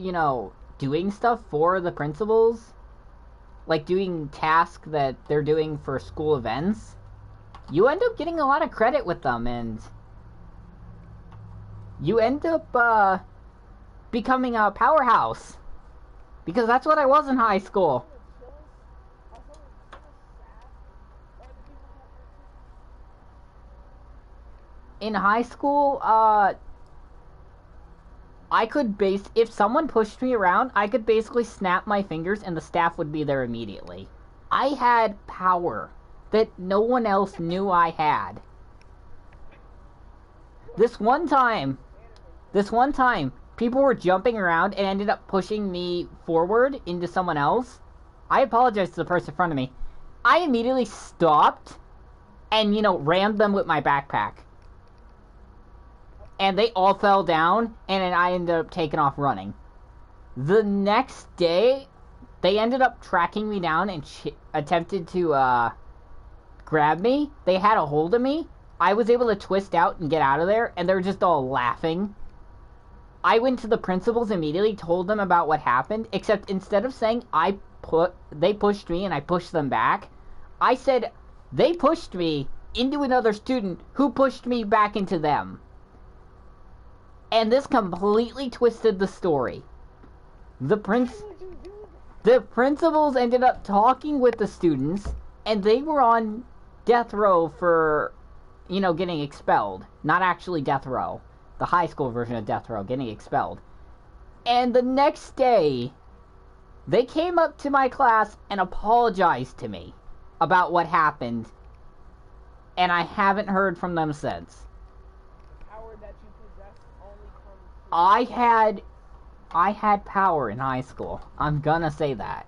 doing stuff for the principals, like doing tasks that they're doing for school events, you end up getting a lot of credit with them, and you end up becoming a powerhouse. Because that's what I was in high school. In high school, if someone pushed me around, I could basically snap my fingers and the staff would be there immediately. I had power that no one else knew I had. This one time, people were jumping around and ended up pushing me forward into someone else. I apologized to the person in front of me. I immediately stopped and, rammed them with my backpack. And they all fell down, and then I ended up taking off running. The next day, they ended up tracking me down and attempted to grab me. They had a hold of me. I was able to twist out and get out of there, and they were just all laughing. I went to the principals immediately, told them about what happened, except instead of saying they pushed me and I pushed them back, I said they pushed me into another student who pushed me back into them. And this completely twisted the story. The principals ended up talking with the students, and they were on death row for, getting expelled. Not actually death row. The high school version of death row, getting expelled. And the next day, they came up to my class and apologized to me about what happened. And I haven't heard from them since. I had power in high school. I'm gonna say that.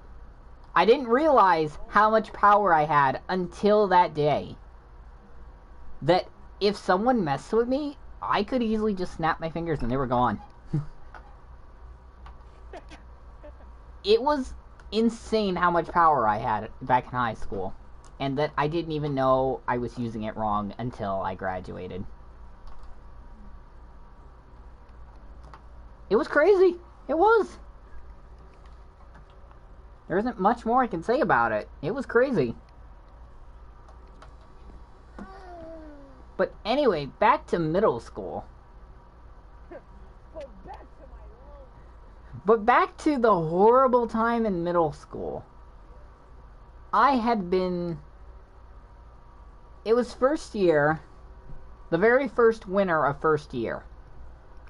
I didn't realize how much power I had until that day. That if someone messed with me, I could easily just snap my fingers and they were gone. It was insane how much power I had back in high school. And that I didn't even know I was using it wrong until I graduated. It was crazy. It was. There isn't much more I can say about it. It was crazy. But anyway, back to middle school. But back to my love. But back to the horrible time in middle school. I had been... It was first year, the very first winter of first year.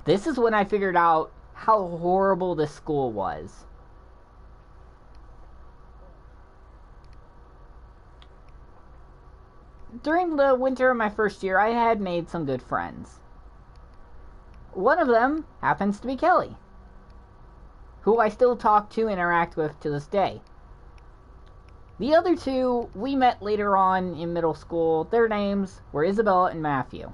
This is when I figured out how horrible this school was. During the winter of my first year, I had made some good friends. One of them happens to be Kelly, who I still talk to and interact with to this day. The other two, we met later on in middle school. Their names were Isabella and Matthew.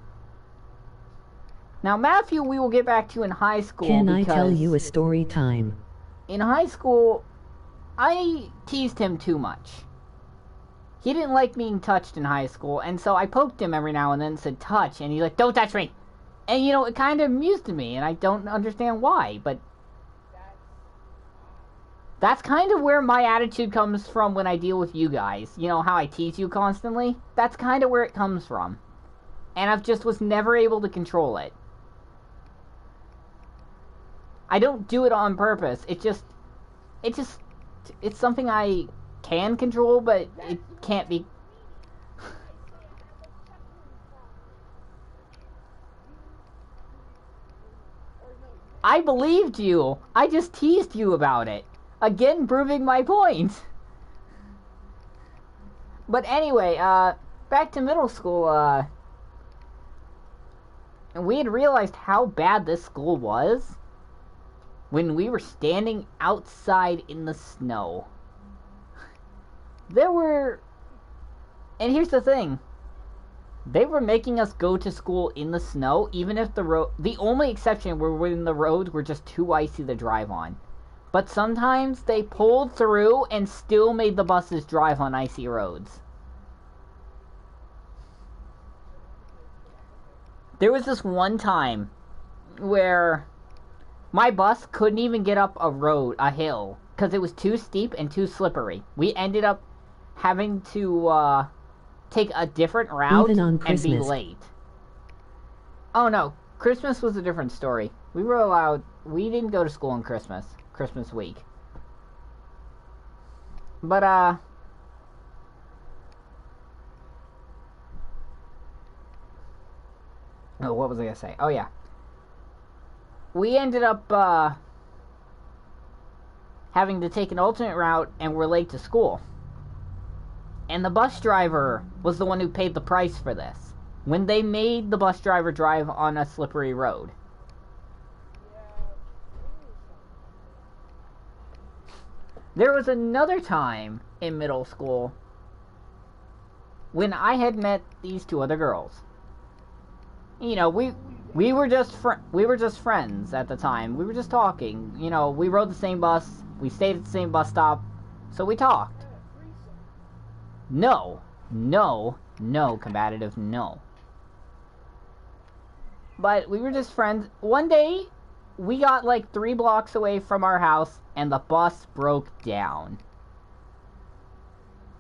Now, Matthew we will get back to in high school. Can I tell you a story time? In high school, I teased him too much. He didn't like being touched in high school, and so I poked him every now and then and said, touch, and he's like, don't touch me! And, you know, it kind of amused me, and I don't understand why, but that's kind of where my attitude comes from when I deal with you guys. You know, how I tease you constantly? That's kind of where it comes from. And I've just was never able to control it. I don't do it on purpose. It's something I can control, but it can't be. I believed you. I just teased you about it. Again, proving my point. But anyway, back to middle school, and we had realized how bad this school was when we were standing outside in the snow. And here's the thing, they were making us go to school in the snow, even if the only exception were when the roads were just too icy to drive on. But sometimes they pulled through and still made the buses drive on icy roads. There was this one time where my bus couldn't even get up a hill, because it was too steep and too slippery. We ended up having to take a different route and be late. Oh no, Christmas was a different story. We didn't go to school on Christmas week. But oh, what was I gonna say? Oh yeah. We ended up having to take an alternate route and were late to school. And the bus driver was the one who paid the price for this, when they made the bus driver drive on a slippery road. There was another time in middle school when I had met these two other girls. You know, we were just friends at the time. We were just talking. You know, we rode the same bus. We stayed at the same bus stop, so we talked. No, combative, no. But we were just friends. One day, we got like 3 blocks away from our house, and the bus broke down.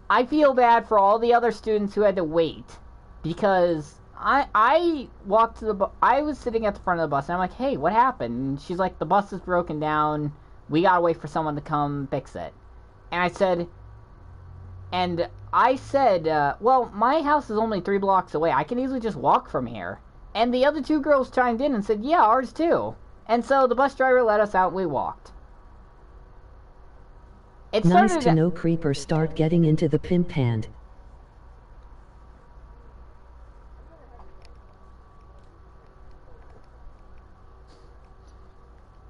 I feel bad for all the other students who had to wait, because I walked to I was sitting at the front of the bus, and I'm like, hey, what happened? And she's like, the bus is broken down. We gotta wait for someone to come fix it. And I said, well, my house is only 3 blocks away. I can easily just walk from here. And the other 2 girls chimed in and said, yeah, ours too. And so the bus driver let us out and we walked. Nice to know creepers start getting into the pimp hand.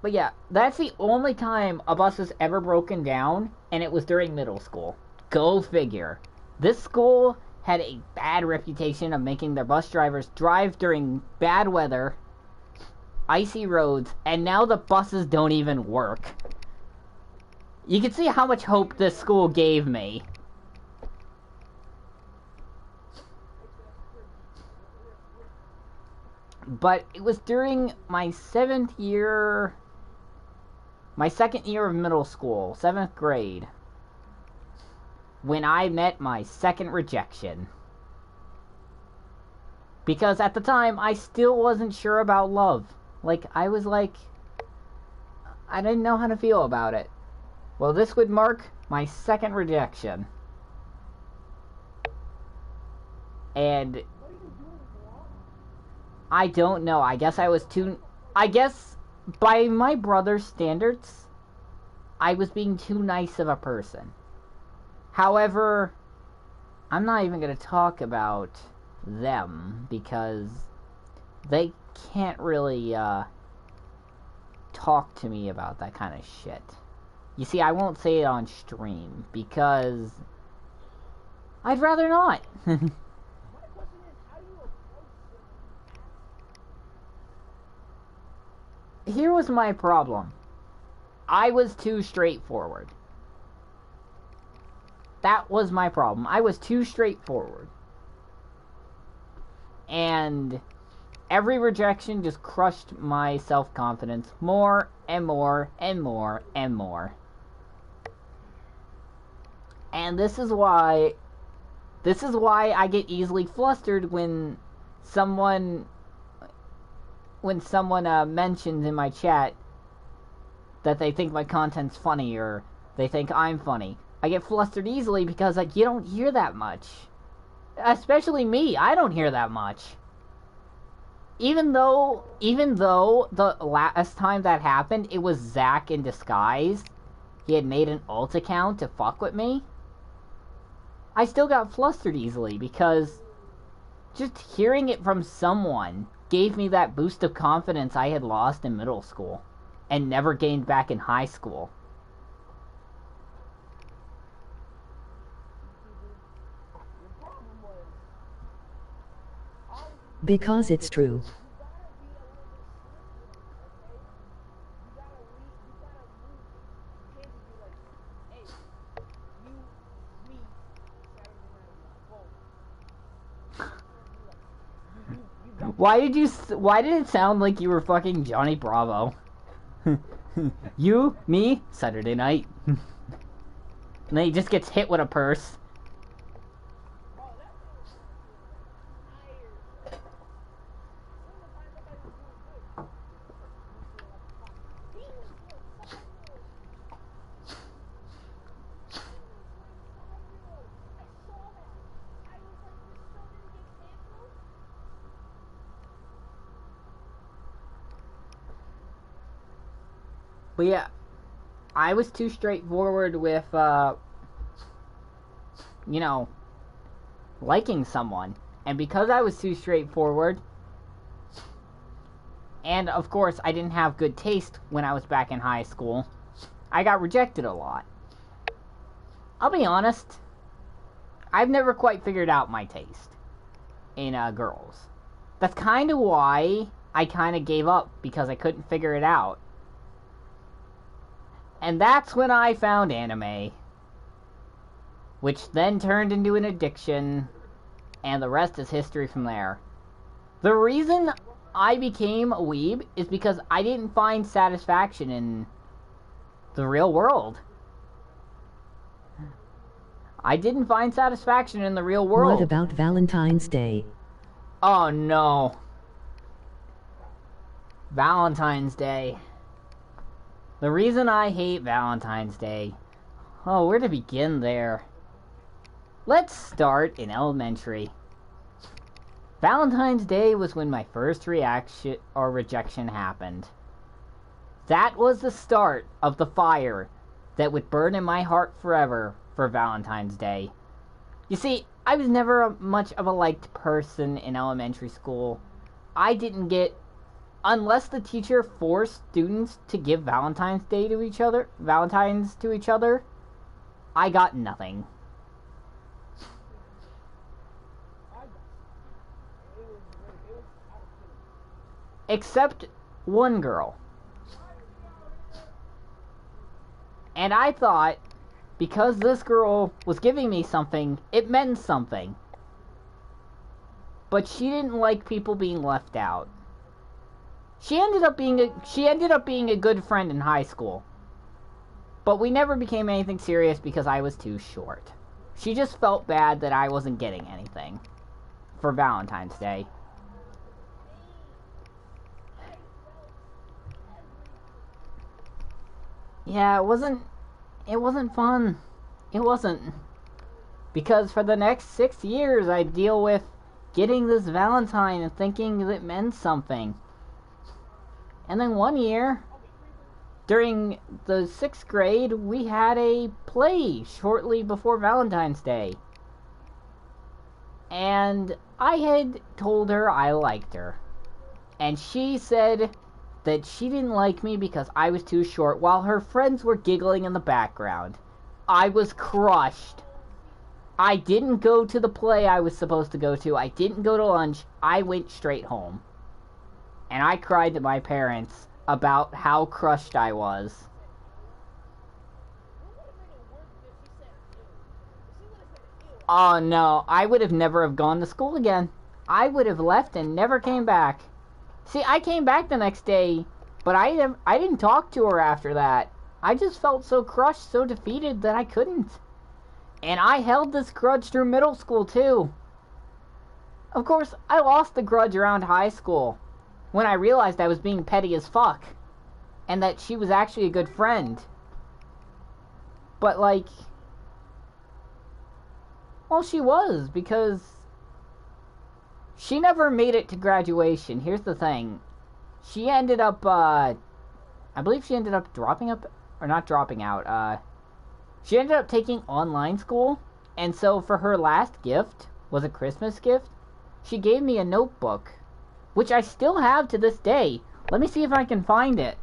But yeah, that's the only time a bus has ever broken down, and it was during middle school. Go figure. This school had a bad reputation of making their bus drivers drive during bad weather, icy roads, and now the buses don't even work. You can see how much hope this school gave me. But it was during my 7th year... my 2nd year of middle school, 7th grade, when I met my second rejection. Because at the time, I still wasn't sure about love. Like, I was like, I didn't know how to feel about it. Well, this would mark my second rejection. And I don't know. I guess I was too... I guess, by my brother's standards, I was being too nice of a person. However, I'm not even going to talk about them, because they can't really, talk to me about that kind of shit. You see, I won't say it on stream, because I'd rather not. Here was my problem. I was too straightforward. That was my problem. I was too straightforward. And every rejection just crushed my self-confidence more and more and more and more. And this is why I get easily flustered when someone mentions in my chat that they think my content's funny or they think I'm funny. I get flustered easily because, like, you don't hear that much. Especially me, I don't hear that much. Even though the last time that happened, it was Zach in disguise. He had made an alt account to fuck with me. I still got flustered easily because just hearing it from someone gave me that boost of confidence I had lost in middle school and never gained back in high school. Because it's true. Why did it sound like you were fucking Johnny Bravo? You, me, Saturday night. And then he just gets hit with a purse. But yeah, I was too straightforward with, you know, liking someone. And because I was too straightforward, and of course I didn't have good taste when I was back in high school, I got rejected a lot. I'll be honest, I've never quite figured out my taste in girls. That's kind of why I kind of gave up, because I couldn't figure it out. And that's when I found anime, which then turned into an addiction, and the rest is history from there. The reason I became a weeb is because I didn't find satisfaction in the real world. I didn't find satisfaction in the real world. What about Valentine's Day? Oh no. Valentine's Day. The reason I hate Valentine's Day... Oh, where to begin there? Let's start in elementary. Valentine's Day was when my first reaction or rejection happened. That was the start of the fire that would burn in my heart forever for Valentine's Day. You see, I was never much of a liked person in elementary school. I didn't get... Unless the teacher forced students to give Valentine's to each other, I got nothing. Except one girl. And I thought, because this girl was giving me something, it meant something. But she didn't like people being left out. She ended up being a good friend in high school. But we never became anything serious because I was too short. She just felt bad that I wasn't getting anything for Valentine's Day. Yeah, it wasn't fun. It wasn't. Because for the next 6 years, I deal with getting this Valentine and thinking it meant something. And then one year, during the 6th grade, we had a play shortly before Valentine's Day. And I had told her I liked her. And she said that she didn't like me because I was too short, while her friends were giggling in the background. I was crushed. I didn't go to the play I was supposed to go to. I didn't go to lunch. I went straight home. And I cried to my parents about how crushed I was. Oh no, I would have never have gone to school again. I would have left and never came back. See, I came back the next day, but I didn't talk to her after that. I just felt so crushed, so defeated that I couldn't. And I held this grudge through middle school too. Of course, I lost the grudge around high school, when I realized I was being petty as fuck, and that she was actually a good friend. But like, well, she was, because she never made it to graduation. Here's the thing. She ended up, I believe she ended up dropping up, or not dropping out, she ended up taking online school, and so for her last gift, was a Christmas gift, she gave me a notebook, which I still have to this day. Let me see if I can find it.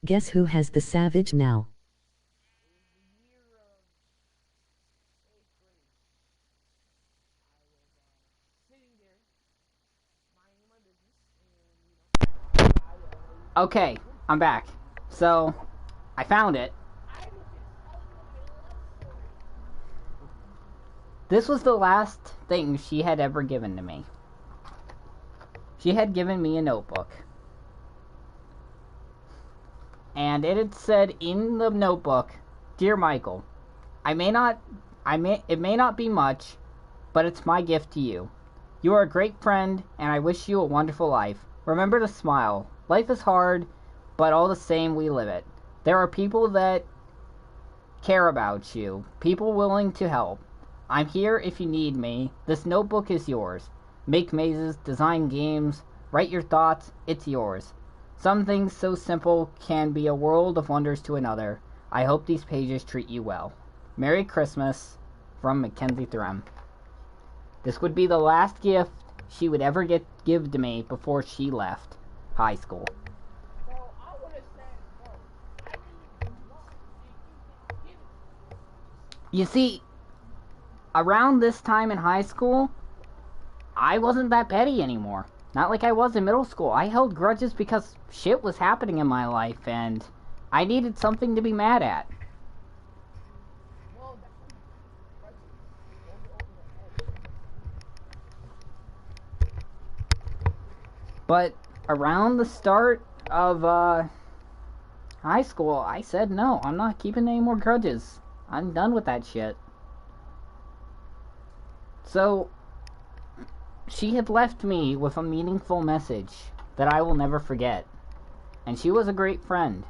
Guess who has the savage now? Okay, I'm back. So, I found it. This was the last thing she had ever given to me. She had given me a notebook. And it had said in the notebook, "Dear Michael, it may not be much, but it's my gift to you. You are a great friend, and I wish you a wonderful life. Remember to smile. Life is hard, but all the same, we live it. There are people that care about you, people willing to help. I'm here if you need me. This notebook is yours. Make mazes, design games, write your thoughts, it's yours. Some things so simple can be a world of wonders to another. I hope these pages treat you well. Merry Christmas, from Mackenzie Threm." This would be the last gift she would ever give to me before she left high school. You see, around this time in high school, I wasn't that petty anymore. Not like I was in middle school. I held grudges because shit was happening in my life, and I needed something to be mad at. But around the start of high school, I said, no, I'm not keeping any more grudges. I'm done with that shit. So, she had left me with a meaningful message that I will never forget. And she was a great friend.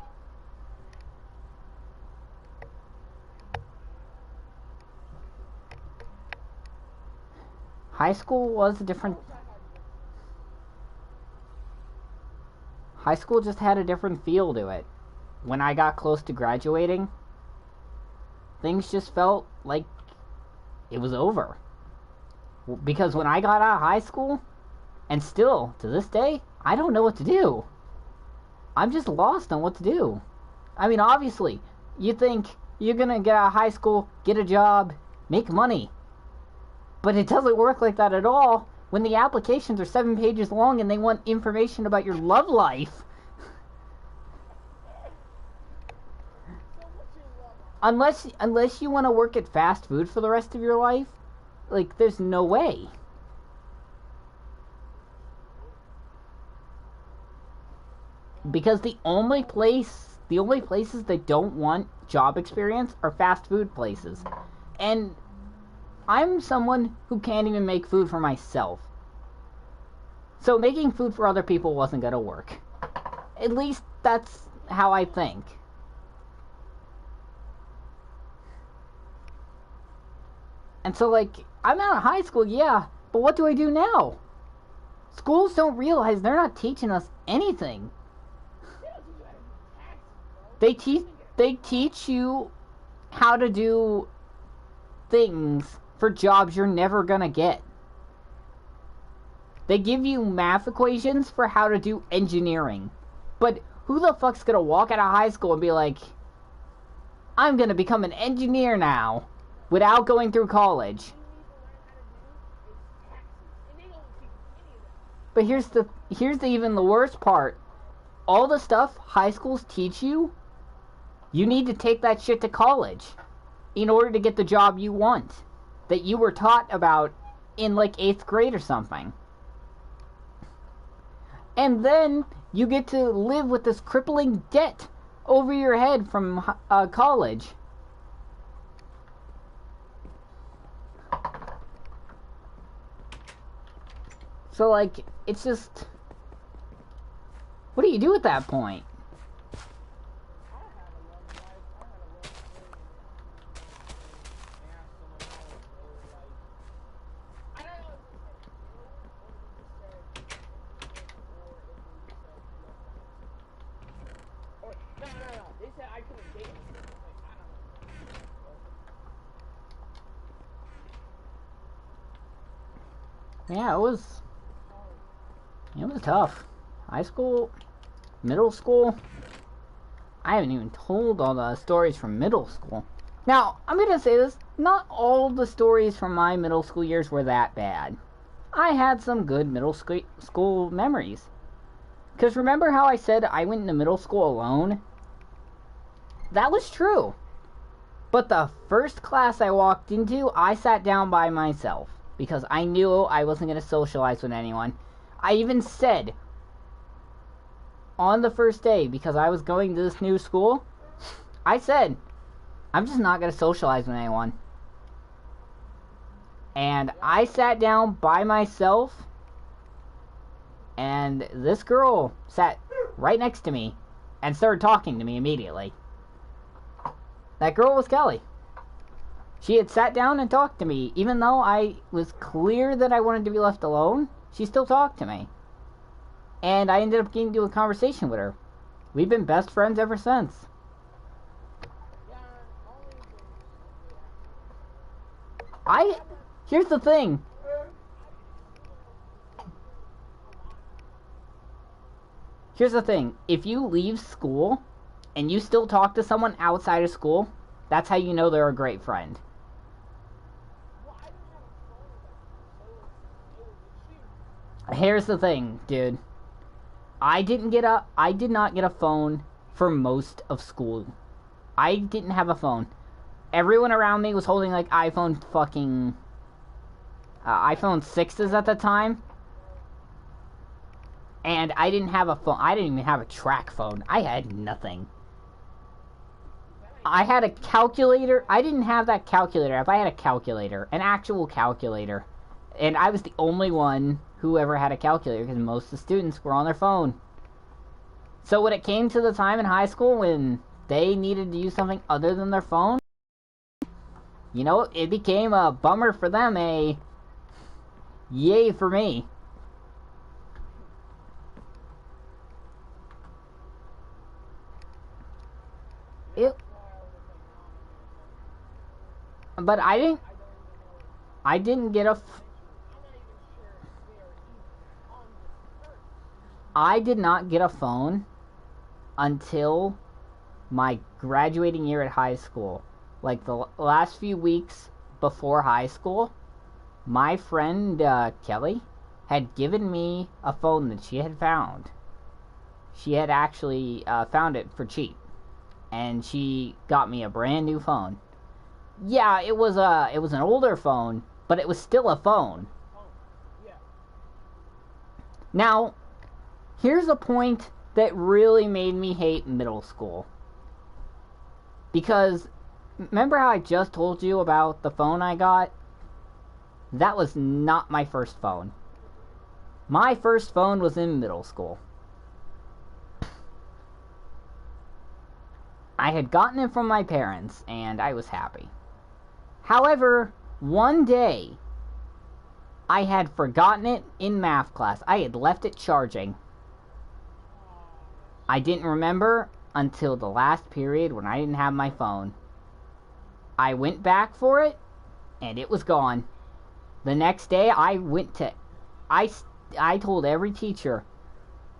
High school was a different... High school just had a different feel to it. When I got close to graduating, things just felt like it was over. Because when I got out of high school, and still, to this day, I don't know what to do. I'm just lost on what to do. I mean, obviously, you think you're gonna get out of high school, get a job, make money. But it doesn't work like that at all when the applications are 7 pages long and they want information about your love life. Unless you want to work at fast food for the rest of your life, like, there's no way. Because the only places that don't want job experience are fast food places. And I'm someone who can't even make food for myself. So making food for other people wasn't gonna work. At least that's how I think. And so, like, I'm out of high school, yeah, but what do I do now? Schools don't realize they're not teaching us anything. They teach you how to do things for jobs you're never gonna get. They give you math equations for how to do engineering. But who the fuck's gonna walk out of high school and be like, I'm gonna become an engineer now, without going through college? But here's the even the worst part. All the stuff high schools teach you, you need to take that shit to college in order to get the job you want, that you were taught about in like 8th grade or something. And then you get to live with this crippling debt over your head from college. So, like, it's just, what do you do at that point? Yeah, it was tough. High school, middle school. I haven't even told all the stories from middle school. Now, I'm gonna say this, not all the stories from my middle school years were that bad. I had some good middle school memories. Because remember how I said I went into middle school alone? That was true. But the first class I walked into, I sat down by myself. Because I knew I wasn't going to socialize with anyone. I even said, on the first day, because I was going to this new school, I said, I'm just not going to socialize with anyone. And I sat down by myself, and this girl sat right next to me and started talking to me immediately. That girl was Kelly. She had sat down and talked to me. Even though I was clear that I wanted to be left alone, she still talked to me. And I ended up getting into a conversation with her. We've been best friends ever since. Here's the thing. Here's the thing. If you leave school and you still talk to someone outside of school, that's how you know they're a great friend. Here's the thing, dude. I did not get a phone for most of school. I didn't have a phone. Everyone around me was holding like iPhone 6s at the time. And I didn't have a phone. I didn't even have a track phone. I had nothing. I had a calculator. I didn't have that calculator. If I had a calculator, an actual calculator, and I was the only one who ever had a calculator because most of the students were on their phone. So when it came to the time in high school when they needed to use something other than their phone, you know, it became a bummer for them, a yay for me. But I didn't get a. I'm not even sure if they're even on the search. I did not get a phone until my graduating year at high school. Like the last few weeks before high school, my friend Kelly had given me a phone that she had found. She had actually found it for cheap, and she got me a brand new phone. Yeah, it was an older phone, but it was still a phone. Oh, yeah. Now, here's a point that really made me hate middle school. Because, remember how I just told you about the phone I got? That was not my first phone. My first phone was in middle school. I had gotten it from my parents, and I was happy. However, one day, I had forgotten it in math class. I had left it charging. I didn't remember until the last period when I didn't have my phone. I went back for it, and it was gone. The next day, I told every teacher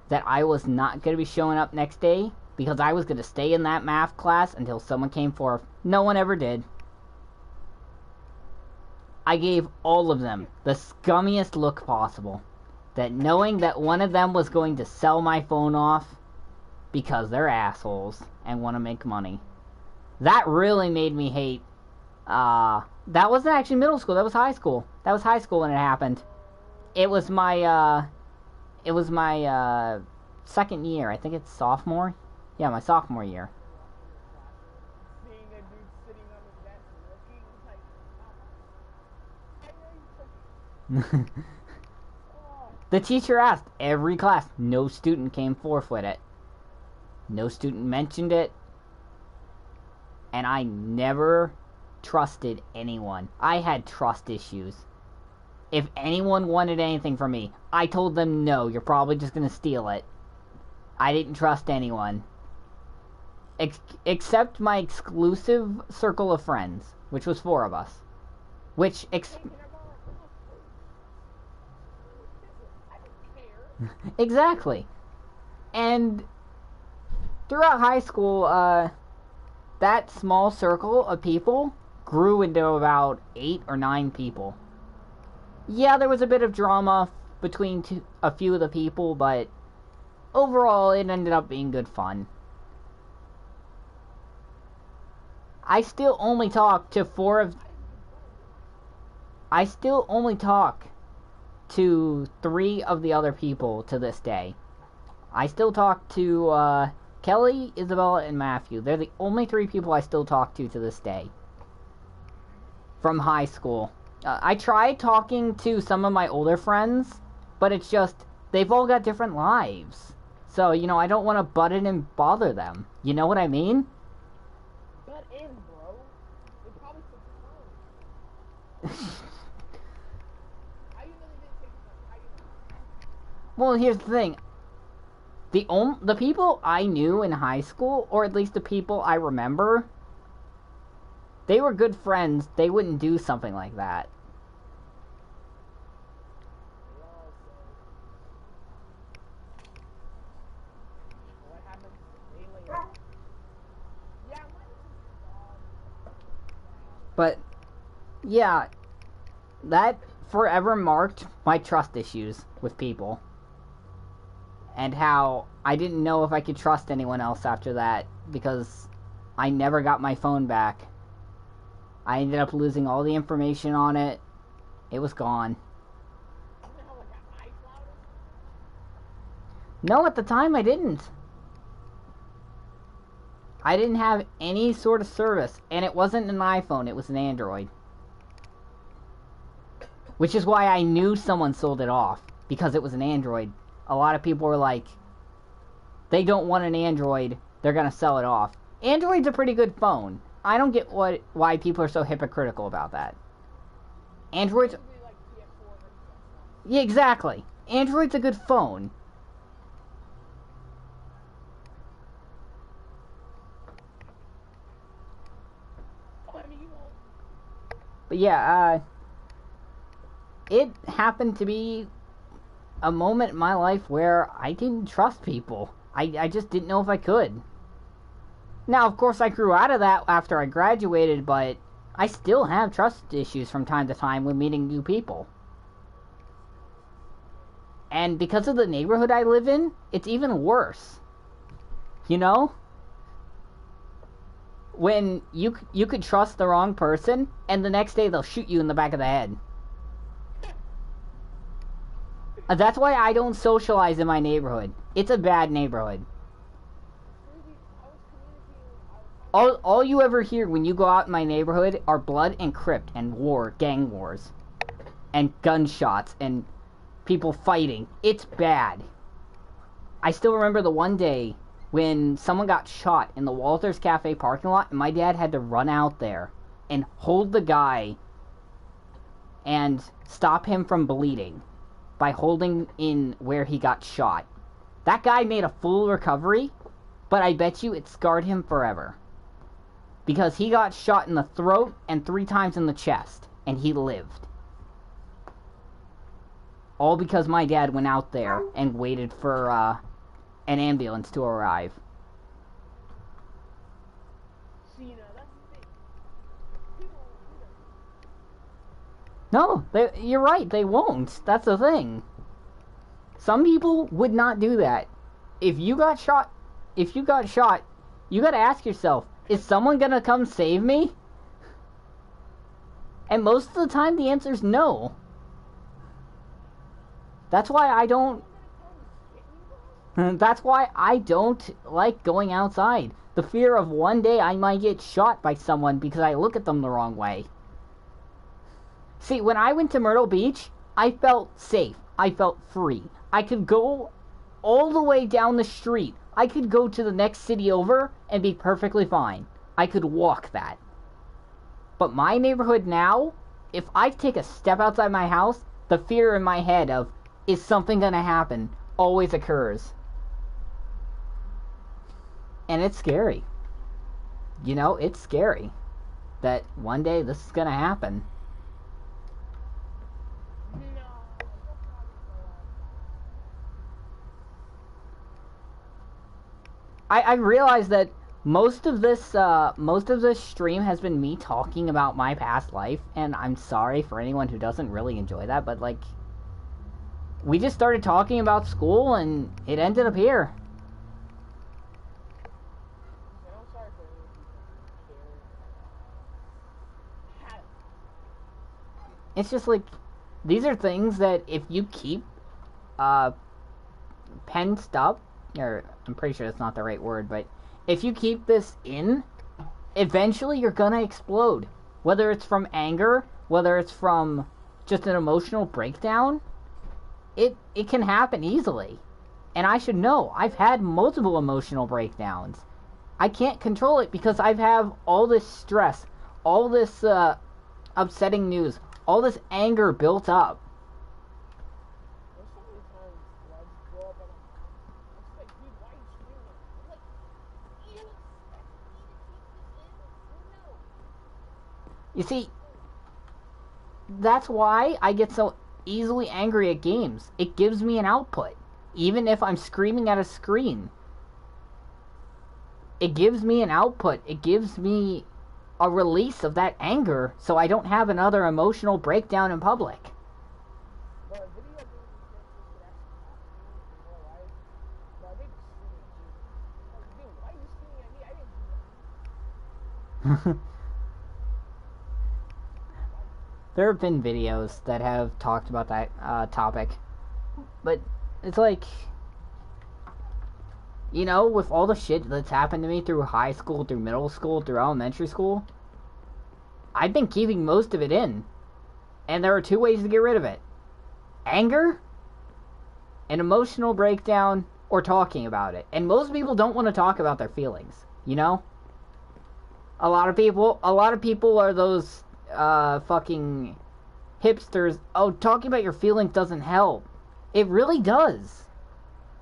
that I was not going to be showing up next day because I was going to stay in that math class until someone came forth. No one ever did. I gave all of them the scummiest look possible, that knowing that one of them was going to sell my phone off because they're assholes and want to make money. That really made me hate. That wasn't actually middle school. That was high school. That was high school when it happened. It was my second year. I think it's sophomore. Yeah, my sophomore year. Seeing a dude sitting on his desk looking like, I know you took it. Oh, The teacher asked every class. No student came forth with it. No student mentioned it. And I never trusted anyone. I had trust issues. If anyone wanted anything from me, I told them no, you're probably just going to steal it. I didn't trust anyone. Except my exclusive circle of friends, which was 4 of us. Which, hey, can I borrow a book, please? I don't care. exactly. And throughout high school, that small circle of people grew into about 8 or 9 people. Yeah, there was a bit of drama between a few of the people, but overall it ended up being good fun. I still only talk to 3 of the other people to this day. I still talk to Kelly, Isabella, and Matthew. They're the only 3 people I still talk to this day. From high school. I tried talking to some of my older friends, but it's just, they've all got different lives. So, I don't want to butt in and bother them. You know what I mean? Butt in, bro. They probably took your phone. How you know they didn't take your phone? How you know? Well, here's the thing. The people I knew in high school, or at least the people I remember, they were good friends. They wouldn't do something like that. They all say. What happens a day later? Yeah, mine is just gone. But, yeah, that forever marked my trust issues with people. And how I didn't know if I could trust anyone else after that, because I never got my phone back. I ended up losing all the information on it. It was gone. You know, like an iCloud or something? No, at the time I didn't. I didn't have any sort of service, and it wasn't an iPhone, it was an Android. Which is why I knew someone sold it off, because it was an Android. A lot of people were like, they don't want an Android, they're gonna sell it off. Android's a pretty good phone. I don't get why people are so hypocritical about that. Android's... Probably like PS4 or PS1. Yeah, exactly. Android's a good phone. Oh, I mean, you won't. But yeah, it happened to be a moment in my life where I didn't trust people. I just didn't know if I could. Now, of course, I grew out of that after I graduated, but I still have trust issues from time to time when meeting new people. And because of the neighborhood I live in, it's even worse. You know? When you could trust the wrong person, and the next day they'll shoot you in the back of the head. That's why I don't socialize in my neighborhood. It's a bad neighborhood. All you ever hear when you go out in my neighborhood are blood and crypt and gang wars. And gunshots and people fighting. It's bad. I still remember the one day when someone got shot in the Walters Cafe parking lot, and my dad had to run out there and hold the guy and stop him from bleeding by holding in where he got shot. That guy made a full recovery, but I bet you it scarred him forever. Because he got shot in the throat and 3 times in the chest, and he lived. All because my dad went out there and waited for an ambulance to arrive. See, now that's the thing. No, you're right, they won't. That's the thing. Some people would not do that. If you got shot, you gotta ask yourself, is someone gonna come save me? And most of the time the answer's no. That's why I don't like going outside. The fear of one day I might get shot by someone because I look at them the wrong way. See, when I went to Myrtle Beach, I felt safe. I felt free. I could go all the way down the street. I could go to the next city over and be perfectly fine. I could walk that. But my neighborhood now, if I take a step outside my house, the fear in my head of, is something gonna happen, always occurs. And it's scary. You know, it's scary that one day this is gonna happen. I realize that most of this stream has been me talking about my past life, and I'm sorry for anyone who doesn't really enjoy that, but like, we just started talking about school and it ended up here. It's just like, these are things that if you keep penned up, or I'm pretty sure that's not the right word, but if you keep this in, eventually you're gonna explode. Whether it's from anger, whether it's from just an emotional breakdown, it can happen easily. And I should know, I've had multiple emotional breakdowns. I can't control it because I have all this stress, all this upsetting news, all this anger built up. You see, that's why I get so easily angry at games. It gives me an output. Even if I'm screaming at a screen. It gives me an output. It gives me a release of that anger so I don't have another emotional breakdown in public. There have been videos that have talked about that topic, but it's like, you know, with all the shit that's happened to me through high school, through middle school, through elementary school, I've been keeping most of it in, and there are 2 ways to get rid of it: anger, an emotional breakdown, or talking about it. And most people don't want to talk about their feelings, you know? A lot of people are those fucking hipsters. Oh, talking about your feelings doesn't help. It really does.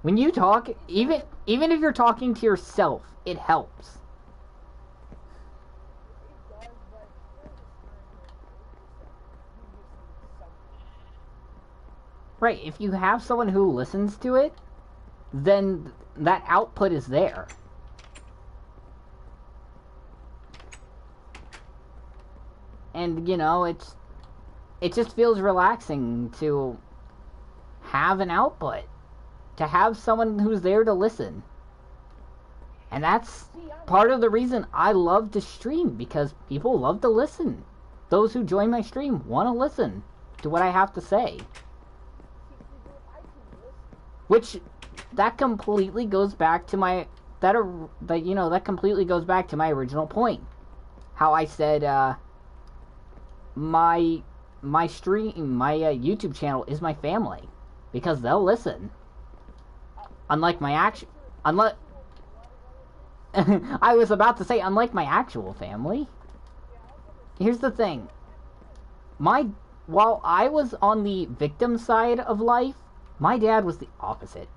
When you talk, even if you're talking to yourself, it helps. Right, if you have someone who listens to it, then that output is there. And, you know, it just feels relaxing to have an output. To have someone who's there to listen. And that's part of the reason I love to stream, because people love to listen. Those who join my stream want to listen to what I have to say. Which, that completely goes back to my, that completely goes back to my original point. How I said, my YouTube channel is my family. Because they'll listen. Unlike my I was about to say, unlike my actual family. Here's the thing. While I was on the victim side of life, my dad was the opposite.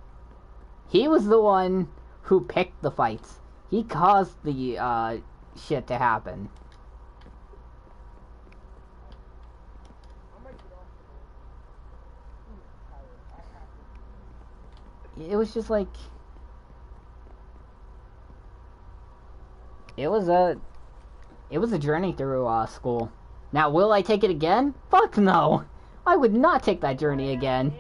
He was the one who picked the fights. He caused the shit to happen. It was just like, it was a journey through school. Now, will I take it again? Fuck no! I would not take that journey again.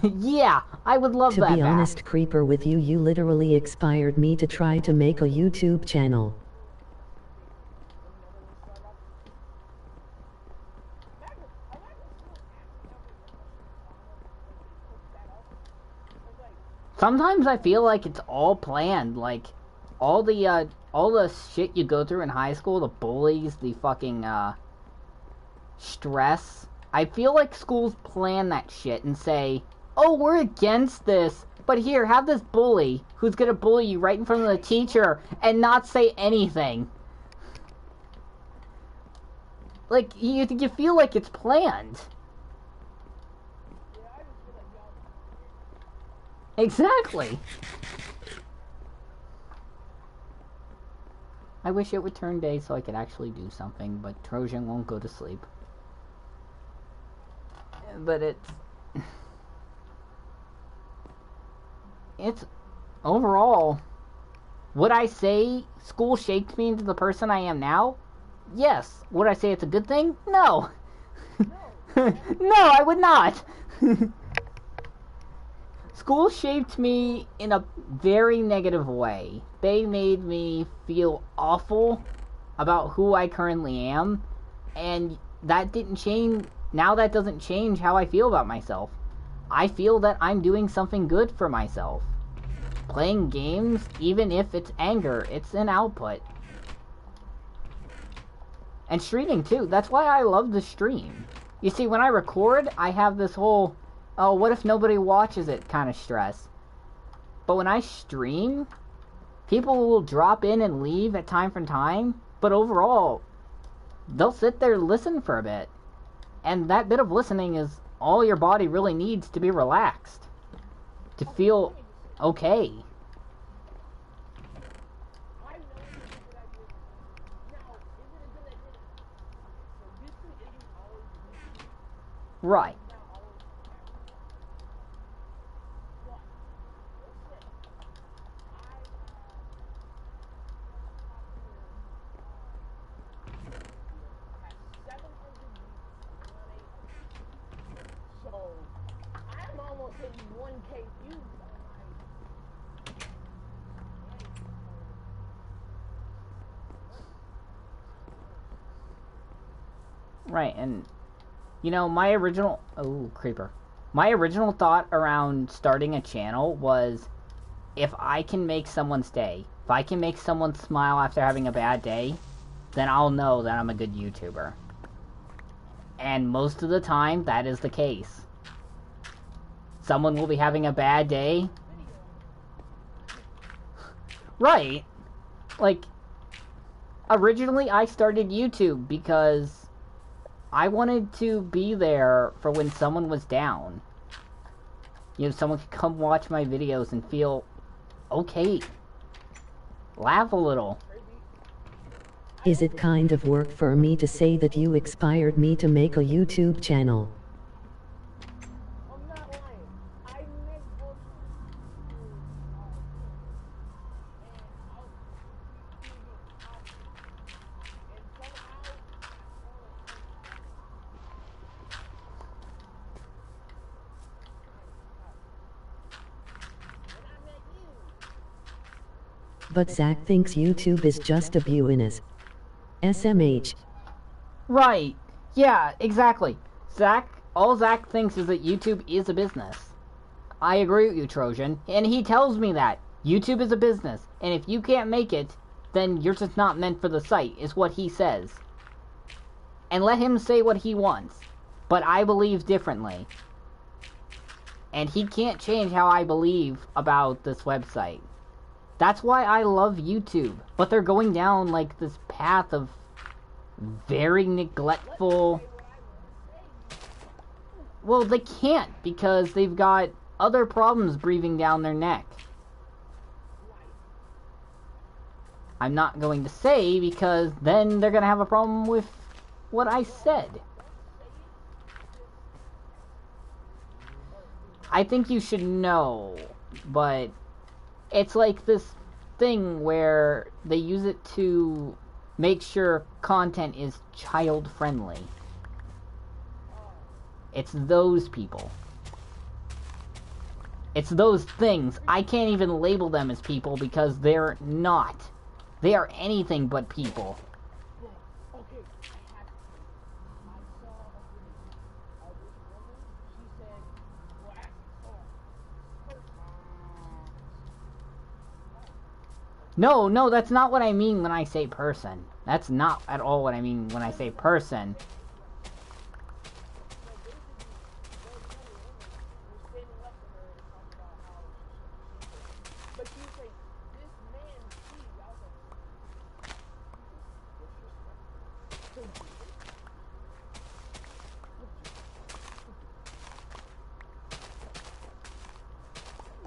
Yeah, I would love that To be back. honest, Creeper, with you, you literally inspired me to try to make a YouTube channel. Sometimes I feel like it's all planned, like all the shit you go through in high school, the bullies, the fucking stress. I feel like schools plan that shit and say, "Oh, we're against this, but here, have this bully who's gonna bully you right in front of the teacher and not say anything." Like you feel like it's planned. Exactly. I wish it would turn day so I could actually do something, but Trojan won't go to sleep. But it's overall, would I say school shaped me into the person I am now? Yes. Would I say it's a good thing? No. No, I would not. School shaped me in a very negative way. They made me feel awful about who I currently am, and that didn't change. Now that doesn't change how I feel about myself. I feel that I'm doing something good for myself. Playing games, even if it's anger, it's an output. And streaming too. That's why I love to stream. You see, when I record, I have this whole, oh, what if nobody watches it kind of stress. But when I stream, people will drop in and leave at time from time, but overall, they'll sit there and listen for a bit. And that bit of listening is all your body really needs to be relaxed. To feel okay. Right. I'm almost hitting 1K views on Right, and you know, my original thought around starting a channel was, if I can make someone stay, if I can make someone smile after having a bad day, then I'll know that I'm a good YouTuber. And most of the time, that is the case. Someone will be having a bad day. Right. Like, originally I started YouTube because I wanted to be there for when someone was down. You know, someone could come watch my videos and feel okay. Laugh a little. Is it kind of work for me to say that you inspired me to make a YouTube channel? But Zach thinks YouTube is just a business. SMH. Right. Yeah, exactly. All Zach thinks is that YouTube is a business. I agree with you, Trojan. And he tells me that. YouTube is a business. And if you can't make it, then you're just not meant for the site, is what he says. And let him say what he wants. But I believe differently. And he can't change how I believe about this website. That's why I love YouTube. But they're going down, like, this path of very neglectful... Well, they can't, because they've got other problems breathing down their neck. I'm not going to say, because then they're going to have a problem with what I said. I think you should know, but it's like this thing where they use it to make sure content is child-friendly. It's those people. It's those things. I can't even label them as people because they're not. They are anything but people. Okay, I saw a video of this woman. She said, black No, that's not what I mean when I say person. That's not at all what I mean when I say person.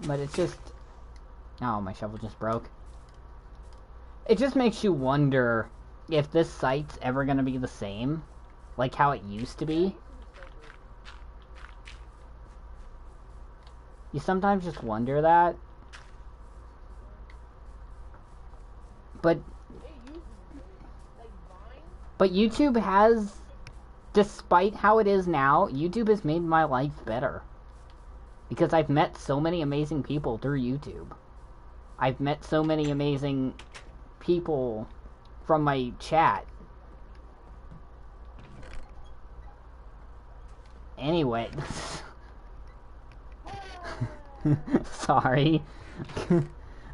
But it's just... Oh, my shovel just broke. It just makes you wonder if this site's ever gonna be the same. Like how it used to be. You sometimes just wonder that. But YouTube has... Despite how it is now, YouTube has made my life better. Because I've met so many amazing people through YouTube. I've met so many amazing people from my chat. Anyway. Sorry.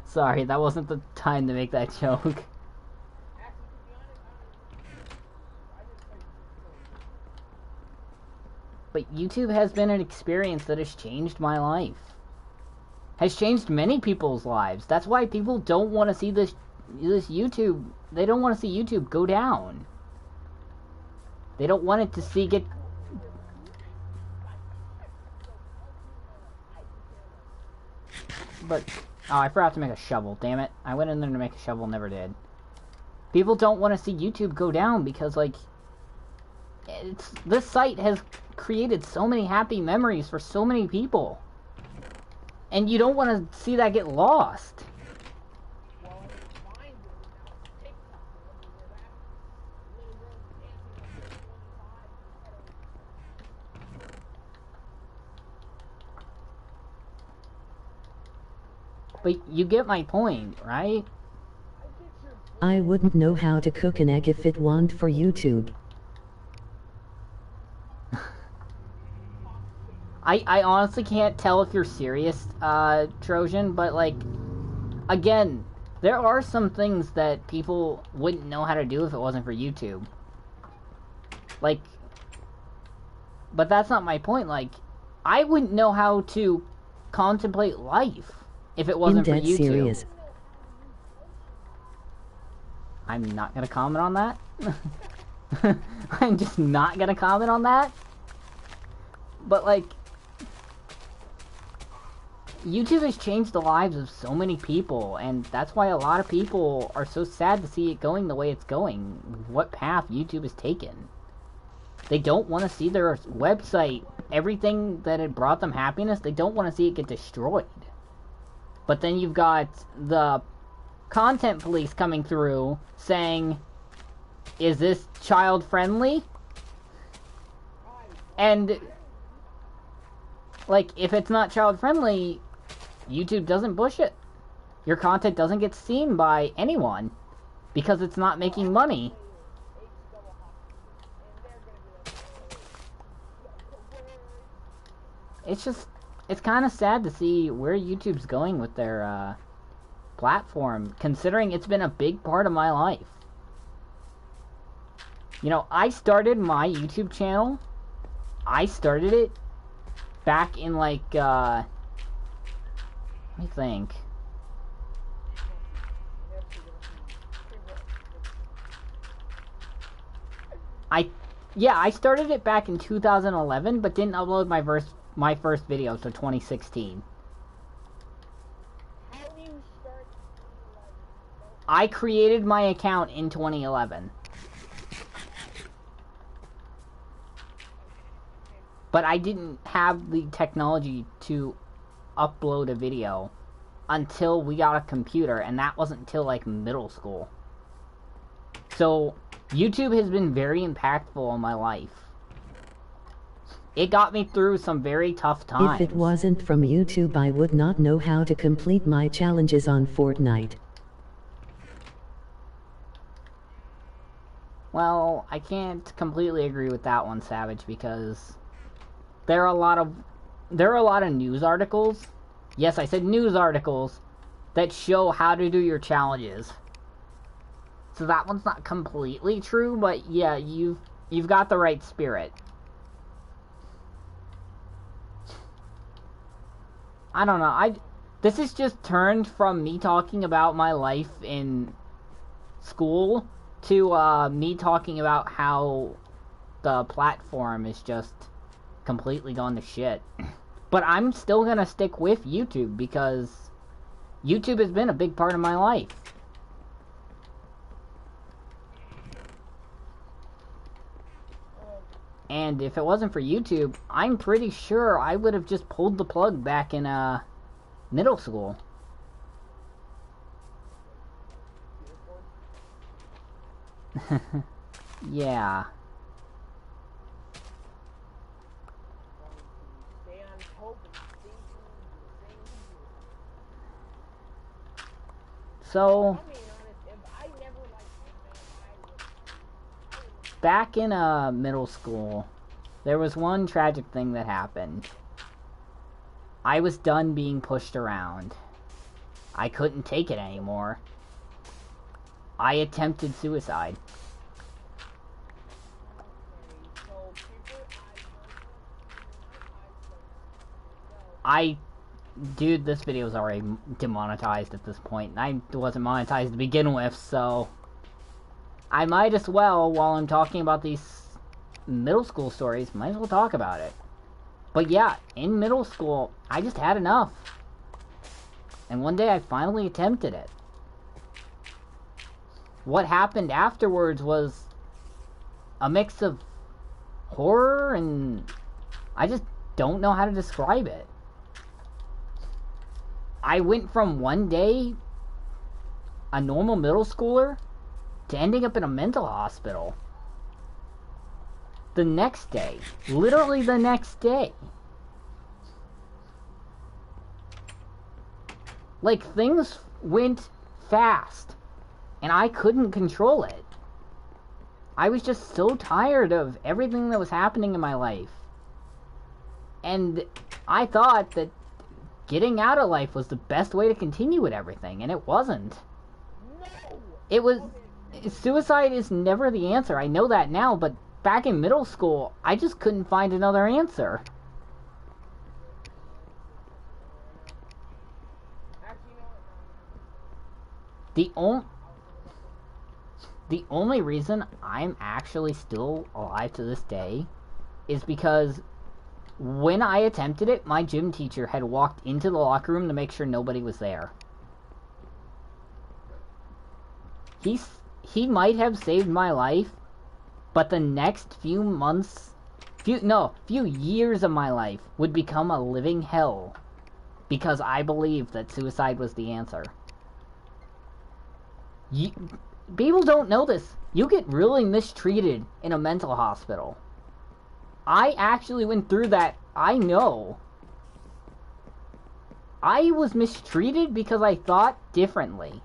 Sorry, that wasn't the time to make that joke. But YouTube has been an experience that has changed my life. Has changed many people's lives. That's why people don't want to see this YouTube. They don't want to see YouTube go down. They don't want it to see get... But... Oh, I forgot to make a shovel, damn it. I went in there to make a shovel, never did. People don't want to see YouTube go down because, like... This site has created so many happy memories for so many people. And you don't want to see that get lost. But you get my point, right? I wouldn't know how to cook an egg if it weren't for YouTube. I honestly can't tell if you're serious, Trojan, but, like, again, there are some things that people wouldn't know how to do if it wasn't for YouTube. Like, but that's not my point. Like, I wouldn't know how to contemplate life if it wasn't for YouTube. Serious. I'm not gonna comment on that. I'm just not gonna comment on that. But, like, YouTube has changed the lives of so many people, and that's why a lot of people are so sad to see it going the way it's going, what path YouTube has taken. They don't want to see their website, everything that had brought them happiness, they don't want to see it get destroyed. But then you've got the content police coming through saying, is this child friendly? And, like, if it's not child friendly, YouTube doesn't push it. your content doesn't get seen by anyone because it's not making money. It's kind of sad to see where YouTube's going with their platform, considering it's been a big part of my life. You know, I started my YouTube channel. I started it back in like, let me think. I started it back in 2011, but didn't upload my first video until 2016. How do you start? I created my account in 2011. But I didn't have the technology to upload a video until we got a computer, and that wasn't until like middle school. So YouTube has been very impactful on my life. It got me through some very tough times. If it wasn't from YouTube, I would not know how to complete my challenges on Fortnite. Well, I can't completely agree with that one, Savage, because there are a lot of news articles. Yes, I said news articles that show how to do your challenges. So that one's not completely true, but yeah, you've got the right spirit. I don't know. This has just turned from me talking about my life in school to me talking about how the platform is just completely gone to shit. But I'm still gonna stick with YouTube because YouTube has been a big part of my life. And if it wasn't for YouTube, I'm pretty sure I would have just pulled the plug back in middle school. Yeah. So back in middle school, there was one tragic thing that happened. I was done being pushed around. I couldn't take it anymore. I attempted suicide. Dude, this video is already demonetized at this point. I wasn't monetized to begin with, so I might as well, while I'm talking about these middle school stories, might as well talk about it. But yeah, in middle school, I just had enough. And one day I finally attempted it. What happened afterwards was a mix of horror and I just don't know how to describe it. I went from one day, a normal middle schooler, to ending up in a mental hospital. The next day. Literally the next day. Like, things went fast, and I couldn't control it. I was just so tired of everything that was happening in my life. And I thought that getting out of life was the best way to continue with everything, and it wasn't. No! It was... Suicide is never the answer. I know that now, but back in middle school, I just couldn't find another answer. The only reason I'm actually still alive to this day is because when I attempted it, my gym teacher had walked into the locker room to make sure nobody was there. He might have saved my life, but the next few months, few years of my life would become a living hell because I believed that suicide was the answer. People don't know this. You get really mistreated in a mental hospital. I actually went through that. I know. I was mistreated because I thought differently.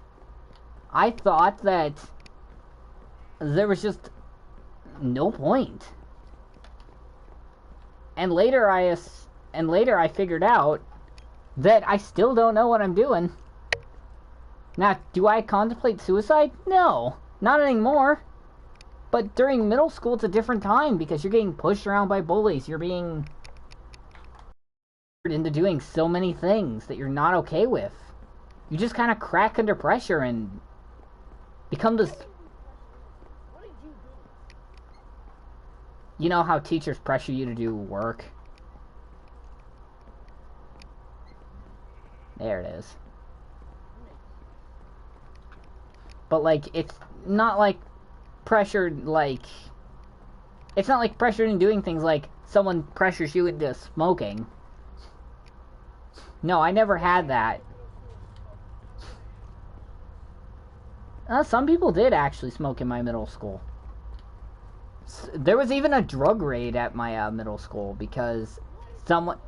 I thought that there was just no point. And later I figured out that I still don't know what I'm doing. Now, do I contemplate suicide? No, not anymore. But during middle school, it's a different time because you're getting pushed around by bullies. You're being into doing so many things that you're not okay with. You just kind of crack under pressure and become this... What did you do? You know how teachers pressure you to do work? There it is. But, like, it's not like pressured, like... It's not like pressured in doing things like someone pressures you into smoking. No, I never had that. Some people did actually smoke in my middle school. There was even a drug raid at my middle school because someone...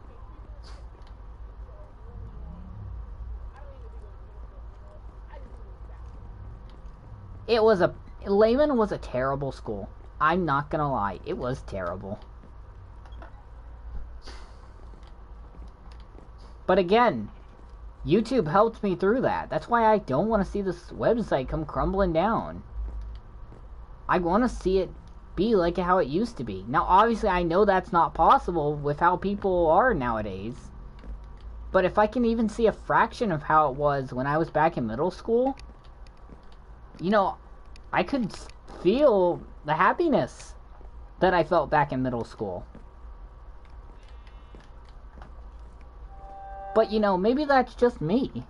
It was a... Lehman was a terrible school. I'm not gonna lie. It was terrible. But again, YouTube helped me through that. That's why I don't want to see this website come crumbling down. I want to see it be like how it used to be. Now, obviously, I know that's not possible with how people are nowadays. But if I can even see a fraction of how it was when I was back in middle school, you know, I could feel the happiness that I felt back in middle school. But, you know, maybe that's just me.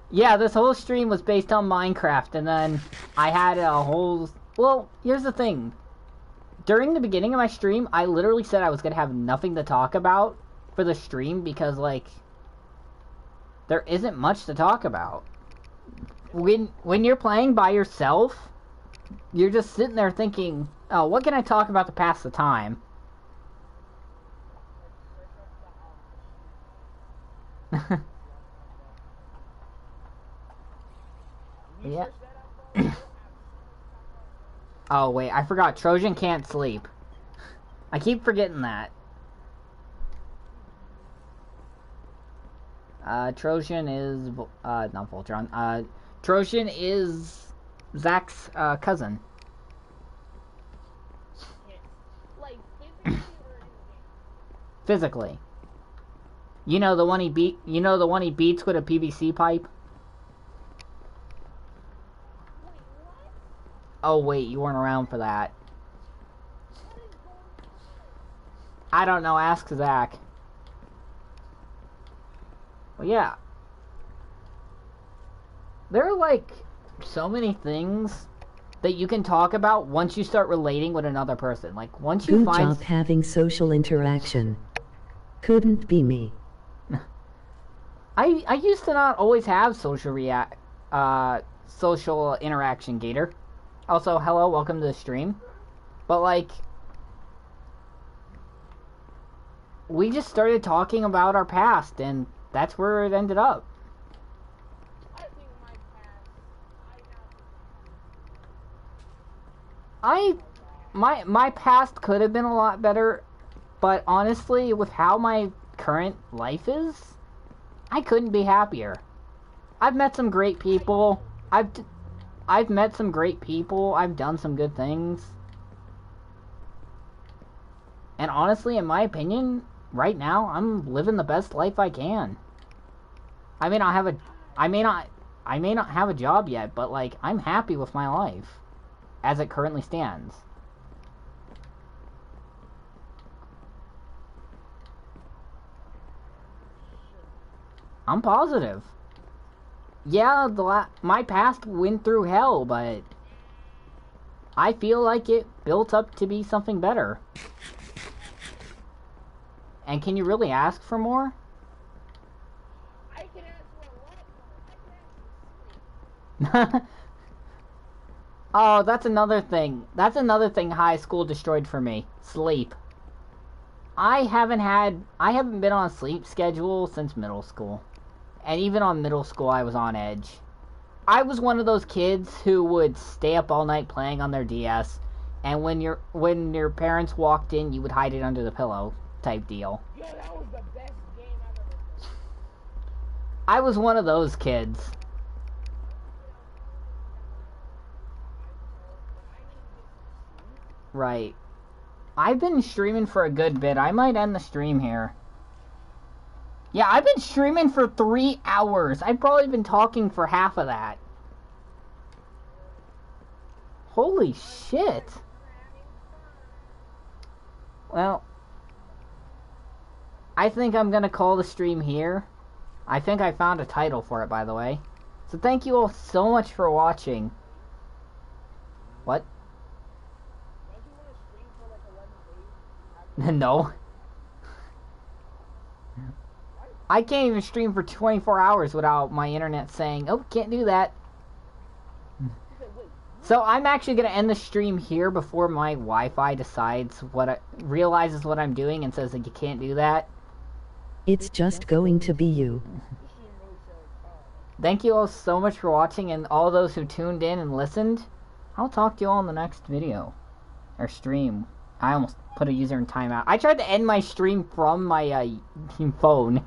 Yeah, this whole stream was based on Minecraft, and then I had a whole... Well, here's the thing. During the beginning of my stream, I literally said I was going to have nothing to talk about for the stream because, like, there isn't much to talk about. When you're playing by yourself, you're just sitting there thinking, oh, what can I talk about to pass the time? Yeah. Oh, wait, I forgot. Trojan can't sleep. I keep forgetting that. Trojan is... not Voltron. Trojan is Zach's cousin. Like, physically or in the game? Physically. You know the one he beat... You know the one he beats with a PVC pipe? Wait, what? Oh, wait, you weren't around for that. What is going on? I don't know, ask Zach. Well, yeah. There are, like, so many things that you can talk about once you start relating with another person. Like, once you Good find... job having social interaction. Couldn't be me. I used to not always have social interaction, Gator. Also, hello, welcome to the stream. But, like... We just started talking about our past, and that's where it ended up. I think my past. My past could have been a lot better, but honestly, with how my current life is, I couldn't be happier. I've met some great people. I've met some great people. I've done some good things. And honestly, in my opinion, right now, I'm living the best life I can. I may not have a job yet, but like I'm happy with my life as it currently stands. I'm positive. Yeah, my past went through hell, but I feel like it built up to be something better. And can you really ask for more? I can ask for a lot Oh, that's another thing. That's another thing high school destroyed for me. Sleep. I haven't been on a sleep schedule since middle school. And even on middle school, I was on edge. I was one of those kids who would stay up all night playing on their DS, and when your parents walked in, you would hide it under the pillow type deal. Yo, that was the best game I've ever played. I was one of those kids. Right. I've been streaming for a good bit. I might end the stream here. Yeah, I've been streaming for 3 hours. I've probably been talking for half of that. Holy shit. Well, I think I'm gonna call the stream here. I think I found a title for it, by the way. So thank you all so much for watching. What? Don't you want to stream for like 11 days? No. I can't even stream for 24 hours without my internet saying, oh, can't do that. So I'm actually going to end the stream here before my Wi-Fi realizes what I'm doing and says that you can't do that. It's just going to be you. Thank you all so much for watching, and all those who tuned in and listened. I'll talk to you all in the next video. Or stream. I almost put a user in timeout. I tried to end my stream from my phone.